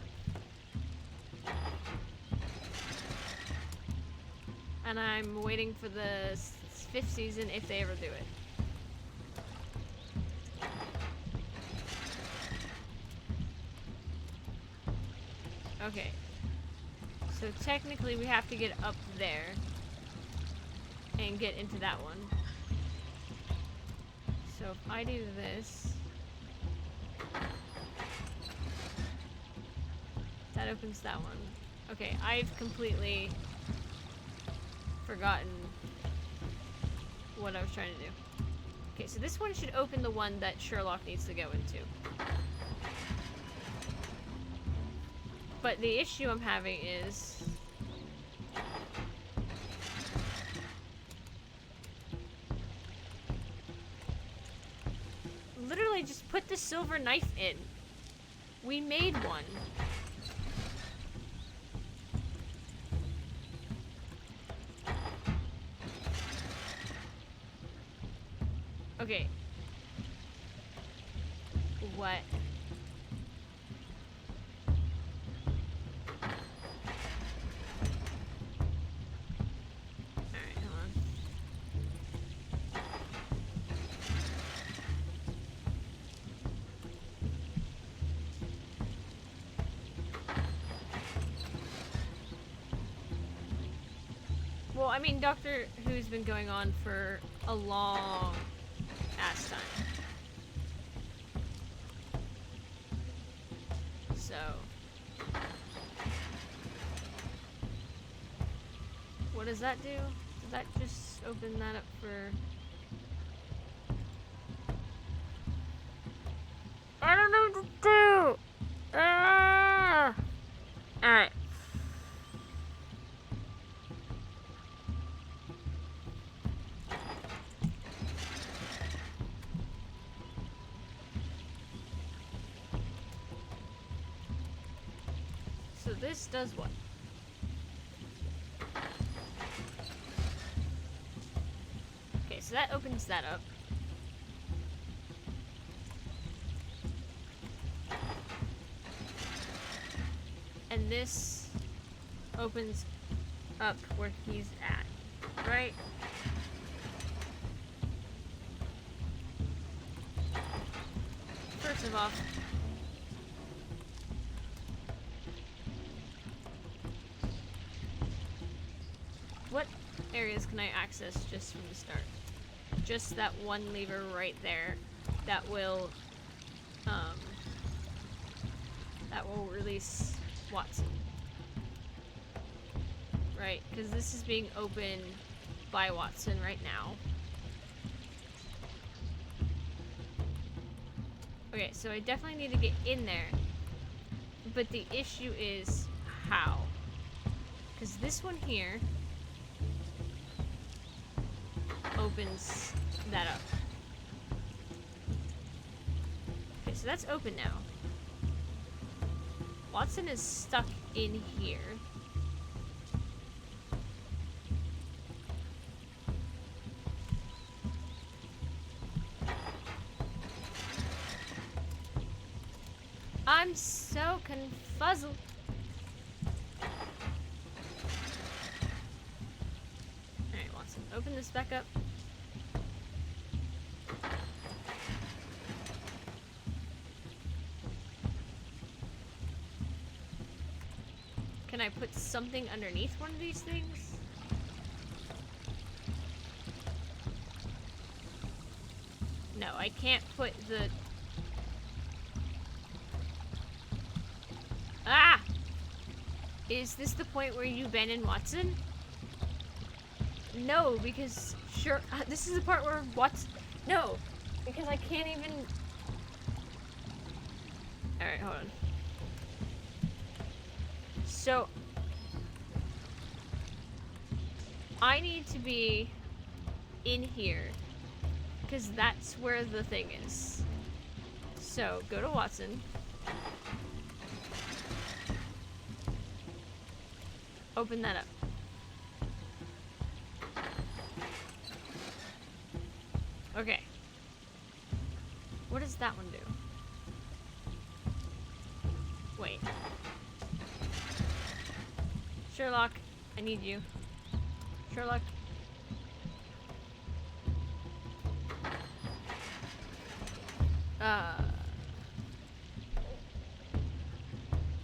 And I'm waiting for the 5th season if they ever do it. Okay. So technically we have to get up there and get into that one. So if I do this, that opens that one. Okay, I've completely forgotten what I was trying to do. Okay, so this one should open the one that Sherlock needs to go into. But the issue I'm having is... literally just put the silver knife in. We made one. Okay. What? Alright, hold on. Well, I mean, Doctor Who's been going on for a long ass time. So what does that do? Does that just open that up for... I don't know what to do! Ah! Alright. So this does what? Okay, so that opens that up. And this opens up where he's at, right? First of all, what areas can I access just from the start? Just that one lever right there that will release Watson. Right, because this is being opened by Watson right now. Okay, so I definitely need to get in there. But the issue is how? Because this one here opens that up. Okay, so that's open now. Watson is stuck in here. I'm so confuzzled. Alright, Watson, open this back up. Can I put something underneath one of these things? No, I can't put the... Ah! Is this the point where you abandon Watson? No, because... Sure, this is the part where Watson... No, because I can't even... Alright, hold on. So... I need to be in here, because that's where the thing is. So, go to Watson. Open that up. Okay. What does that one do? Wait. Sherlock, I need you. Sherlock.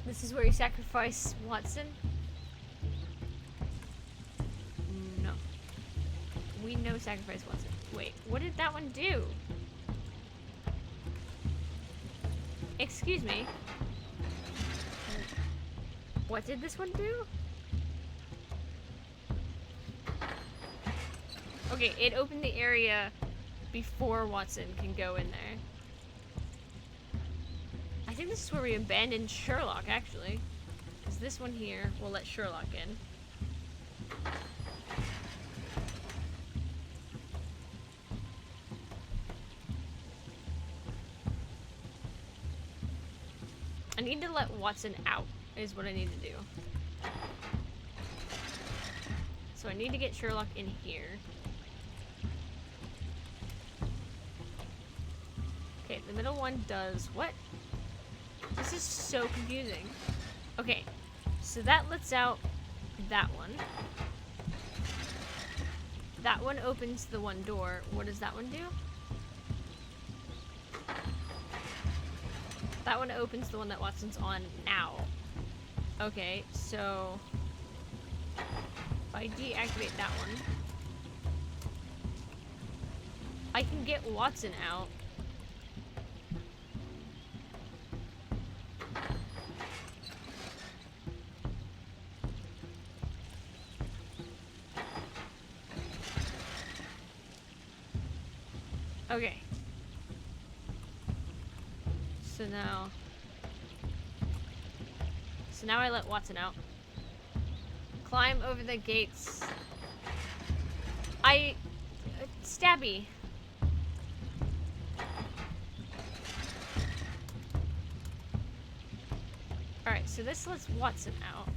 This is where you sacrifice Watson? No. We know sacrifice Watson. Wait, what did that one do? Excuse me. What did this one do? Okay, it opened the area before Watson can go in there. I think this is where we abandoned Sherlock, actually. Because this one here will let Sherlock in. I need to let Watson out, is what I need to do. So I need to get Sherlock in here. Okay, the middle one does what? This is so confusing. Okay, so that lets out that one. That one opens the one door. What does that one do? That one opens the one that Watson's on now. Okay, so if I deactivate that one, I can get Watson out. Okay. So now I let Watson out. Climb over the gates. Stabby. Alright, so this lets Watson out.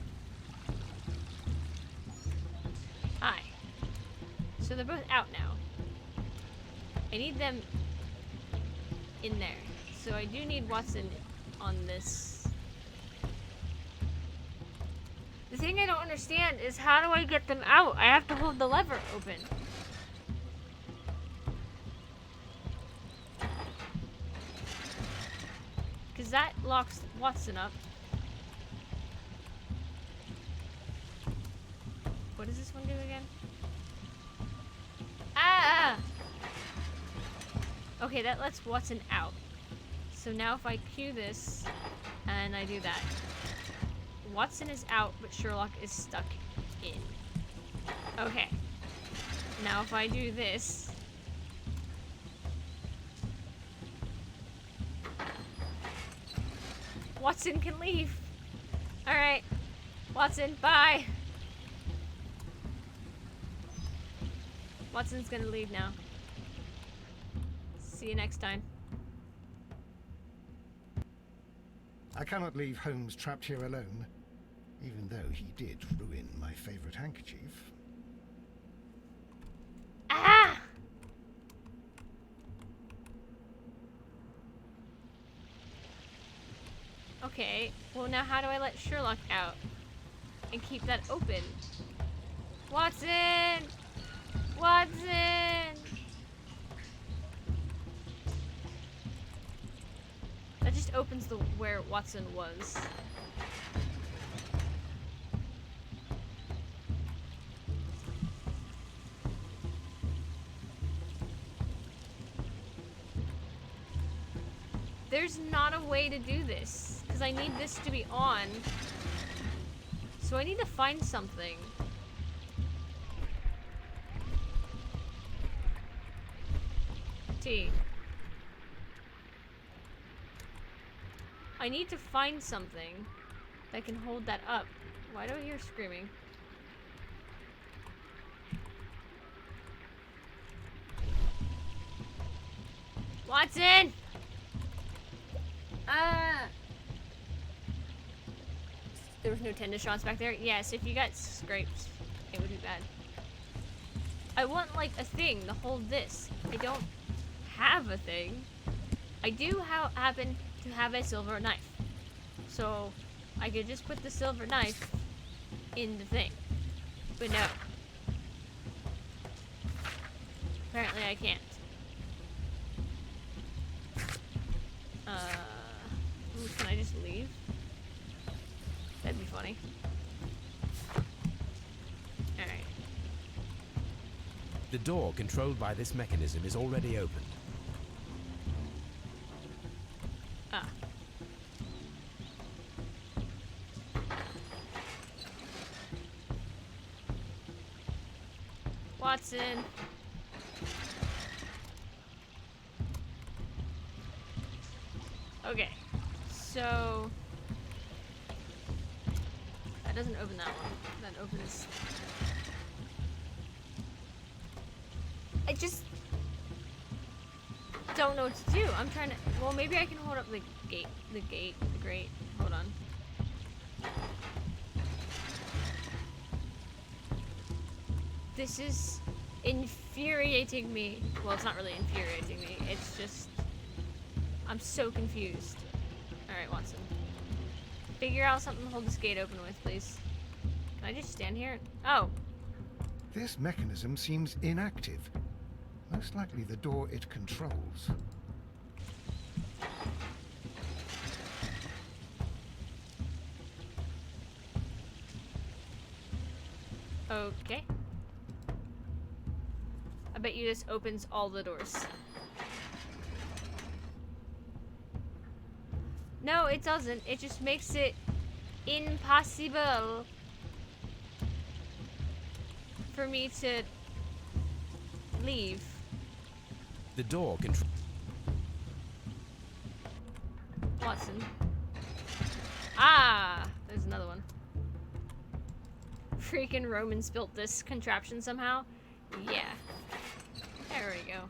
Hi. So they're both out now. I need them in there. So I do need Watson on this. The thing I don't understand is how do I get them out? I have to hold the lever open. Because that locks Watson up. What does this one do again? Ah! Okay, that lets Watson out. So now if I cue this and I do that, Watson is out, but Sherlock is stuck in. Okay. Now if I do this, Watson can leave. Alright. Watson, bye. Watson's gonna leave now. See you next time. I cannot leave Holmes trapped here alone, even though he did ruin my favorite handkerchief. Ah! Okay, well now how do I let Sherlock out and keep that open? Watson! Watson! That just opens the where Watson was. There's not a way to do this, because I need this to be on. So I need to find something. T. I need to find something that can hold that up. Why do I hear screaming? Watson! There was no tennis shots back there? Yes, if you got scrapes, it would be bad. I want, like, a thing to hold this. I don't have a thing. I do happen to have a silver knife. So, I could just put the silver knife in the thing. But no. Apparently I can't. Can I just leave? That'd be funny. Alright. The door controlled by this mechanism is already opened. Ah. Watson. Okay. So that doesn't open that one. That opens. I just don't know what to do. I'm trying to. Well, maybe I can hold up the gate. The grate. Hold on. This is infuriating me. Well, it's not really infuriating me. It's just I'm so confused. All right, Watson. Figure out something to hold this gate open with, please. Can I just stand here? Oh. This mechanism seems inactive. Most likely the door it controls. Okay. I bet you this opens all the doors. No, it doesn't. It just makes it impossible for me to leave. The door controls. Watson. Ah! There's another one. Freaking Romans built this contraption somehow. Yeah. There we go.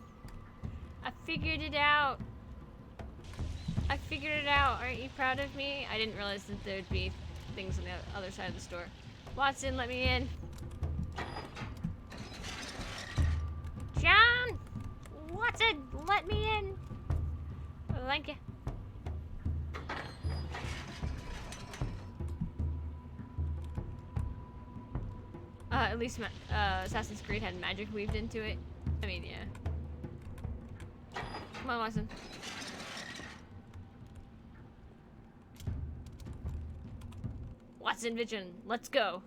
I figured it out. I figured it out. Aren't you proud of me? I didn't realize that there'd be things on the other side of the store. Watson, let me in. John! Watson, let me in. Oh, thank you. At least Assassin's Creed had magic weaved into it. I mean, yeah. Come on, Watson. Watson Vision, let's go.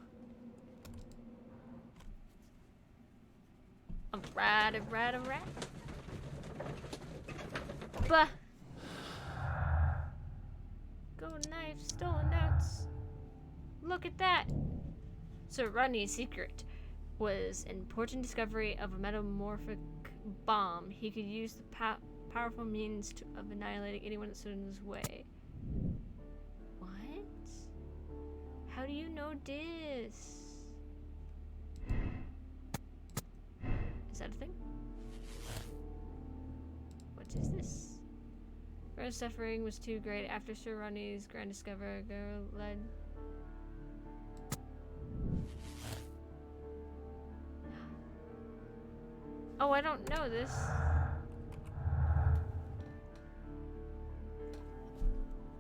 Alright. Bah. Gold knife, stolen notes. Look at that. So Rodney's secret was an important discovery of a metamorphic bomb. He could use the powerful means of annihilating anyone that stood in his way. What? How do you know this? Is that a thing? What is this? Rose suffering was too great after Sir Rodney's grand discovery. Girl led. Oh, I don't know this.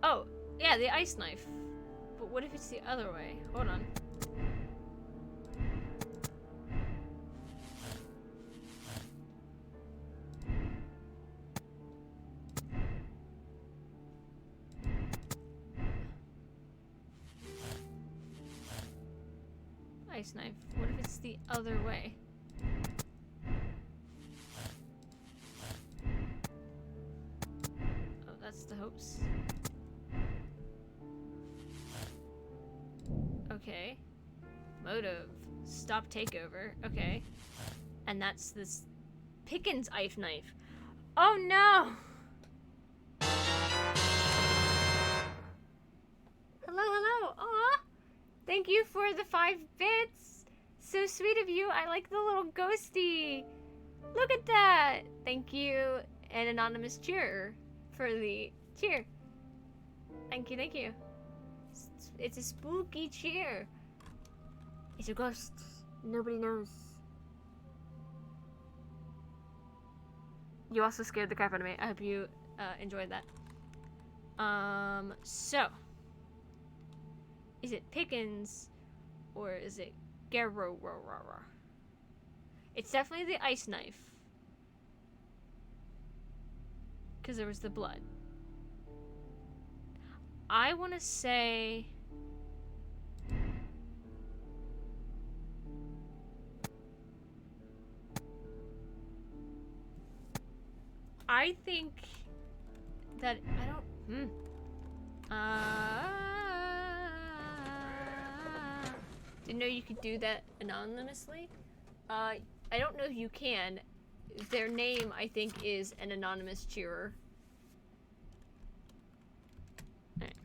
Oh, yeah, the ice knife. But what if it's the other way? Hold on. Ice knife. What if it's the other way? Oh, that's the hopes. Okay. Motive. Stop takeover. Okay. And that's this Pickens ice knife. Oh no! Hello. Aw! Thank you for the 5 bits! So sweet of you. I like the little ghosty. Look at that! Thank you, an anonymous cheerer, for the cheer. Thank you. It's a spooky cheer. It's a ghost. Nobody knows. You also scared the crap out of me. I hope you enjoyed that. So. Is it Pickens or is it Garrow? It's definitely the ice knife. Because there was the blood. I want to say... I think that... I don't... Didn't know you could do that anonymously. I don't know if you can. Their name, I think, is an anonymous cheerer. Alright.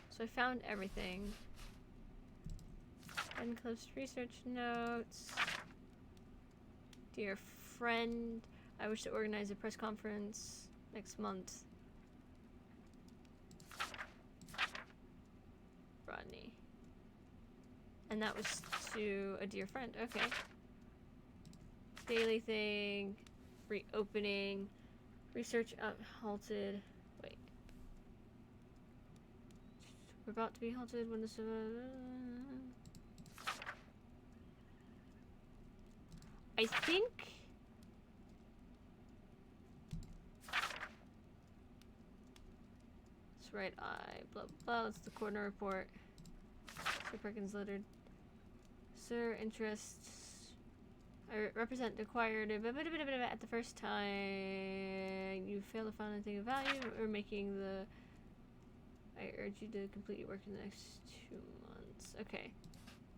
So I found everything. Unclosed research notes. Dear friend, I wish to organize a press conference next month. Rodney. And that was to a dear friend. Okay. Daily thing. Reopening. Research halted. Wait. We're about to be halted when the... I think... That's right eye, blah blah, that's the coroner report. Sir Perkins lettered. Sir, interests... I represent acquired at the first time you fail to find anything of value or making the... I urge you to complete your work in the next 2 months. Okay.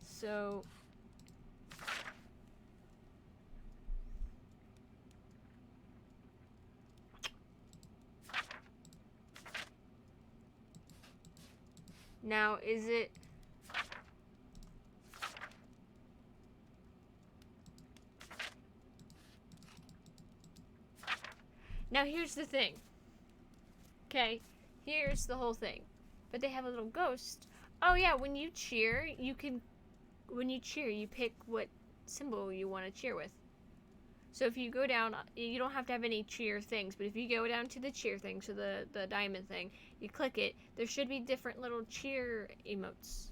So... Now, is it... Now, here's the thing. Okay, here's the whole thing. But they have a little ghost. Oh, yeah, when you cheer, you can... When you cheer, you pick what symbol you want to cheer with. So if you go down, you don't have to have any cheer things, but if you go down to the cheer thing, so the diamond thing, you click it, there should be different little cheer emotes.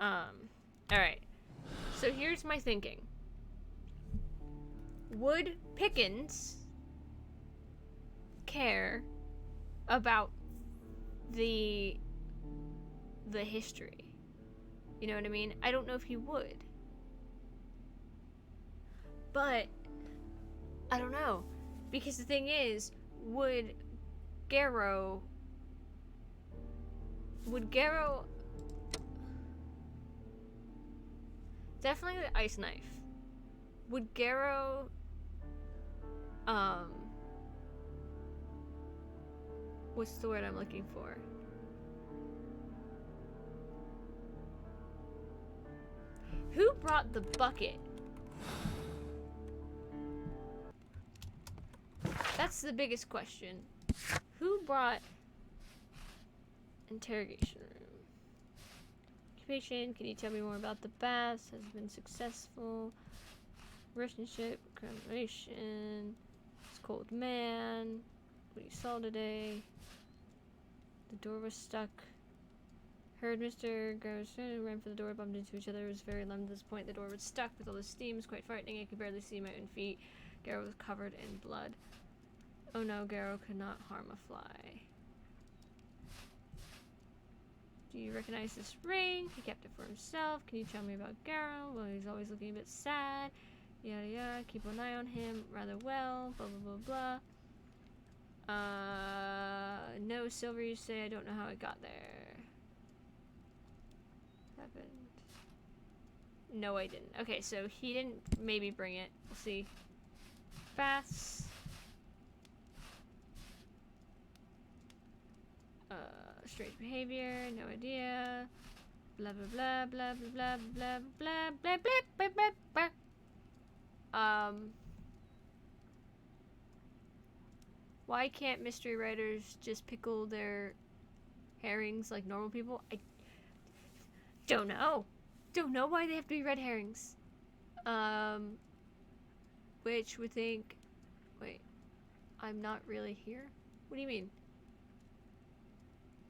Alright. So here's my thinking. Would Pickens care about the history? You know what I mean? I don't know if he would. But, I don't know. Because the thing is, would Garrow... Definitely the ice knife. Would Garrow... What's the word I'm looking for? Who brought the bucket? That's the biggest question. Who brought interrogation room? Occupation, can you tell me more about the baths? Has been successful. Relationship, cremation. It's cold man. What you saw today. The door was stuck. Heard Mr. Garrison ran for the door, bumped into each other. It was very alarmed at this point. The door was stuck with all the steam. It was quite frightening. I could barely see my own feet. Garrow was covered in blood. Oh no, Garrow could not harm a fly. Do you recognize this ring? He kept it for himself. Can you tell me about Garrow? Well, he's always looking a bit sad. Yada yada. Keep an eye on him rather well. Blah blah blah blah. No, Silver, you say. I don't know how it got there. Happened. No, I didn't. Okay, so he didn't maybe bring it. We'll see. Baths. Strange behavior, no idea. Blah blah blah blah blah blah blah blah blah blah blah blah. Why can't mystery writers just pickle their herrings like normal people? I don't know. Don't know why they have to be red herrings. Which would think... Wait. I'm not really here? What do you mean?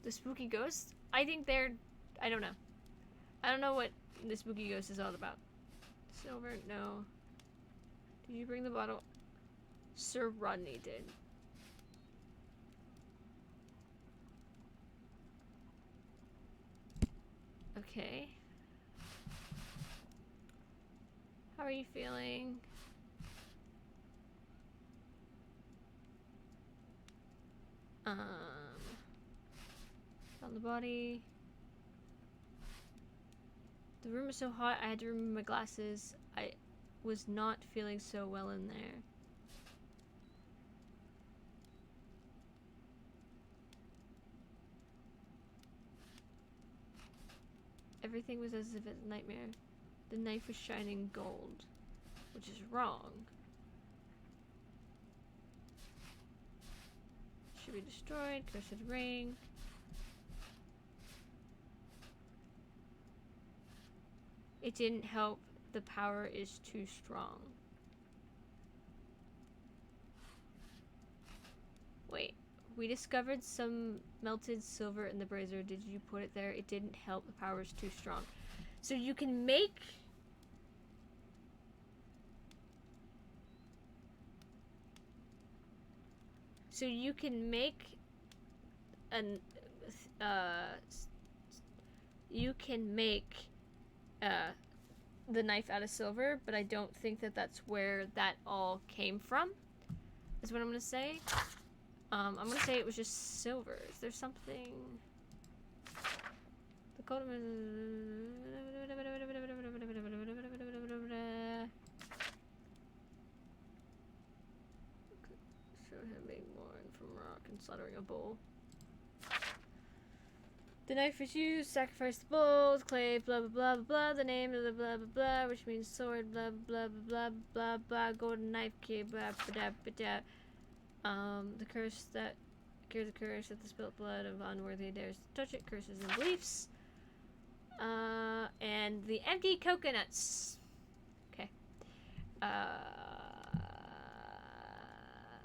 The spooky ghost? I think they're... I don't know. I don't know what the spooky ghost is all about. Silver? No. Did you bring the bottle? Sir Rodney did. Okay. How are you feeling? Found the body. The room is so hot, I had to remove my glasses. I was not feeling so well in there. Everything was as if it's a nightmare. The knife was shining gold, which is wrong. Should be destroyed. Cursed ring. It didn't help. The power is too strong. Wait. We discovered some melted silver in the brazier. Did you put it there? It didn't help. The power is too strong. So you can make... So you can make an... you can make... the knife out of silver, but I don't think that that's where that all came from, is what I'm gonna say. I'm gonna say it was just silver. Is there something? The code show him being born from rock and slaughtering a bull. The knife was used, sacrifice the bulls, clave, blah blah blah blah blah, the name of the blah blah blah, which means sword, blah blah blah blah blah blah, golden knife key, blah blah blah blah. The curse that cures the curse that the spilt blood of unworthy dares to touch it, curses and beliefs. And the empty coconuts. Okay.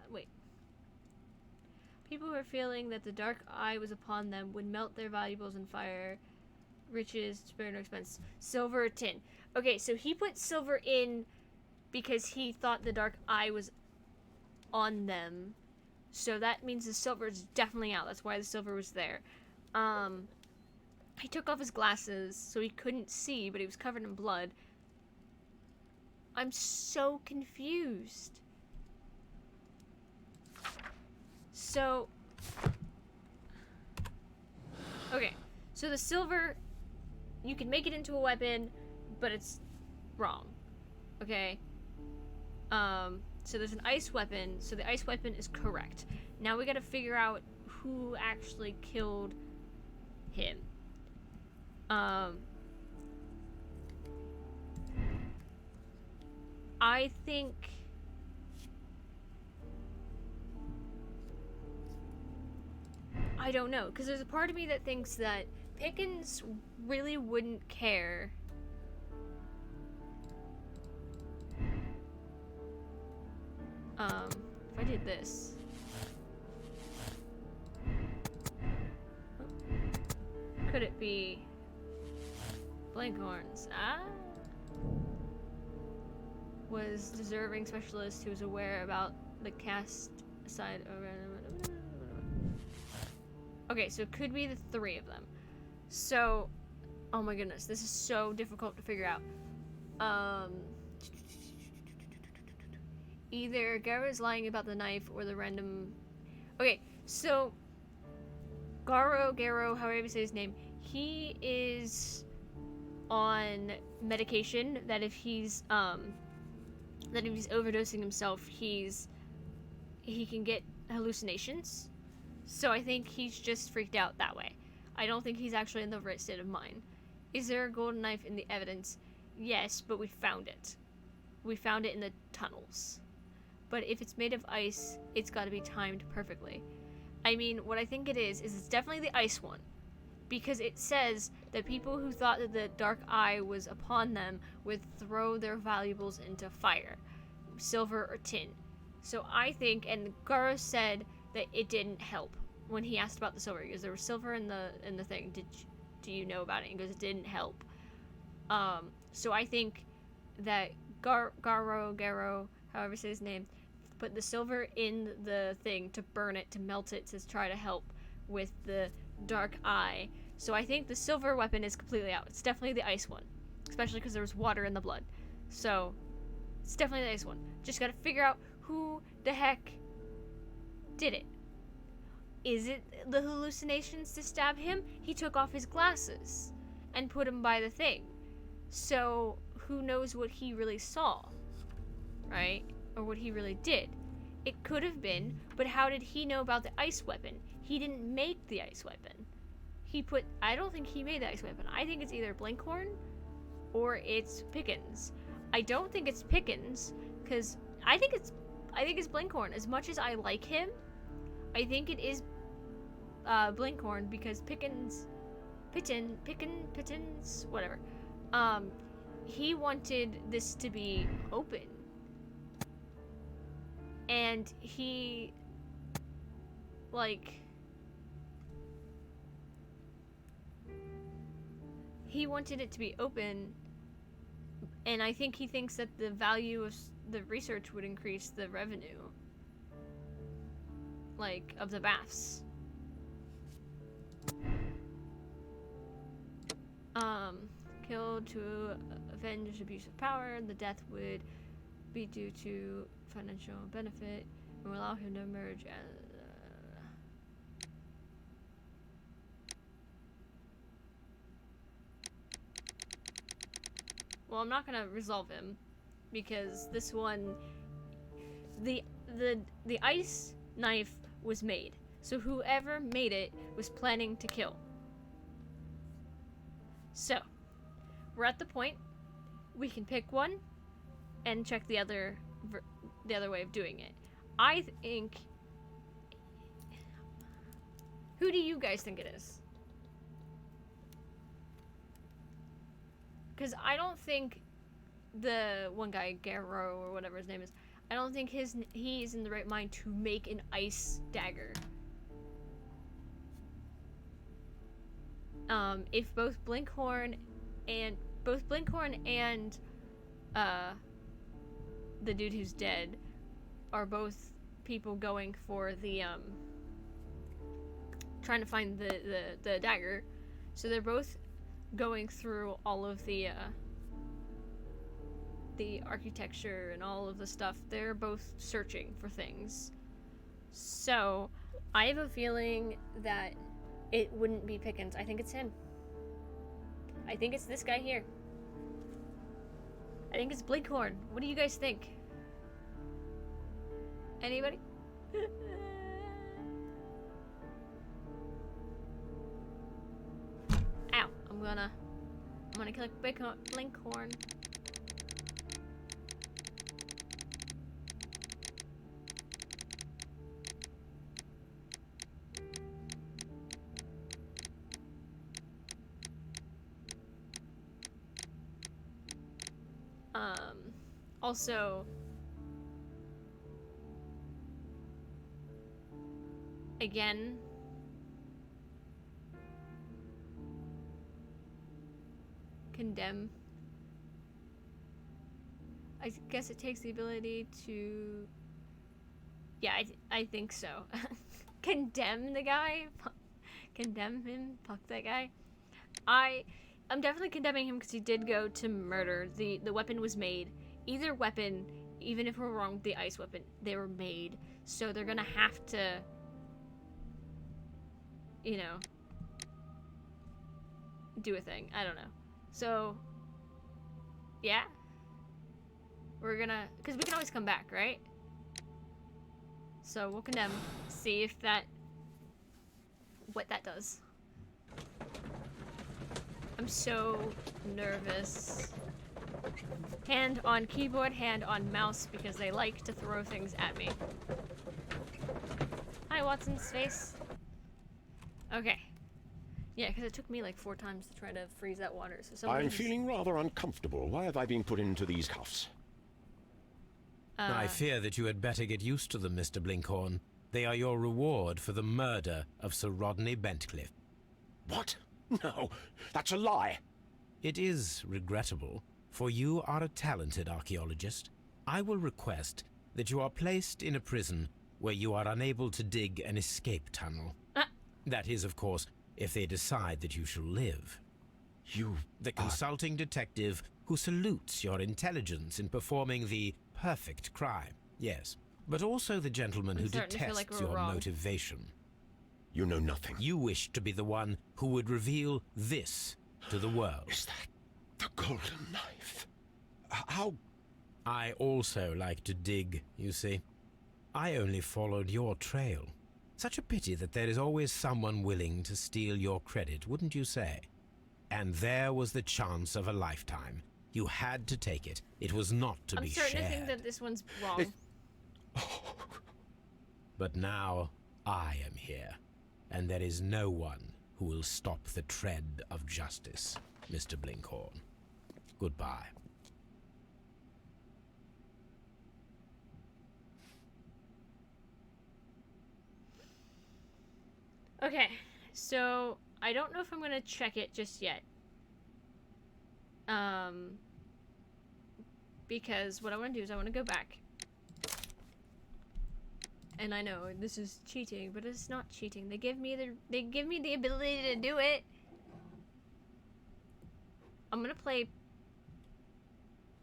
Wait. People who are feeling that the dark eye was upon them would melt their valuables in fire. Riches, spare no expense. Silver or tin. Okay, so he put silver in because he thought the dark eye was on them. So that means the silver is definitely out. That's why the silver was there. He took off his glasses so he couldn't see, but he was covered in blood. I'm so confused. So, okay, so the silver, you can make it into a weapon, but it's wrong, okay? So there's an ice weapon, so the ice weapon is correct. Now we gotta figure out who actually killed him. I think... I don't know, because there's a part of me that thinks that Pickens really wouldn't care. If I did this. Could it be Blankhorns? Ah? Was deserving specialist who was aware about the cast side of... Okay, so it could be the three of them. So, oh my goodness, this is so difficult to figure out. Either Gara's lying about the knife or the random... Okay, so Garo, however you say his name, he is on medication that if he's overdosing himself, he can get hallucinations. So I think he's just freaked out that way. I don't think he's actually in the right state of mind. Is there a golden knife in the evidence? Yes, but we found it. We found it in the tunnels. But if it's made of ice, it's got to be timed perfectly. I mean, what I think it is it's definitely the ice one. Because it says that people who thought that the dark eye was upon them would throw their valuables into fire. Silver or tin. So I think, and Garo said that it didn't help when he asked about the silver. He goes, there was silver in the thing. Do you know about it? He goes, it didn't help. So I think that Garo, however you say his name, put the silver in the thing to burn it, to melt it, to try to help with the dark eye. So I think the silver weapon is completely out. It's definitely the ice one, especially because there was water in the blood. So it's definitely the ice one. Just gotta figure out who the heck did it. is it the hallucinations to stab him? He took off his glasses and put him by the thing. So who knows what he really saw, right? Or what he really did. It could have been, but how did he know about the ice weapon? He didn't make the ice weapon. I don't think he made the ice weapon. I think it's either Blinkhorn or it's Pickens. I don't think it's Pickens, because I think it's Blinkhorn. As much as I like him, I think it is Blinkhorn, because Pickens, whatever. He wanted this to be open. And he, he wanted it to be open, and I think he thinks that the value of the research would increase the revenue, of the baths. Killed to avenge abuse of power. The death would be due to financial benefit and will allow him to emerge as well, I'm not gonna resolve him, because this one, the ice knife was made, so whoever made it was planning to kill. So we're at the point we can pick one and check the other way of doing it. I think. Who do you guys think it is? Because I don't think the one guy, Garrow or whatever his name is, I don't think he is in the right mind to make an ice dagger. If both Blinkhorn and the dude who's dead are both people going for the trying to find the dagger, so they're both going through all of the architecture and all of the stuff. They're both searching for things. So I have a feeling that it wouldn't be Pickens. I think it's him. I think it's this guy here. I think it's Blinkhorn. What do you guys think? Anybody? Ow. I'm gonna click Blinkhorn. Also, again, condemn. I guess it takes the ability to, yeah, I think so. Condemn the guy, condemn him, fuck that guy. I'm definitely condemning him because he did go to murder. The weapon was made. Either weapon, even if we're wrong with the ice weapon, they were made. So they're gonna have to, you know, do a thing. I don't know. So, yeah. We're gonna, because we can always come back, right? So we'll condemn, see if what that does. I'm so nervous. Hand on keyboard, hand on mouse, because they like to throw things at me. Hi, Watson's face. Okay. Yeah, because it took me like 4 times to try to freeze that water. So I'm feeling rather uncomfortable. Why have I been put into these cuffs? I fear that you had better get used to them, Mr. Blinkhorn. They are your reward for the murder of Sir Rodney Bentcliffe. What? No, that's a lie. It is regrettable, for you are a talented archaeologist. I will request that you are placed in a prison where you are unable to dig an escape tunnel. That is, of course, if they decide that you shall live. You... The consulting detective who salutes your intelligence in performing the perfect crime, yes. But also the gentleman who detests your motivation. You know nothing. You wish to be the one who would reveal this to the world. Is that the golden knife? How? I also like to dig, you see. I only followed your trail. Such a pity that there is always someone willing to steal your credit, wouldn't you say? And there was the chance of a lifetime. You had to take it. It was not to be shared. I'm starting to think that this one's wrong. But now I am here, and there is no one who will stop the tread of justice, Mr. Blinkhorn. Goodbye. Okay, so I don't know if I'm gonna check it just yet. Because what I want to do is I want to go back. And I know this is cheating, but it's not cheating. They give me the ability to do it. I'm gonna play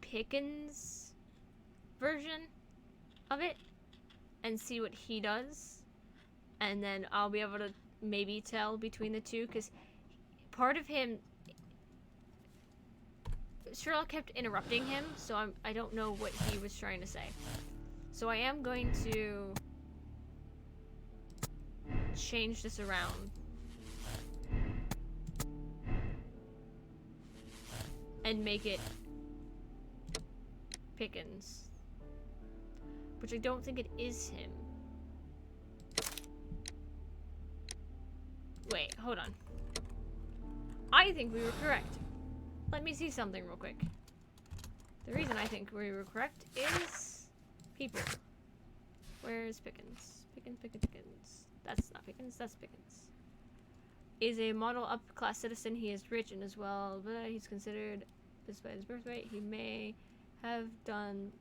Pickens' version of it and see what he does, and then I'll be able to maybe tell between the two, because part of him, Sherlock kept interrupting him, so I don't know what he was trying to say. So I am going to change this around and make it Pickens, which I don't think it is him. Wait, hold on. I think we were correct. Let me see something real quick. The reason I think we were correct is people. Where's Pickens? Pickens. That's not Pickens, that's Pickens. Is a model upper-class citizen. He is rich and as well, but he's considered, despite his birthright, he may have done,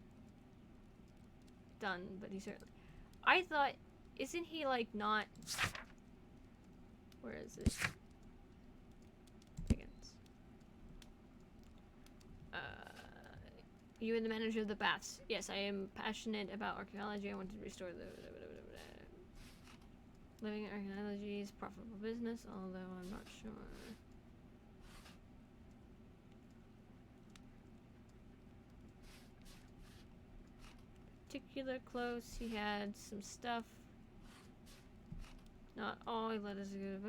but he certainly... I thought, isn't he like not... Where is it? Pickens. You are the manager of the baths. Yes, I am passionate about archaeology. I want to restore the... Living archaeology is profitable business, although I'm not sure. Particular close, he had some stuff. Not all he let us go.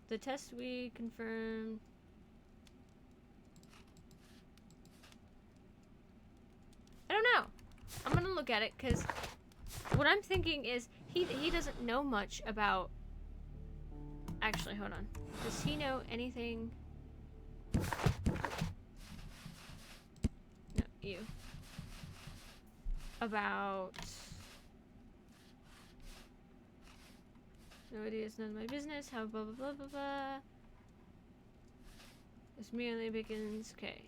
The test we confirmed. I don't know. I'm gonna look at it because what I'm thinking is he doesn't know much about. Actually, hold on. Does he know anything? No, you. About. No idea, it's none of my business. How blah blah blah blah blah. It's merely Pickens. Okay.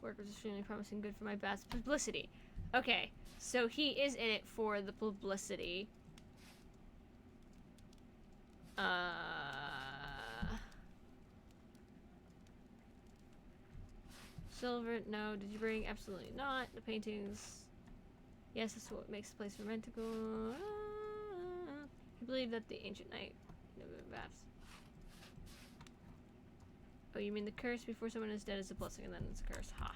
Work was extremely promising, good for my best publicity. Okay, so he is in it for the publicity. Silver, no. Did you bring? Absolutely not. The paintings. Yes, that's what makes the place romantical. I believe that the ancient knight. Baths. Oh, you mean the curse before someone is dead is a blessing and then it's a curse. Ha.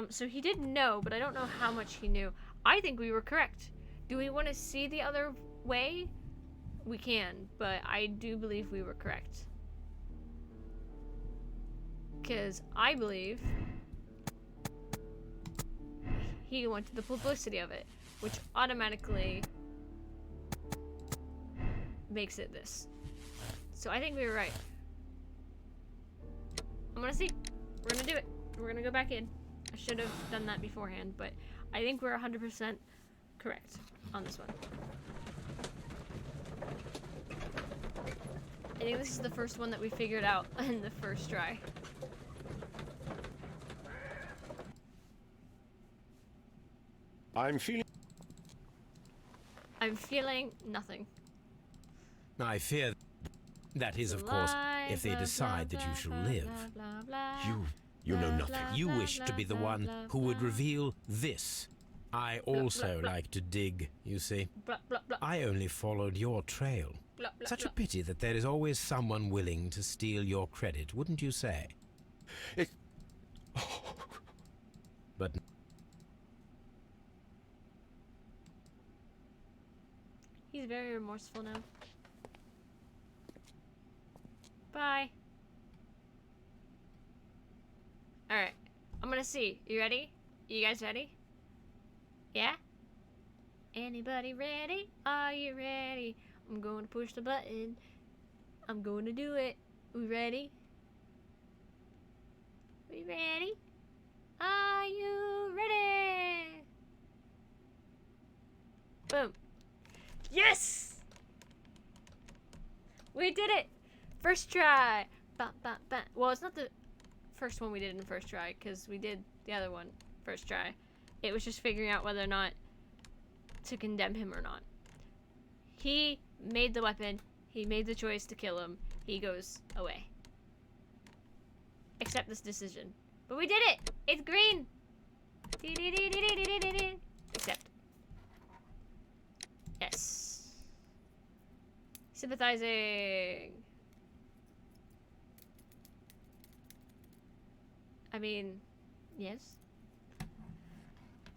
So he did know, but I don't know how much he knew. I think we were correct. Do we want to see the other way? We can, but I do believe we were correct. Because I believe he wanted the publicity of it, which automatically makes it this. So I think we were right. I'm gonna see. We're gonna do it. We're gonna go back in. I should have done that beforehand, but I think we're 100% correct on this one. I think this is the first one that we figured out in the first try. I'm feeling nothing. nothing. I fear that is, of course, if they decide that you shall live. You know nothing. You wish to be the one who would reveal this I blah, also blah. like to dig, you see. Blah, blah, blah. I only followed your trail. Blah, blah, Such blah. a pity that there is always someone willing to steal your credit, wouldn't you say? It... But He's very remorseful now. Bye. Alright. I'm gonna see. You ready? You guys ready? Yeah? Anybody ready? Are you ready? I'm going to push the button. I'm going to do it. We ready? We ready? Are you ready? Boom. Yes! We did it! First try. Ba, ba, ba. Well, it's not the first one we did in the first try, because we did the other one first try. It was just figuring out whether or not to condemn him or not. He made the weapon. He made the choice to kill him. He goes away. Accept this decision. But we did it! It's green! Accept. Yes. Sympathizing. I mean, yes.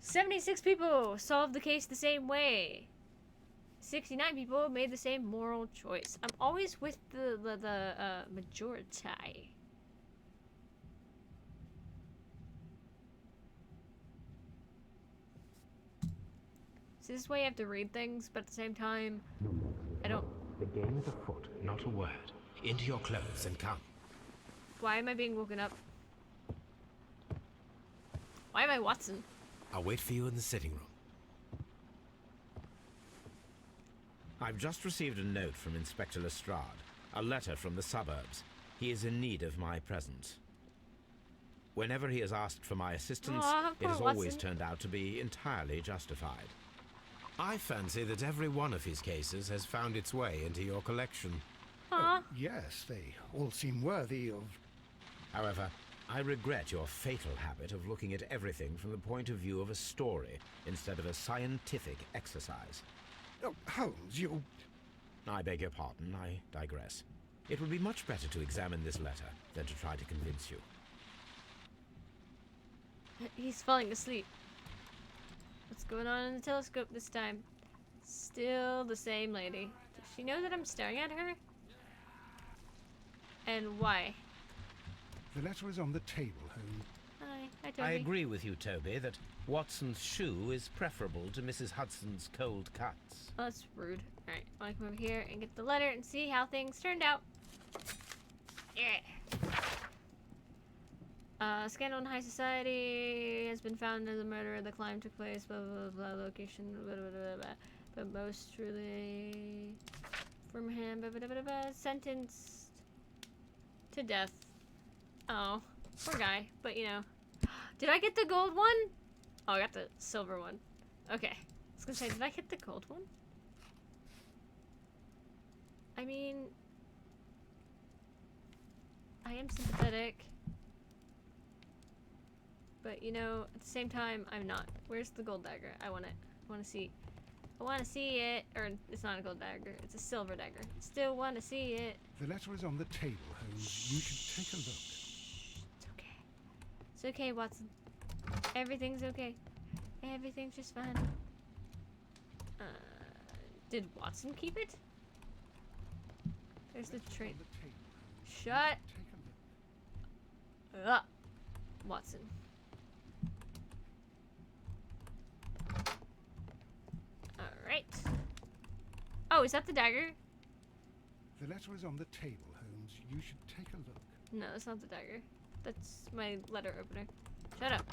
76 people solved the case the same way. 69 people made the same moral choice. I'm always with the majority. So this is why you have to read things, but at the same time, I don't... the game is afoot, not a word. Into your clothes and come. Why am I being woken up? Why am I Watson? I'll wait for you in the sitting room. I've just received a note from Inspector Lestrade. A letter from the suburbs. He is in need of my presence. Whenever he has asked for my assistance, Aw, it poor has always Watson. turned out to be entirely justified. I fancy that every one of his cases has found its way into your collection. Aw. Yes, they all seem worthy of... However, I regret your fatal habit of looking at everything from the point of view of a story instead of a scientific exercise. Oh, Holmes, you... I beg your pardon, I digress. It would be much better to examine this letter than to try to convince you. He's falling asleep. What's going on in the telescope this time? Still the same lady. Does she know that I'm staring at her? And why? The letter is on the table, Holmes. Hi, Toby. I agree with you, Toby, that Watson's shoe is preferable to Mrs. Hudson's cold cuts. Oh, that's rude. Alright, I want to come over here and get the letter and see how things turned out. Yeah. Scandal in high society has been found as a murder. The crime took place, blah, blah, blah, location, blah, blah, blah, blah. But most truly from him, blah, blah, blah, blah, sentenced to death. Oh, poor guy. But, you know. Did I get the gold one? Oh, I got the silver one. Okay. I was gonna say, did I get the gold one? I mean, I am sympathetic. But, you know, at the same time, I'm not. Where's the gold dagger? I want it. I want to see. I want to see it. Or, it's not a gold dagger. It's a silver dagger. Still want to see it. The letter is on the table, Holmes. You should take a look. It's okay. It's okay, Watson. Everything's okay. Everything's just fine. Did Watson keep it? There's the train. On the table, Holmes. Shut Take a look. up, Watson. Alright. Oh, is that the dagger? The letter is on the table, Holmes. You should take a look. No, that's not the dagger. That's my letter opener. Shut up.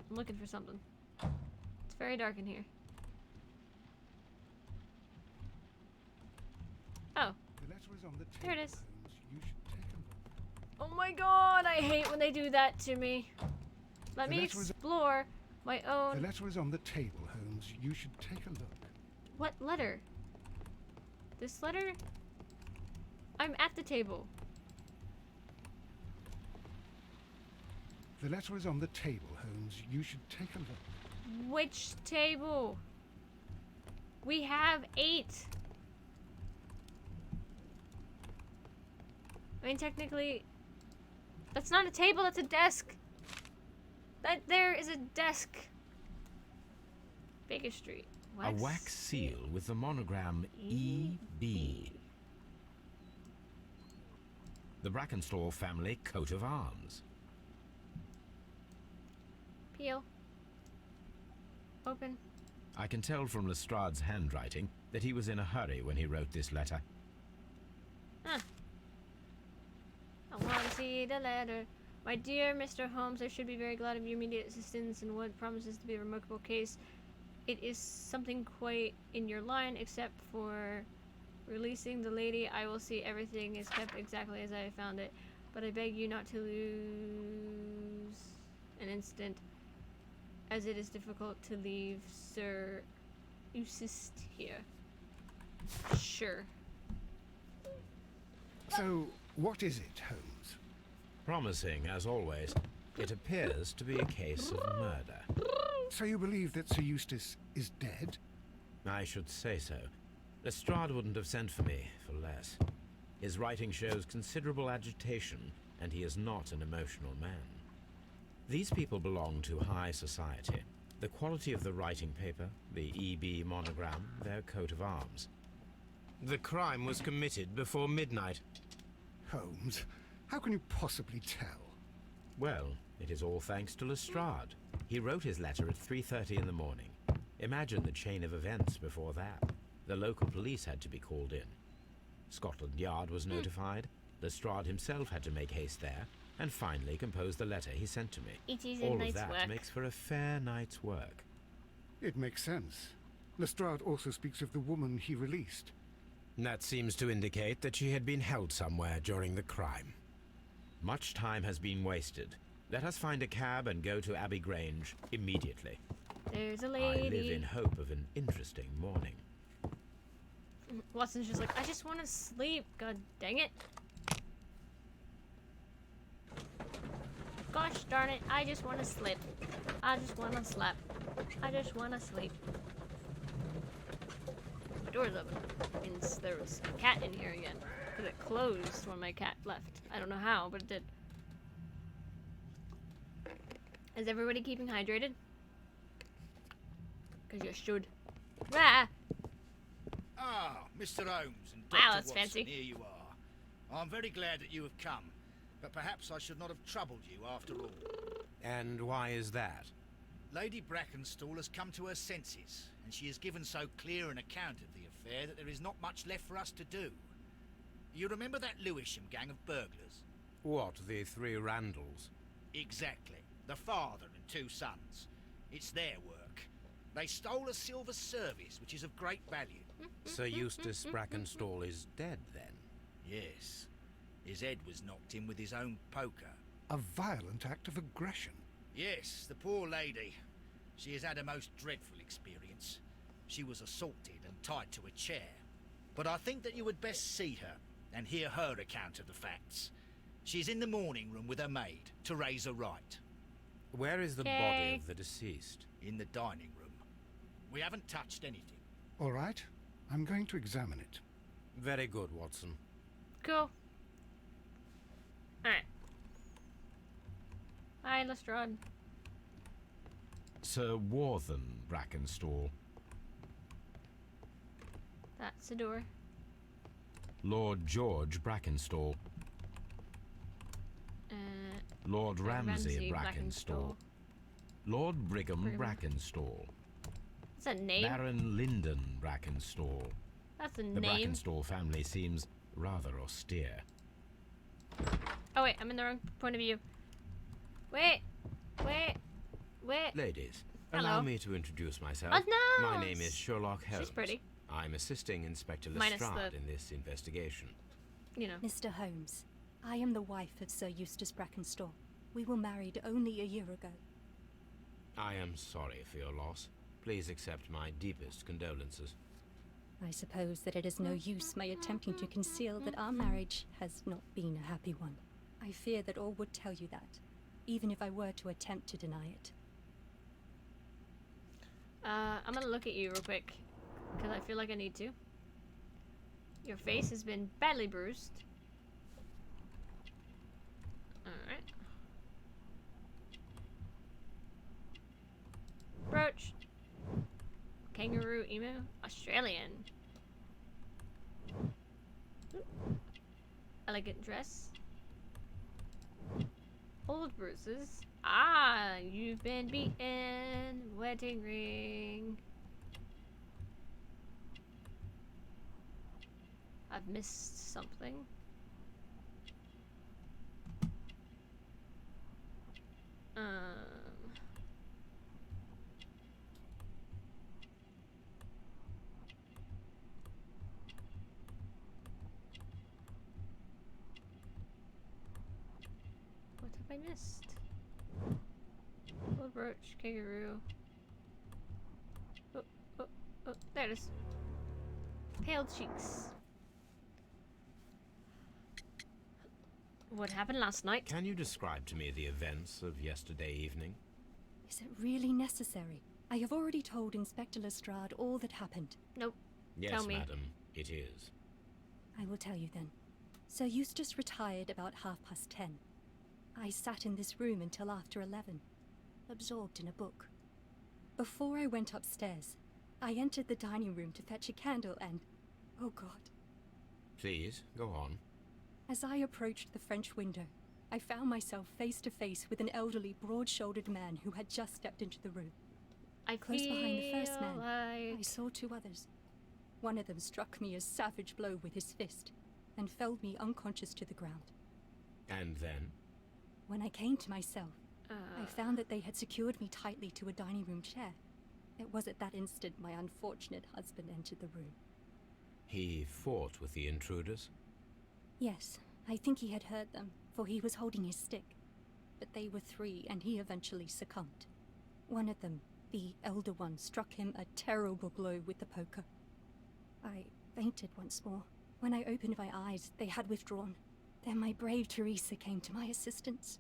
I'm looking for something. It's very dark in here. Oh, The letter is on the table, there it is. Holmes. You should take a look. Oh my god, I hate when they do that to me. Let The me letter is- explore my The own... letter is on the table, Holmes. You should take a look. What letter? This letter? I'm at the table. The letter is on the table, Holmes. You should take a look. Which table? We have 8. I mean, technically, that's not a table, that's a desk. That there is a desk. Baker Street. A wax seal with the monogram EB. The Brackenstall family coat of arms. Peel. Open. I can tell from Lestrade's handwriting that he was in a hurry when he wrote this letter. Huh. I want to see the letter. My dear Mr. Holmes, I should be very glad of your immediate assistance in what promises to be a remarkable case. It is something quite in your line, except for releasing the lady. I will see everything is kept exactly as I found it, but I beg you not to lose an instant, as it is difficult to leave Sir Eustace here. Sure. So, what is it, Holmes? Promising, as always, it appears to be a case of murder. So you believe that Sir Eustace is dead? I should say so. Lestrade wouldn't have sent for me for less. His writing shows considerable agitation, and he is not an emotional man. These people belong to high society. The quality of the writing paper, the EB monogram, their coat of arms. The crime was committed before midnight. Holmes, how can you possibly tell? Well, it is all thanks to Lestrade. He wrote his letter at 3:30 in the morning. Imagine the chain of events before that. The local police had to be called in. Scotland Yard was notified. Lestrade himself had to make haste there, and finally compose the letter he sent to me. It is a All of night's that work. makes for a fair night's work. It makes sense. Lestrade also speaks of the woman he released. That seems to indicate that she had been held somewhere during the crime. Much time has been wasted. Let us find a cab and go to Abbey Grange immediately. There's a I lady. live in hope of an interesting morning. Watson's just like, I just want to sleep. God dang it. Gosh darn it, I just want to sleep. I just want to slap. I just want to sleep. The door's open. Means there was a cat in here again. Because it closed when my cat left. I don't know how, but it did. Is everybody keeping hydrated? Because you should. Rah! Ah, Mr. Holmes and Dr. Wow, that's Watson, fancy. here you are. I'm very glad that you have come, but perhaps I should not have troubled you after all. And why is that? Lady Brackenstall has come to her senses, and she has given so clear an account of the affair that there is not much left for us to do. You remember that Lewisham gang of burglars? What, the 3 Randalls? Exactly. The father and 2 sons. It's their work. They stole a silver service, which is of great value. Sir Eustace Brackenstall is dead, then? Yes. His head was knocked in with his own poker. A violent act of aggression. Yes, the poor lady. She has had a most dreadful experience. She was assaulted and tied to a chair. But I think that you would best see her and hear her account of the facts. She's in the morning room with her maid, Teresa Wright. Where is the body Okay. of the deceased? In the dining room. We haven't touched anything. All right, I'm going to examine it. Very good, Watson. Cool. Alright. Hi, Lestrade. Sir Warthen Brackenstall. That's the door. Lord George Brackenstall. Lord Ramsay Brackenstall. Lord Brigham Brackenstall. That's a name. Baron Lyndon Brackenstall. That's a The name. Brackenstall family seems rather austere. Oh wait, I'm in the wrong point of view. Wait. Ladies, Hello. allow me to introduce myself. Oh, no! My name is Sherlock Holmes. She's pretty. I'm assisting Inspector Minus Lestrade the- in this investigation. You know. Mr. Holmes, I am the wife of Sir Eustace Brackenstall. We were married only a year ago. I am sorry for your loss. Please accept my deepest condolences. I suppose that it is no use my attempting to conceal that our marriage has not been a happy one. I fear that all would tell you that, even if I were to attempt to deny it. I'm gonna look at you real quick, because I feel like I need to. Your face has been badly bruised. Alright. Brooch. Kangaroo emu. Australian. Elegant dress. Old bruises. Ah, you've been beaten. Wedding ring. I've missed something. What have I missed? Gold brooch, kangaroo. Oh, oh, oh, there it is. Pale cheeks. What happened last night? Can you describe to me the events of yesterday evening? Is it really necessary? I have already told Inspector Lestrade all that happened. Nope. Yes, Tell me. madam, it is. I will tell you then. Sir Eustace retired about 10:30. I sat in this room until after 11, absorbed in a book. Before I went upstairs, I entered the dining room to fetch a candle and... oh God. Please, go on. As I approached the French window, I found myself face to face with an elderly, broad-shouldered man who had just stepped into the room. Close behind the first man, I saw two others. One of them struck me a savage blow with his fist and felled me unconscious to the ground. And then? When I came to myself, I found that they had secured me tightly to a dining room chair. It was at that instant my unfortunate husband entered the room. He fought with the intruders? Yes, I think he had heard them, for he was holding his stick. But they were three, and he eventually succumbed. One of them, the elder one, struck him a terrible blow with the poker. I fainted once more. When I opened my eyes, they had withdrawn. Then my brave Teresa came to my assistance.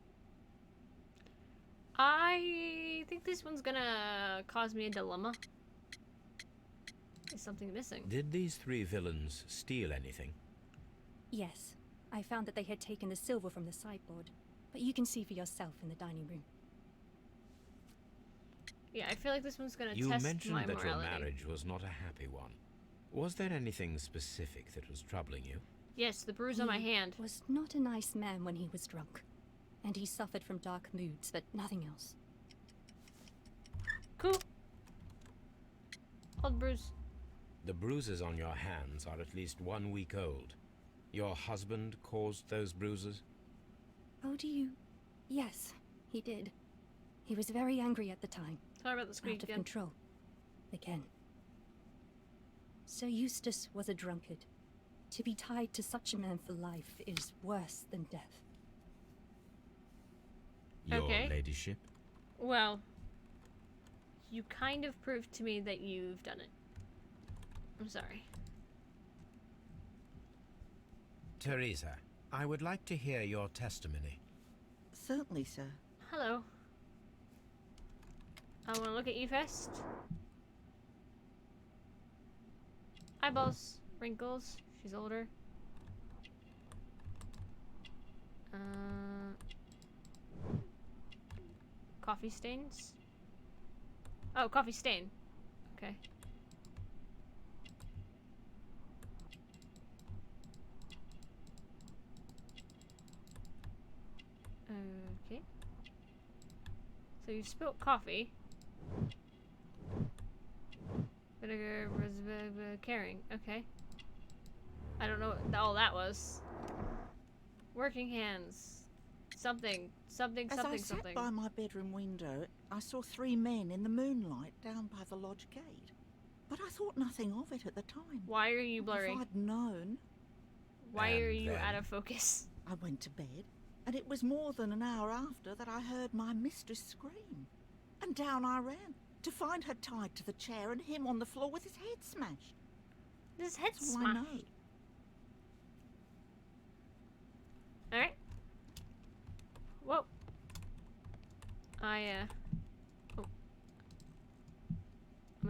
I think this one's gonna cause me a dilemma. Is something missing? Did these three villains steal anything? Yes, I found that they had taken the silver from the sideboard, but you can see for yourself in the dining room. Yeah, I feel like this one's gonna You test mentioned my that morality. your marriage was not a happy one. Was there anything specific that was troubling you? Yes, the bruise on my hand. Was not a nice man when he was drunk, and he suffered from dark moods, but nothing else. Cool. Old bruise. The bruises on your hands are at least 1 week old. Your husband caused those bruises? Oh, do you? Yes, he did. He was very angry at the time. Sorry about the squeak Out of again. control. Again. Sir Eustace was a drunkard. To be tied to such a man for life is worse than death. Your Okay. ladyship? Well, you kind of proved to me that you've done it. I'm sorry. Teresa, I would like to hear your testimony. Certainly, sir. Hello. I want to look at you first. Eyeballs, wrinkles. She's older. Coffee stains. Oh, coffee stain. Okay. Okay. So you spilt coffee. Vinegar was carrying. Okay. I don't know what all that was. Working hands. Something. Something. As Something. I sat Something. by my bedroom window, I saw three men in the moonlight down by the lodge gate. But I thought nothing of it at the time. Why are you blurry? If I'd known, Why And are you then- out of focus? I went to bed, and it was more than an hour after that I heard my mistress scream. And down I ran, to find her tied to the chair and him on the floor with his head smashed. His head That's all I smashed. know. Alright. Whoa. Oh.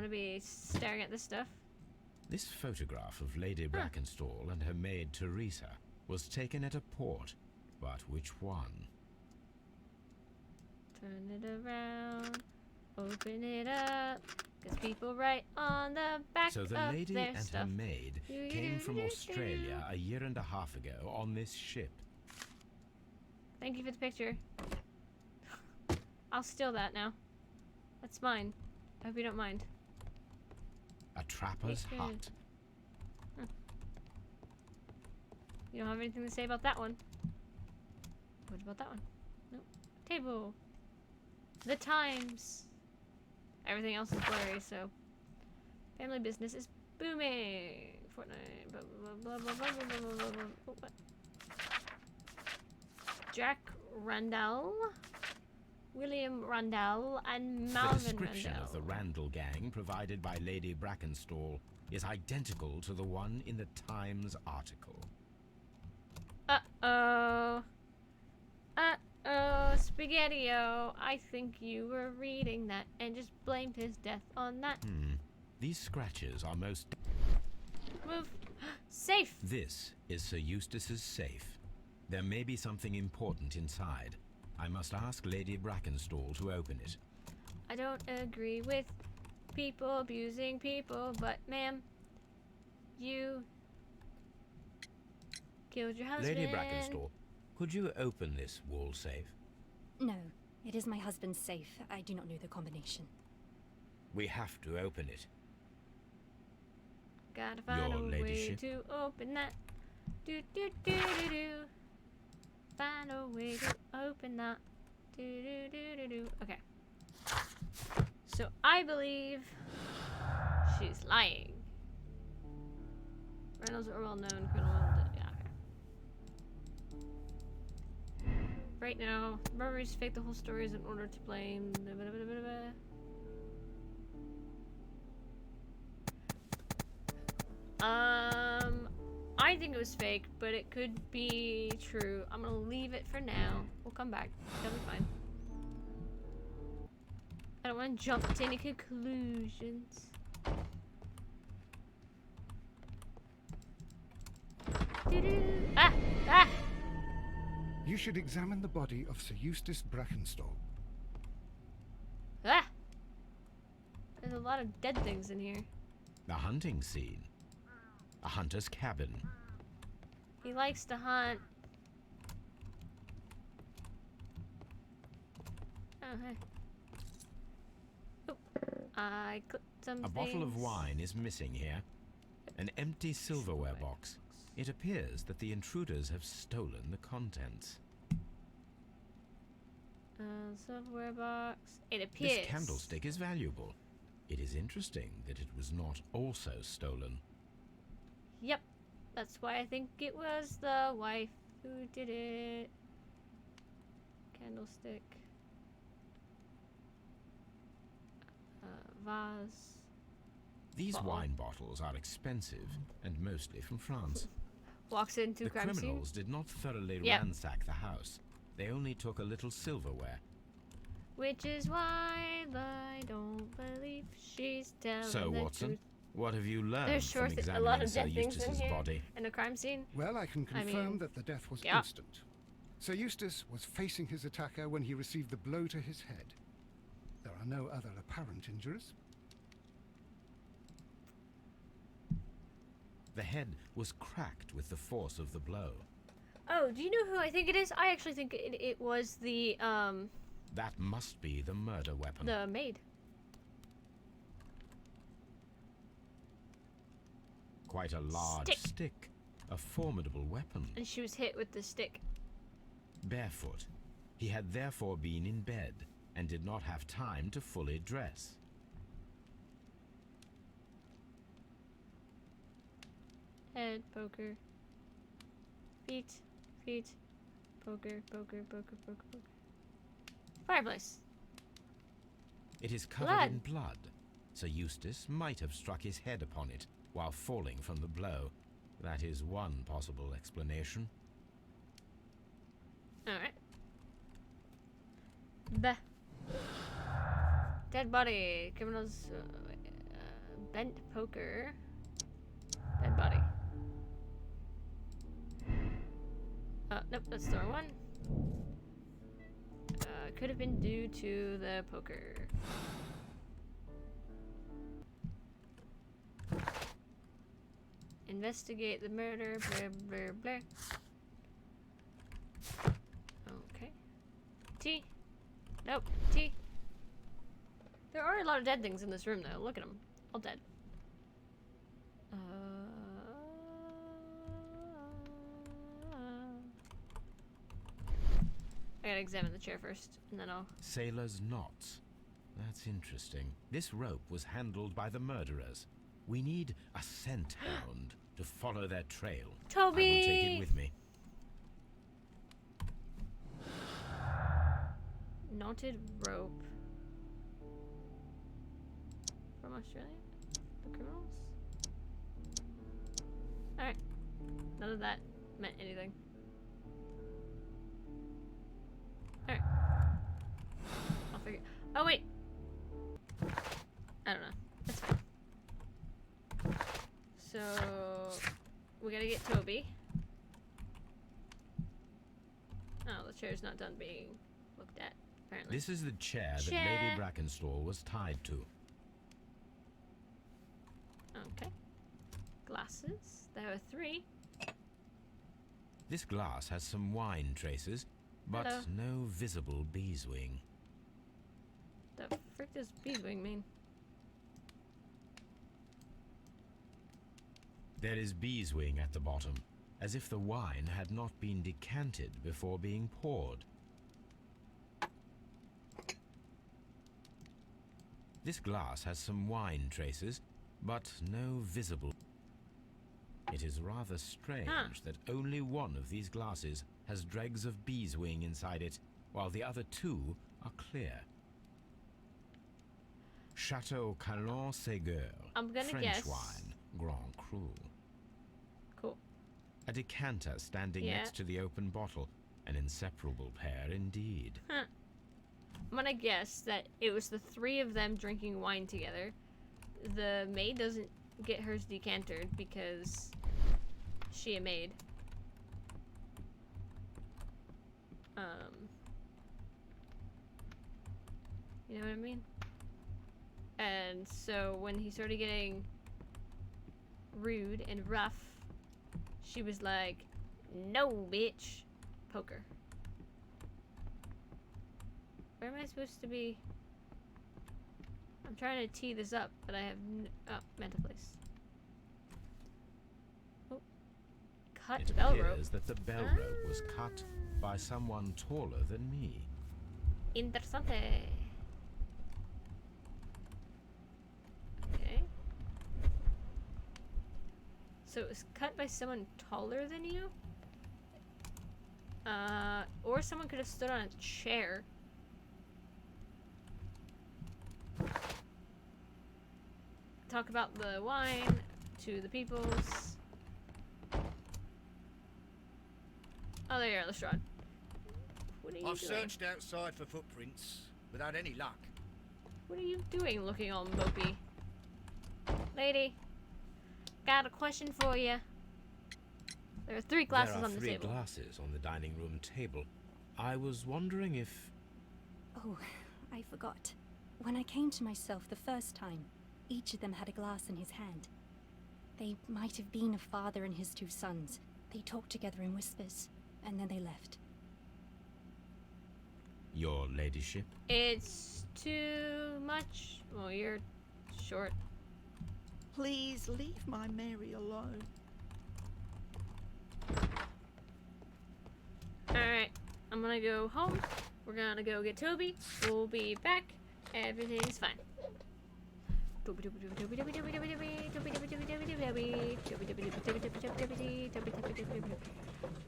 gonna be staring at this stuff. This photograph of Lady Brackenstall and her maid Teresa was taken at a port, but which one? Turn it around, open it up, 'cause people write on the back So of the lady their and stuff. her maid came from Australia a year and a half ago on this ship. Thank you for the picture. I'll steal that now. That's mine. I hope you don't mind. A trapper's Okay. hut. You don't have anything to say about that one. What about that one? Nope. Table. The Times. Everything else is blurry, so family business is booming. Fortnite. Blah blah blah blah blah blah blah blah blah. Oh, what? Jack Randall, William Randall, and The Malvin description Randall. of the Randall gang provided by Lady Brackenstall is identical to the one in the Times article. Uh-oh. Uh-oh, Spaghetti-O. I think you were reading that and just blamed his death on that. These scratches are most... Move. Safe. This is Sir Eustace's safe. There may be something important inside. I must ask Lady Brackenstall to open it. I don't agree with people abusing people, but ma'am, you killed your husband. Lady Brackenstall, could you open this wall safe? No, it is my husband's safe. I do not know the combination. We have to open it. Gotta find Your a way ladyship. to open that. Do do do do do. Find a way to open that. Do do do do do. Okay. So I believe she's lying. Reynolds are well known criminal. Yeah. Okay. Right now, murderers fake the whole stories in order to blame. I think it was fake, but it could be true. I'm gonna leave it for now. We'll come back. It'll be fine. I don't want to jump to any conclusions. Doo-doo. Ah! Ah! You should examine the body of Sir Eustace Brackenstall. Ah! There's a lot of dead things in here. The hunting scene. A hunter's cabin. He likes to hunt. Oh, hey. Oh, I clicked some A bottle of things. wine is missing here. An empty silverware box. It appears that the intruders have stolen the contents. Silverware box. It appears. This candlestick is valuable. It is interesting that it was not also stolen. Yep. That's why I think it was the wife who did it. Candlestick. Vase. These Bottle. wine bottles are expensive and mostly from France. Walks into The crime scene. criminals did not thoroughly Yep. ransack the house. They only took a little silverware. Which is why I don't believe she's telling So, the Watson, truth. what have you learned There's from sure a examining lot of Sir dead things in Eustace's here body? in the crime scene. Well, I can I confirm mean, that the death was yeah. instant. Sir Eustace was facing his attacker when he received the blow to his head. There are no other apparent injuries. The head was cracked with the force of the blow. Oh, do you know who I think it is? I actually think it was the That must be the murder weapon. maid. Quite a large stick. A formidable weapon. And she was hit with the stick. Barefoot. He had therefore been in bed and did not have time to fully dress. Head, poker. Feet, poker, poker, poker, poker, poker. Fireplace. It is covered Blood. in blood. Sir Eustace might have struck his head upon it while falling from the blow. That is one possible explanation. Alright. Dead body. Criminals. Bent poker. Dead body. Nope, that's the wrong one. Could have been due to the poker. Investigate the murder, blah blah blah. Okay. T. Nope. T. There are a lot of dead things in this room, though. Look at them. All dead. I gotta examine the chair first, and then I'll... Sailor's knots. That's interesting. This rope was handled by the murderers. We need a scent hound to follow their trail. Toby! I will take it with me. Knotted rope. From Australia? The criminals? Alright. None of that meant anything. Alright. I'll figure... Oh, wait! I don't know. That's fine. So... we gotta get Toby. Oh, the chair's not done being looked at, apparently. This is the chair that Lady Brackenstall was tied to. Okay. Glasses. There are 3. This glass has some wine traces, but Hello. no visible beeswing. The frick does beeswing mean? There is beeswing at the bottom, as if the wine had not been decanted before being poured. This glass has some wine traces, but no visible... It is rather strange that only one of these glasses has dregs of beeswing inside it, while the other 2 are clear. Chateau Calon-Ségur. I'm gonna French guess. wine, Grand Cru. Cool. A decanter standing next to the open bottle. An inseparable pair indeed. Huh. I'm gonna guess that it was the 3 of them drinking wine together. The maid doesn't get hers decantered because she a maid. You know what I mean? And so when he started getting rude and rough, she was like, "No, bitch." Poker. Where am I supposed to be? I'm trying to tee this up, but I have mental place. Oh. Cut It bell rope. appears that the bell rope was cut by someone taller than me. Interessante. Okay. So it was cut by someone taller than you? Or someone could have stood on a chair. Talk about the wine to the peoples. Oh, there you are, Lestrade. What are you I've doing? searched outside for footprints without any luck. What are you doing looking all mopey? Lady, got a question for you. There are 3 glasses There are on the 3 table. glasses on the dining room table. I was wondering if... Oh, I forgot. When I came to myself the first time, each of them had a glass in his hand. They might have been a father and his 2 sons. They talked together in whispers, and then they left. Your ladyship? It's too much. Well, you're short. Please leave my Mary alone. Alright, I'm gonna go home. We're gonna go get Toby. We'll be back. Everything's fine.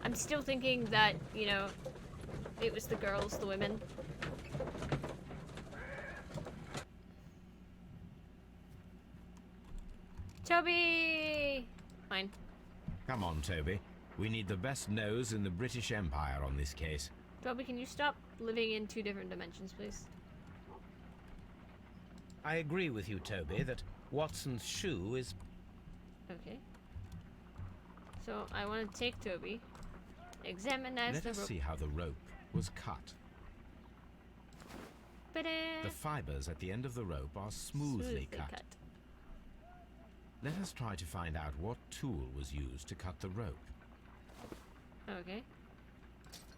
I'm still thinking that, you know, it was the girls, the women. Toby! Fine. Come on, Toby. We need the best nose in the British Empire on this case. Toby, can you stop living in 2 different dimensions, please? I agree with you, Toby, that Watson's shoe is... Okay. So I want to take Toby, examine as Let the us rope. see how the rope was cut. The fibers at the end of the rope are smoothly cut. Let us try to find out what tool was used to cut the rope. Okay.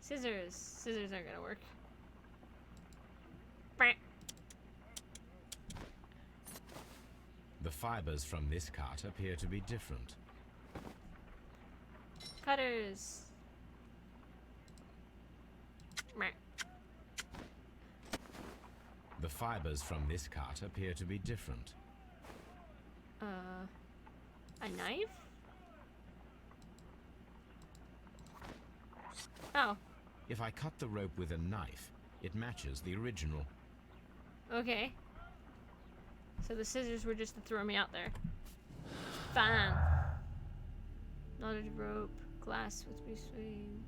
Scissors. Scissors aren't gonna work. The fibers from this cut appear to be different. Cutters. The fibers from this cut appear to be different. A knife? Oh. If I cut the rope with a knife, it matches the original. Okay. So the scissors were just to throw me out there. Fine. Knotted rope, glass with between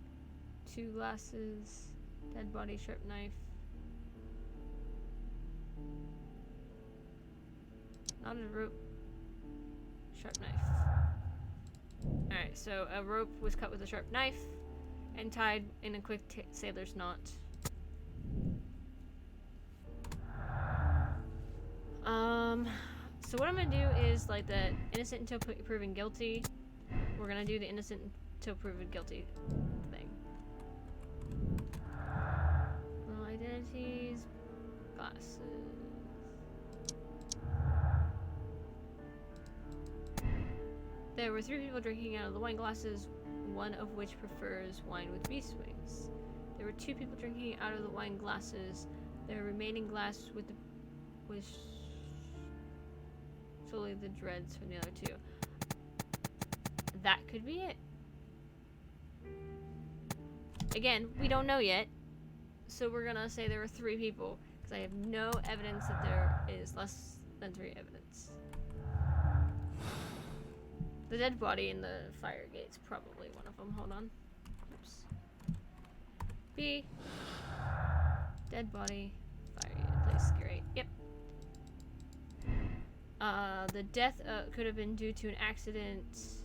2 glasses, dead body, sharp knife. Knotted rope, sharp knife. Alright, so a rope was cut with a sharp knife and tied in a quick sailor's knot. So what I'm gonna do is like the innocent until proven guilty. We're gonna do the innocent until proven guilty thing. Identities, glasses. There were 3 people drinking out of the wine glasses, one of which prefers wine with beast wings. There were 2 people drinking out of the wine glasses. The remaining glass with the was solely the dreads from the other 2. That could be it. Again, we don't know yet, so we're gonna say there were 3 people because I have no evidence that there is less than 3 evidence. The dead body in the fire gate's probably one of them. Hold on. Oops. B. Dead body. Fire gate. Place great. Yep. The death could have been due to an accident.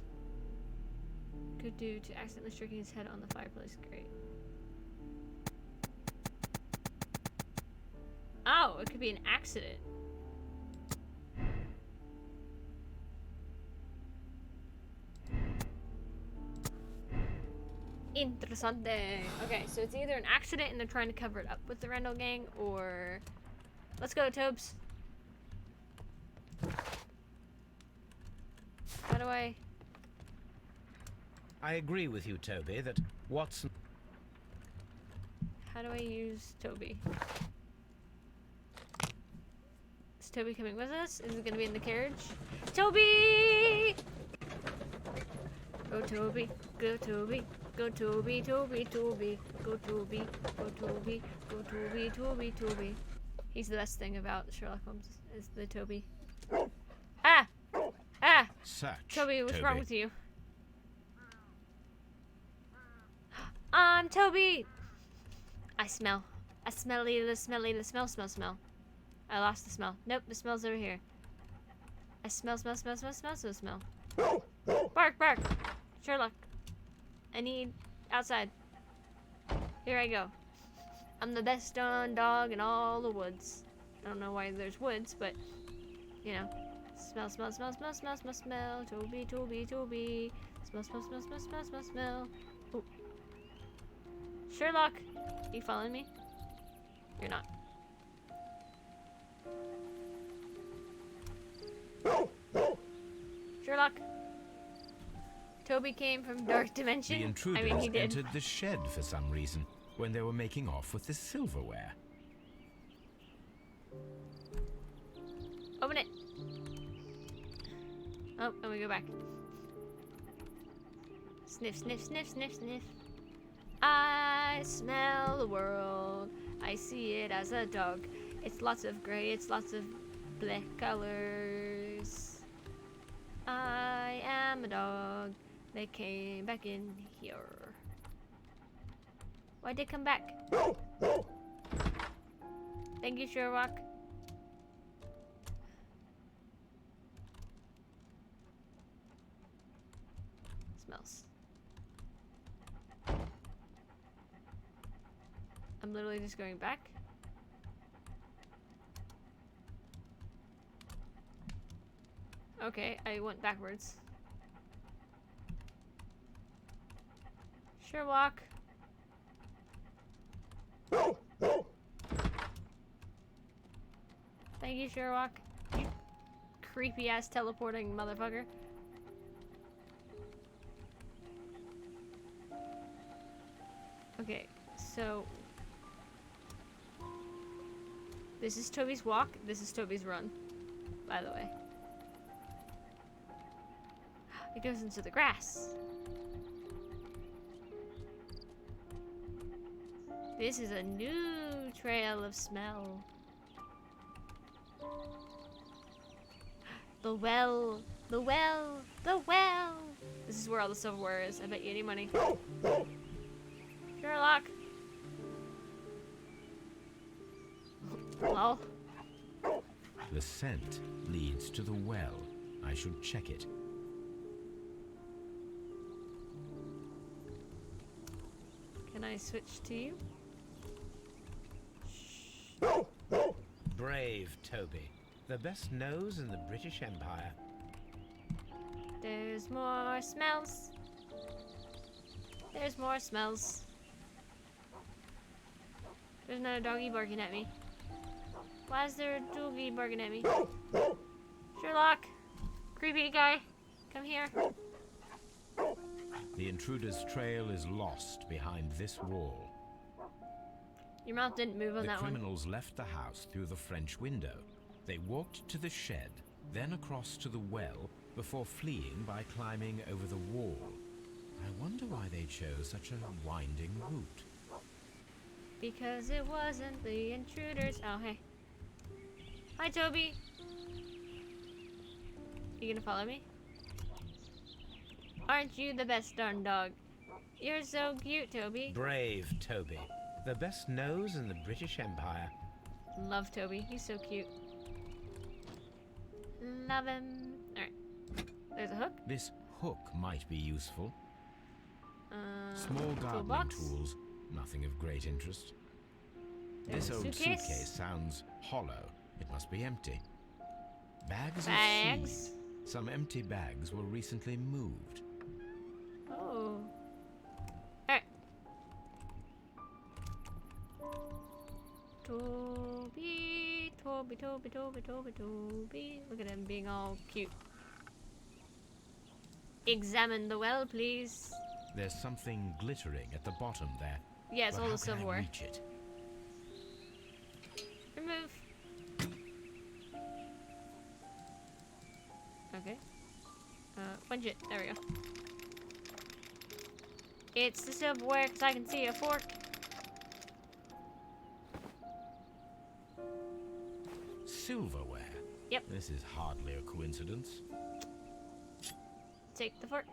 Could due to accidentally striking his head on the fireplace grate. Oh, it could be an accident. Interessante. Okay, so it's either an accident and they're trying to cover it up with the Randall gang, or... Let's go, Tobes. How do I... I agree with you, Toby, that Watson... How do I use Toby? Is Toby coming with us? Is it gonna be in the carriage? Toby! Go Toby, go Toby, go Toby, Toby, Toby, go Toby, go Toby, go Toby, Toby, Toby. He's the best thing about Sherlock Holmes, is the Toby. Ah! Ah! Search, Toby, what's Toby. wrong with you? Toby! I smell. I smelly the smell. I lost the smell. Nope, the smell's over here. I smell. Bark! Sherlock. I need outside. Here I go. I'm the best dog in all the woods. I don't know why there's woods, but, you know. Smell. Toby. Smell. Ooh. Sherlock, you following me? You're not. Sherlock. Toby came from Dark Dimension. The intruders I mean, he did. entered the shed for some reason when they were making off with the silverware. Open it. Oh, and we go back. Sniff. I smell the world. I see it as a dog. It's lots of gray, it's lots of black colors. I am a dog that came back in here. Why'd they come back? Thank you, Sherlock. Smells. I'm literally just going back. Okay, I went backwards. Sherlock. Thank you, Sherlock. You creepy ass teleporting motherfucker. Okay, so this is Toby's walk, this is Toby's run, by the way. It goes into the grass. This is a new trail of smell. The well, the well, the well. This is where all the silverware is. I bet you any money. Sherlock. Lol. The scent leads to the well. I should check it. Can I switch to you? Brave Toby. The best nose in the British Empire. There's more smells. There's more smells. There's another doggy barking at me. Why is there a doggy barking at me? Sherlock! Creepy guy! Come here. The intruder's trail is lost behind this wall. Your mouth didn't move on The that one. criminals left the house through the French window. They walked to the shed, then across to the well, before fleeing by climbing over the wall. I wonder why they chose such a winding route. Because it wasn't the intruders. Oh, hey. Hi, Toby. You gonna follow me? Aren't you the best darn dog? You're so cute, Toby. Brave Toby. The best nose in the British Empire. Love Toby. He's so cute. Love him. Alright. There's a hook. This hook might be useful. Small gardening toolbox. tools, nothing of great interest. There's This a old suitcase. suitcase sounds hollow. It must be empty. Bags of Bags. seeds. Some empty bags were recently moved. Oh. Alright. Toby, Toby, Toby, Toby, Toby, Toby. Look at him being all cute. Examine the well, please. There's something glittering at the bottom there. Yeah, it's but all how the can I silverware. reach it? Remove. Okay. Punch it. There we go. It's the silverware because I can see a fork. Silverware. Yep. This is hardly a coincidence. Take the fork.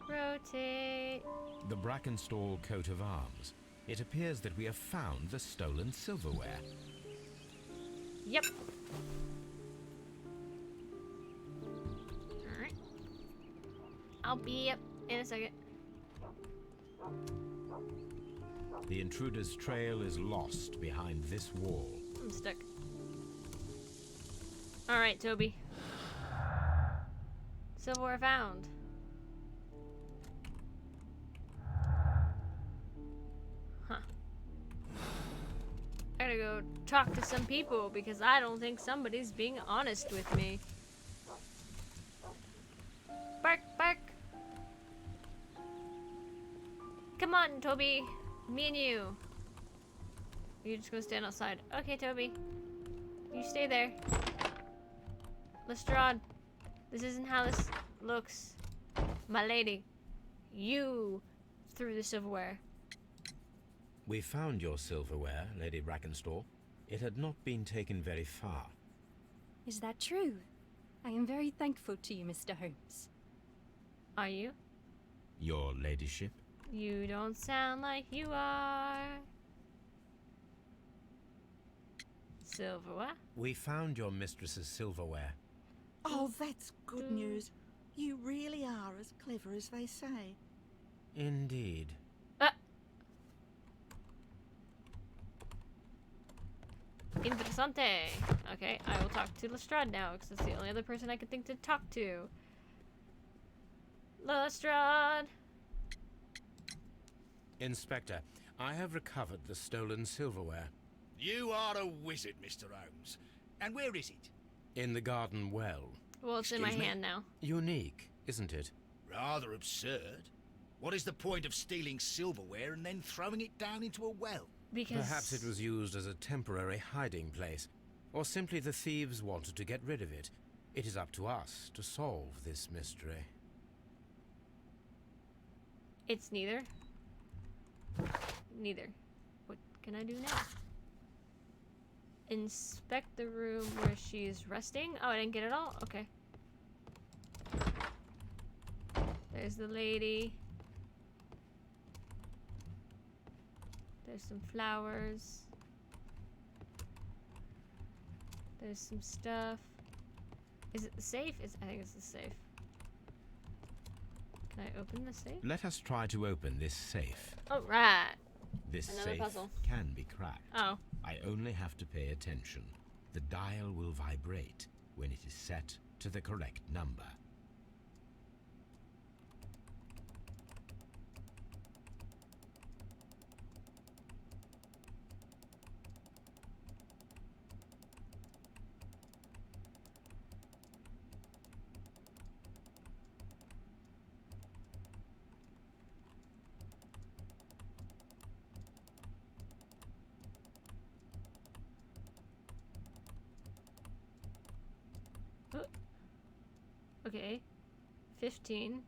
Rotate. The Brackenstall coat of arms. It appears that we have found the stolen silverware. Yep. Alright. I'll be up in a second. The intruder's trail is lost behind this wall. I'm stuck. Alright, Toby. Silverware found. Huh. I gotta go talk to some people because I don't think somebody's being honest with me. Bark, bark. Come on, Toby. Me and you. You're just gonna stand outside. Okay, Toby. You stay there. Lestrade. This isn't how this looks. My lady. You threw the silverware. We found your silverware, Lady Brackenstall. It had not been taken very far. Is that true? I am very thankful to you, Mr. Holmes. Are you? Your ladyship? You don't sound like you are. Silverware? We found your mistress's silverware. Oh, that's good news. You really are as clever as they say. Indeed. Interessante. Okay, I will talk to Lestrade now, because that's the only other person I could think to talk to. Lestrade! Inspector, I have recovered the stolen silverware. You are a wizard, Mr. Holmes. And where is it? In the garden well. Well, it's in my Excuse me? hand now. Unique, isn't it? Rather absurd. What is the point of stealing silverware and then throwing it down into a well? Because... Perhaps it was used as a temporary hiding place, or simply the thieves wanted to get rid of it. It is up to us to solve this mystery. It's neither. Neither. What can I do now? Inspect the room where she's resting. Oh, I didn't get it all? Okay. There's the lady. There's some flowers. There's some stuff. Is it the safe? I think it's the safe. Can I open the safe? Let us try to open this safe. Alright. This Another safe puzzle. can be cracked. Oh. I only have to pay attention. The dial will vibrate when it is set to the correct number. Okay. 15.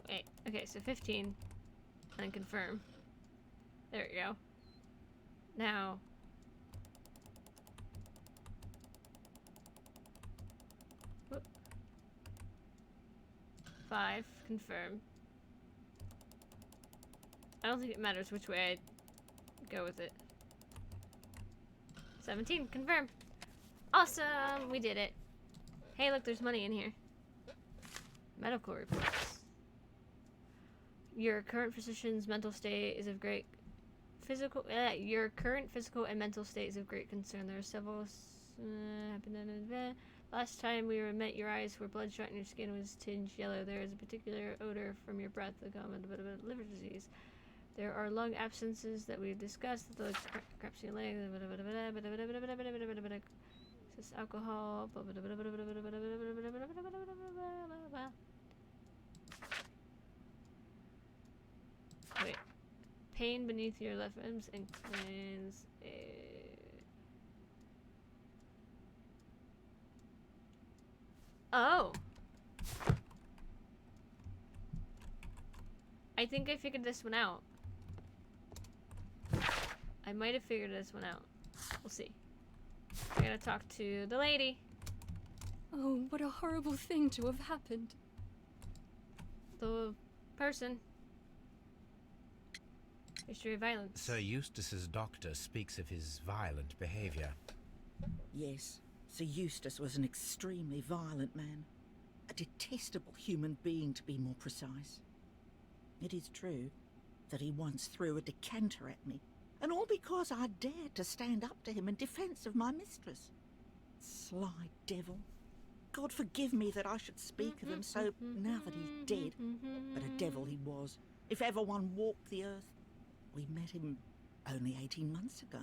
Wait, okay, so 15. And confirm. There we go. Now. Whoop. 5. Confirm. I don't think it matters which way I go with it. 17. Confirm. Awesome! We did it. Hey, look, there's money in here. Medical reports. Your current physician's mental state is of great your current physical and mental state is of great concern. There are several last time we met, your eyes were bloodshot and your skin was tinged yellow. There is a particular odor from your breath that comes with liver disease. There are lung abscences that we've discussed. The craps in your legs. This alcohol. Wait. Pain beneath your left limbs and cleanse. Oh. I think I figured this one out. I might have figured this one out. We'll see. I gotta talk to the lady. Oh, what a horrible thing to have happened. The person. History of violence. Sir Eustace's doctor speaks of his violent behavior. Yes, Sir Eustace was an extremely violent man. A detestable human being, to be more precise. It is true that he once threw a decanter at me, and all because I dared to stand up to him in defence of my mistress. Sly devil. God forgive me that I should speak of him so now that he's dead, but a devil he was, if ever one walked the earth. We met him only 18 months ago.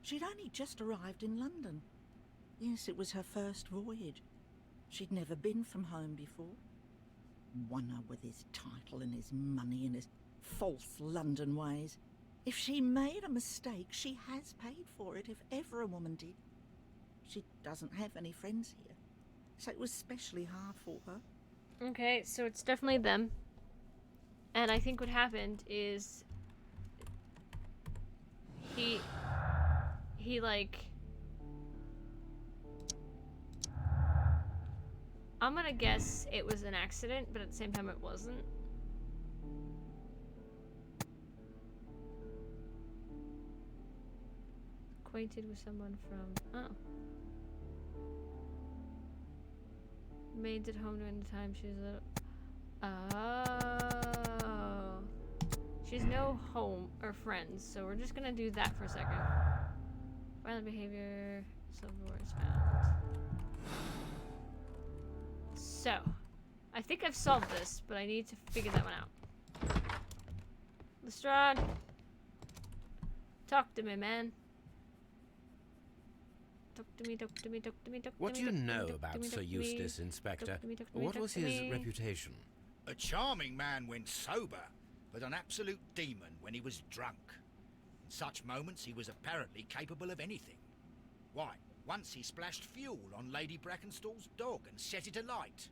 She'd only just arrived in London. Yes, it was her first voyage. She'd never been from home before. Wonder with his title and his money and his false London ways. If she made a mistake, she has paid for it, if ever a woman did. She doesn't have any friends here, so it was especially hard for her. Okay, so it's definitely them. And I think what happened is he like, I'm gonna guess it was an accident, but at the same time it wasn't. acquainted with someone from... Oh. Maids at home during the time she was little. Oh. She's no home or friends, so we're just gonna do that for a second. Violent behavior, silverware is found. So, I think I've solved this, but I need to figure that one out. Lestrade, talk to me, man. Talk to me, talk to me, talk to me, talk to me. What do you know about Sir Eustace, Inspector? What was his reputation? A charming man when sober, but an absolute demon when he was drunk. In such moments, he was apparently capable of anything. Why, once he splashed fuel on Lady Brackenstall's dog and set it alight.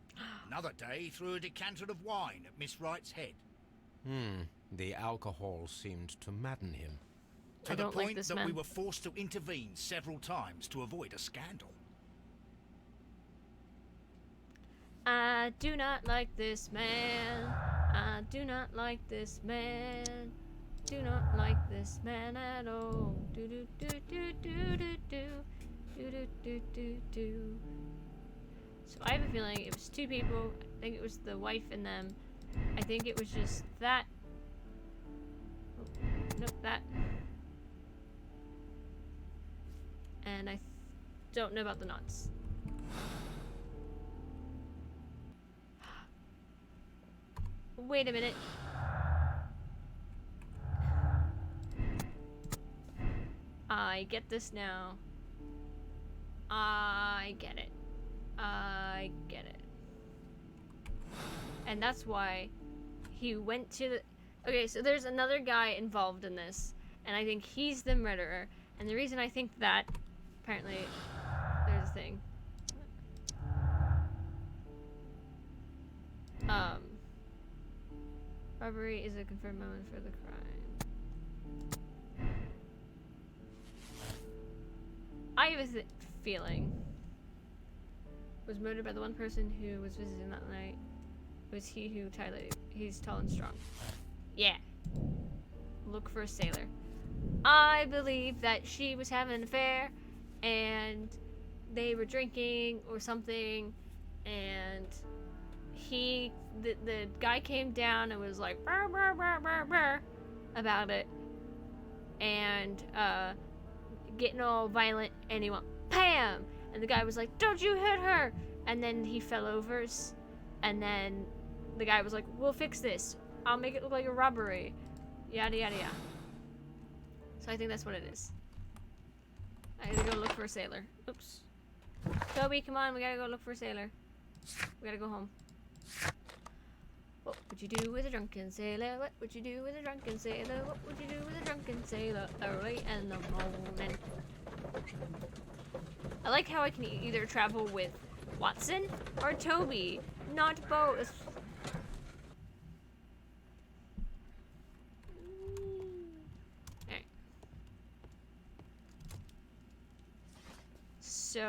Another day, he threw a decanter of wine at Miss Wright's head. The alcohol seemed to madden him. To the point that we were forced to intervene several times to avoid a scandal. I do not like this man. I do not like this man. Do not like this man at all. Do do do do do do do do do do do do. So I have a feeling it was two people. I think it was the wife and them. I think it was just that. Oh, nope, that. And I don't know about the knots. Wait a minute. I get this now. I get it. I get it. And that's why he went to the... Okay, so there's another guy involved in this, and I think he's the murderer. And the reason I think that, apparently, there's a thing. Robbery is a confirmed moment for the crime. I have a feeling was murdered by the one person who was visiting that night. It was he who he's tall and strong. Yeah. Look for a sailor. I believe that she was having an affair and they were drinking or something, and the guy came down and was like burr, burr, burr, burr, burr, about it, and getting all violent, and he went PAM, and the guy was like, don't you hit her, and then he fell over, and then the guy was like, we'll fix this, I'll make it look like a robbery, yada yada yada. So I think that's what it is. I gotta go look for a sailor. Oops. Toby, come on, we gotta go look for a sailor. We gotta go home. What would you do with a drunken sailor? What would you do with a drunken sailor? What would you do with a drunken sailor early in the morning? I like how I can either travel with Watson or Toby, not both. Alright. So...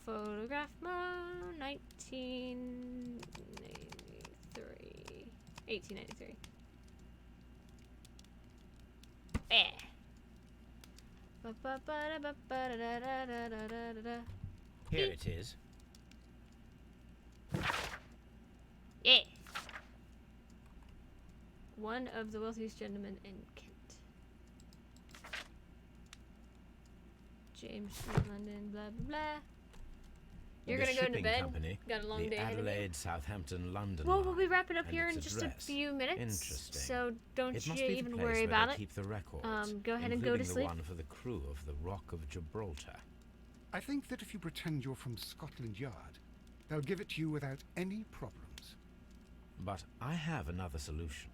Photograph mode, 1893. Here it is. Yeah. One of the wealthiest gentlemen in Kent. James Street, London, blah blah blah. You're gonna go to bed. Company, Got a long day ahead of you. Adelaide, Southampton, London. Well, we'll be wrapping up here in its just a address. few minutes. Interesting. So don't It must you be the even place worry where about they it. keep the records, Go ahead and go to sleep. including the one for the crew of the Rock of Gibraltar. I think that if you pretend you're from Scotland Yard, they'll give it to you without any problems. But I have another solution.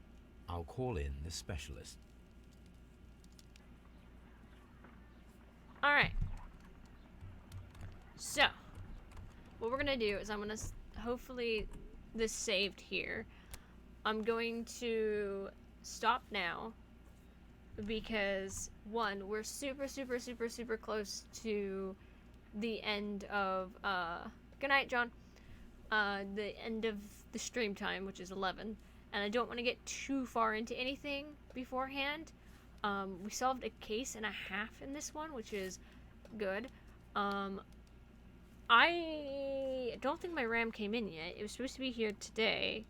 I'll call in the specialist. Alright. So, what we're gonna do is I'm gonna, hopefully this saved here. I'm going to stop now because, one, we're super close to the end of, good night, John. The end of the stream time, which is 11, and I don't want to get too far into anything beforehand. We solved a case and a half in this one, which is good. I don't think my RAM came in yet. It was supposed to be here today,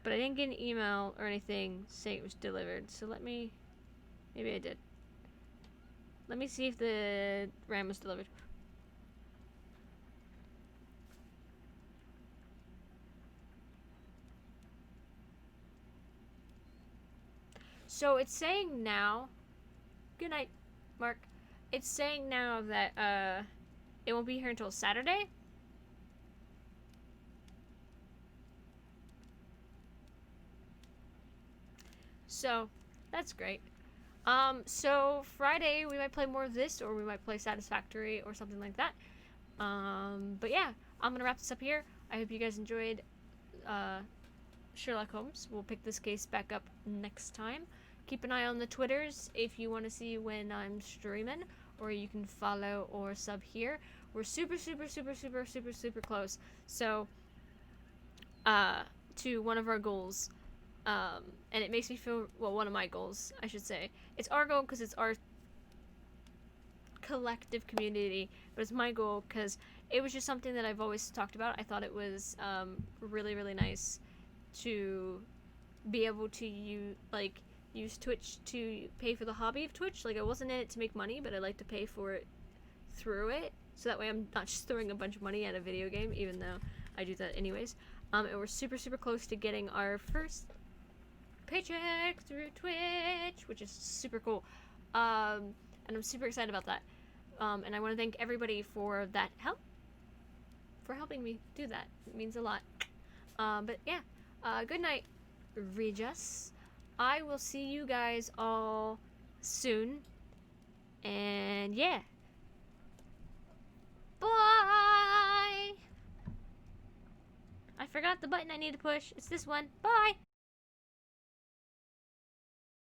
but I didn't get an email or anything saying it was delivered. So maybe I did. Let me see if the RAM was delivered. So it's saying now, good night, Mark. It's saying now that it won't be here until Saturday. So that's great. So Friday we might play more of this, or we might play Satisfactory or something like that. But yeah, I'm gonna wrap this up here. I hope you guys enjoyed Sherlock Holmes. We'll pick this case back up next time. Keep an eye on the Twitters if you want to see when I'm streaming, or you can follow or sub here. We're super close. So, to one of our goals, and it makes me feel, well, one of my goals, I should say. It's our goal because it's our collective community, but it's my goal because it was just something that I've always talked about. I thought it was really nice to be able to use Twitch to pay for the hobby of Twitch. Like, I wasn't in it to make money, but I like to pay for it through it, so that way I'm not just throwing a bunch of money at a video game, even though I do that anyways. And we're super close to getting our first paycheck through Twitch, which is super cool. And I'm super excited about that. And I want to thank everybody for that help, for helping me do that. It means a lot. But yeah, good night, Regis. I will see you guys all soon. And yeah. Bye! I forgot the button I need to push. It's this one. Bye!